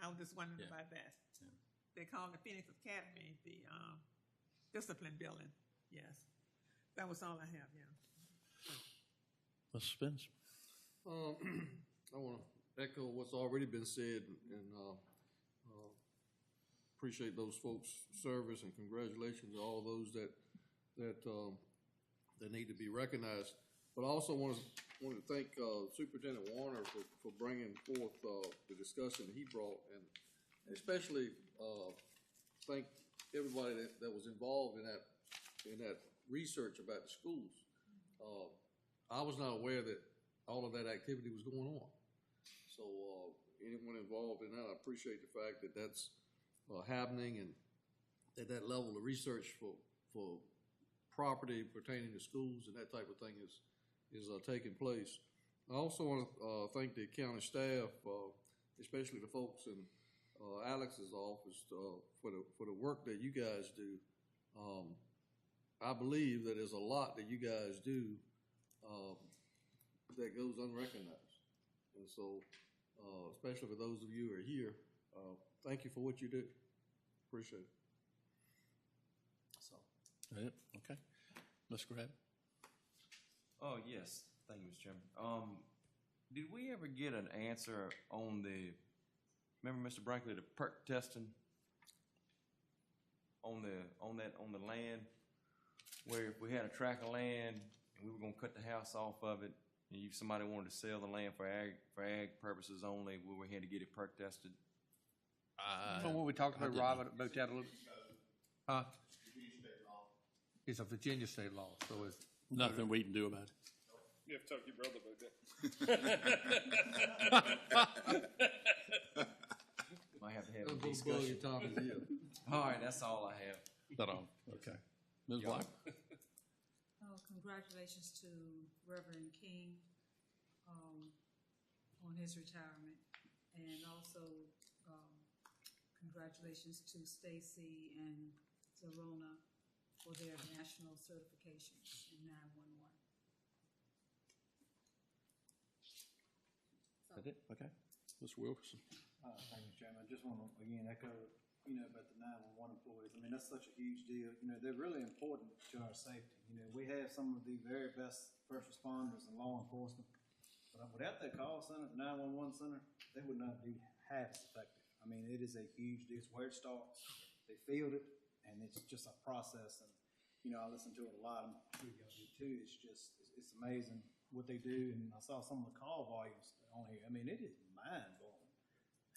I was just wondering about that. Yeah. They call the Phoenix Academy the discipline building. Yes, that was all I have. Yeah. Mr. Spence? I want to echo what's already been said and appreciate those folks' service and congratulations to all those that need to be recognized. But I also want to thank Superintendent Warner for bringing forth the discussion that he brought, and especially thank everybody that was involved in that research about the schools. I was not aware that all of that activity was going on. So anyone involved in that, I appreciate the fact that that's happening, and that level of research for property pertaining to schools and that type of thing is taking place. I also want to thank the county staff, especially the folks in Alex's office, for the work that you guys do. I believe that there's a lot that you guys do that goes unrecognized. And so, especially for those of you who are here, thank you for what you do. Appreciate it. So, okay. Ms. Grab? Oh, yes. Thank you, Mr. Chairman. Did we ever get an answer on remember, Mr. Brinkley, the perk testing on the land, where if we had a tract of land and we were going to cut the house off of it, and somebody wanted to sell the land for ag purposes only, we had to get it perk tested? What we talked about, Robert, about that a little bit? It's a Virginia state law, so it's nothing we can do about it. You have to talk to your brother about that. Might have to have a discussion. All right, that's all I have. That all? Okay. Ms. Black? Congratulations to Reverend King on his retirement, and also congratulations to Stacy and Zerona for their national certifications in 911. That it? Okay. Mr. Wilkerson? Thank you, Chairman. I just want to, again, echo, about the 911 employees. I mean, that's such a huge deal. They're really important to our safety. We have some of the very best first responders and law enforcement. But without that call center, the 911 center, they would not be half as effective. I mean, it is a huge deal. It's where it starts. They field it, and it's just a process. And, I listen to it a lot. I'm sure you guys do too. It's amazing what they do. And I saw some of the call volumes on here. I mean, it is mind-blowing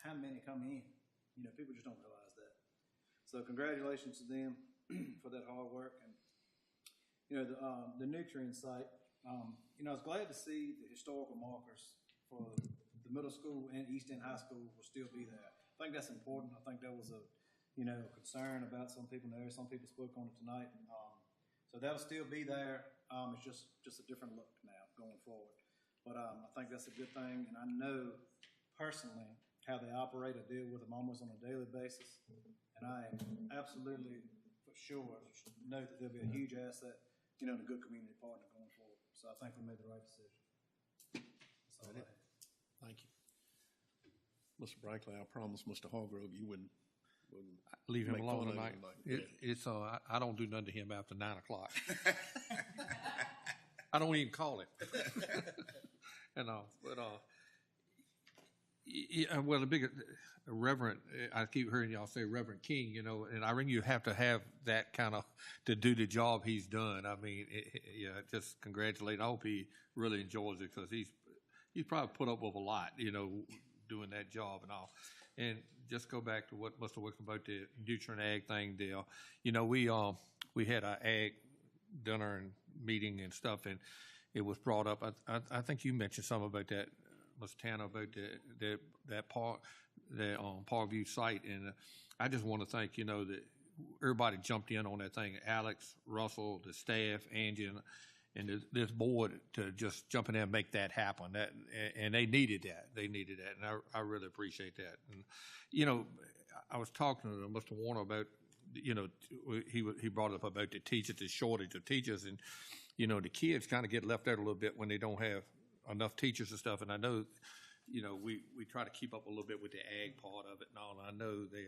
how many come in. People just don't realize that. So congratulations to them for that hard work. And, the nutrient site, I was glad to see the historical markers for the middle school and East End High School will still be there. I think that's important. I think that was a concern about some people there. Some people spoke on it tonight. So that'll still be there. It's just a different look now going forward. But I think that's a good thing. And I know personally how they operate. I deal with them almost on a daily basis. And I absolutely, for sure, know that they'll be a huge asset, and a good community partner going forward. So I think we made the right decision. That's all I have. Thank you. Mr. Brinkley, I promised Mr. Hargrove you wouldn't leave him make alone fun of tonight. him I don't do nothing to him after 9 o'clock. I don't even call him. Yeah, well, the bigger Reverend, I keep hearing y'all say Reverend King, you know, and I think you have to have that kind of to do the job he's done. I mean, yeah, just congratulate. I hope he really enjoys it because he's probably put up with a lot, you know, doing that job and all. And just go back to what Mr. Wickham about the Nutrient Ag thing, Dale. You know, we had our ag dinner and meeting and stuff, and it was brought up. I think you mentioned something about that, Mr. Tanner, about that Parkview site, and I just want to thank, you know, that everybody jumped in on that thing. Alex, Russell, the staff, Angie, and this board to just jump in there and make that happen. And they needed that. And I really appreciate that. And, you know, I was talking to Mr. Warner about, you know, he brought up about the teachers, the shortage of teachers, and, you know, the kids kind of get left out a little bit when they don't have enough teachers and stuff. And I know, you know, we try to keep up a little bit with the ag part of it and all. And I know they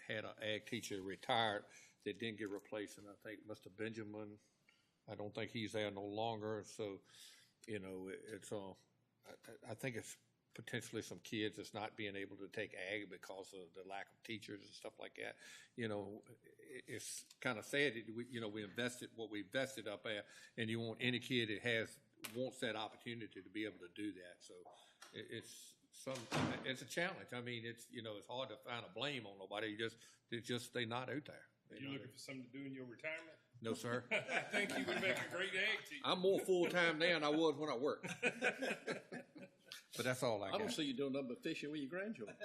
had an ag teacher retired that didn't get replaced, and I think Mr. Benjamin, I don't think he's there no longer. So, you know, it's I think it's potentially some kids that's not being able to take ag because of the lack of teachers and stuff like that. You know, it's kind of sad that we invested what we invested up there, and you want any kid that wants that opportunity to be able to do that. So it's a challenge. I mean, it's hard to find a blame on nobody. They're not out there. You looking for something to do in your retirement? No, sir. I think you would make a great ag teacher. I'm more full-time now than I was when I worked. But that's all I got. I don't see you doing nothing but fishing with your grandchildren.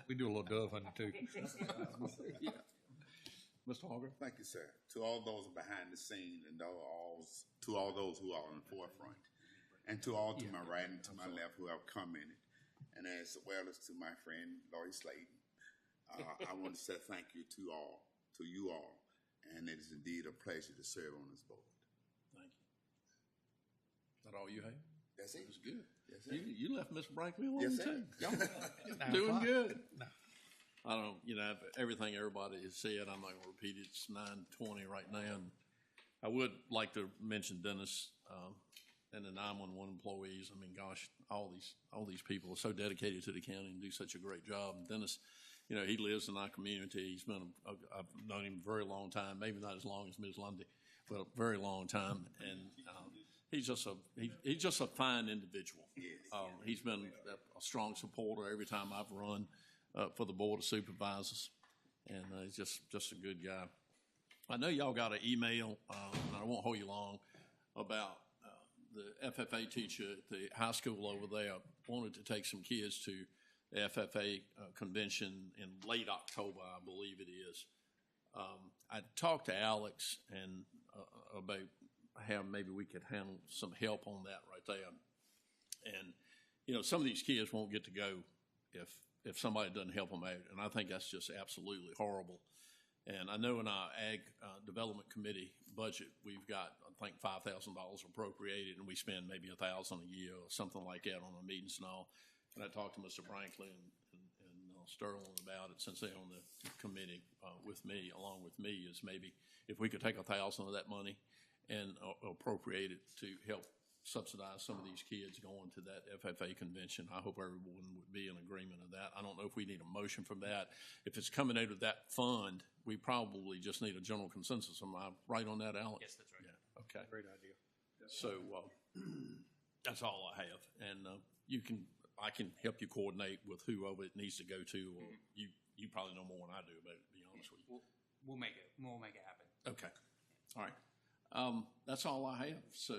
We do a little dove hunting too. Yeah. Mr. Holger? Thank you, sir. To all those behind the scene and to all those who are on the forefront, and to all to my right and to my left who have commented, and as well as to my friend Laurie Slayton, I want to say thank you to you all, and it is indeed a pleasure to serve on this board. Thank you. Is that all you have? That's it. That's good. Yes, sir. You left Mr. Brinkley alone Yes, too. sir. Doing good. I don't, everything everybody has said, I'm not going to repeat it. It's 9:20 right now. And I would like to mention Dennis and the 911 employees. I mean, gosh, all these people are so dedicated to the county and do such a great job. And Dennis, he lives in our community. He's been, I've known him a very long time, maybe not as long as Ms. Lundy, but a very long time. And he's just a fine individual. He's been a strong supporter every time I've run for the Board of Supervisors, and he's just a good guy. I know y'all got an email, and I won't hold you long, about the FFA teacher at the high school over there wanted to take some kids to the FFA convention in late October, I believe it is. I talked to Alex and about how maybe we could handle some help on that right there. And, some of these kids won't get to go if somebody doesn't help them out. And I think that's just absolutely horrible. And I know in our Ag Development Committee budget, we've got, I think, $5,000 appropriated, and we spend maybe $1,000 a year or something like that on the meetings and all. And I talked to Mr. Brinkley and Sterling about it, since they're on the committee with me, along with me, is maybe if we could take $1,000 of that money and appropriate it to help subsidize some of these kids going to that FFA convention. I hope everyone would be in agreement of that. I don't know if we need a motion from that. If it's coming out of that fund, we probably just need a general consensus. Am I right on that, Alex? Yes, that's right. Yeah. Okay. Great idea. So that's all I have, and I can help you coordinate with whoever it needs to go to, or you probably know more than I do about it, to be honest with you. We'll make it happen. Okay. All right. That's all I have. So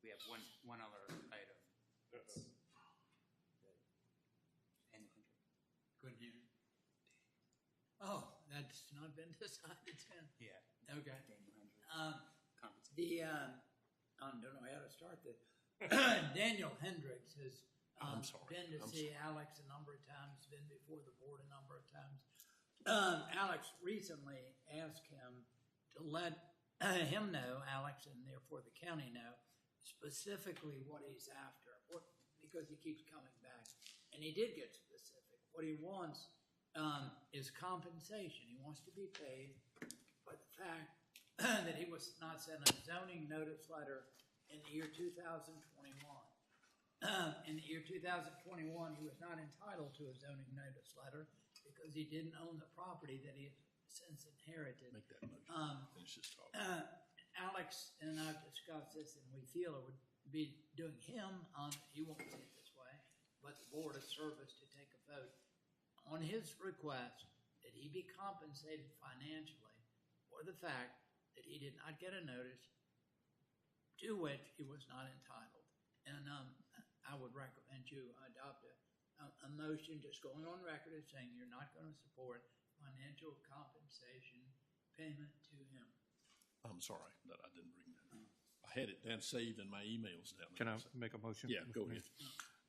We have one other item. Couldn't hear. Oh, that's not been decided then? Yeah. Okay. I don't know how to start this. Daniel Hendricks has been to see Alex a number of times, been before the board a number of times. Alex recently asked him to let him know, Alex, and therefore the county know, specifically what he's after, because he keeps coming back. And he did get specific. What he wants is compensation. He wants to be paid for the fact that he was not sent a zoning notice letter in the year 2021. in the year 2021, he was not entitled to a zoning notice letter because he didn't own the property that he had since inherited. Make that motion. Finish this talk. Alex and I have discussed this, and we feel it would be doing him, he won't see it this way, but the Board of Service to take a vote on his request that he be compensated financially for the fact that he did not get a notice to which he was not entitled. And I would recommend you adopt a motion just going on record as saying you're not going to support financial compensation payment to him. I'm sorry that I didn't bring that. I had it down saved in my emails down there. Can I make a motion? Yeah, go ahead.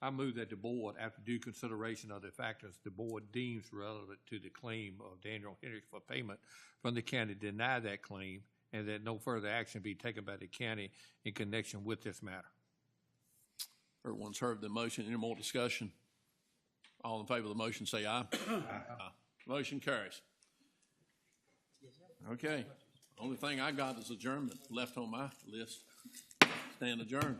I move that the board, after due consideration of the factors the board deems relevant to the claim of Daniel Henry for payment from the county, deny that claim, and that no further action be taken by the county in connection with this matter. Everyone's heard the motion. Any more discussion? All in favor of the motion, say aye. Aye. Motion carries. Okay. Only thing I got is adjournment left on my list. Stand adjourned.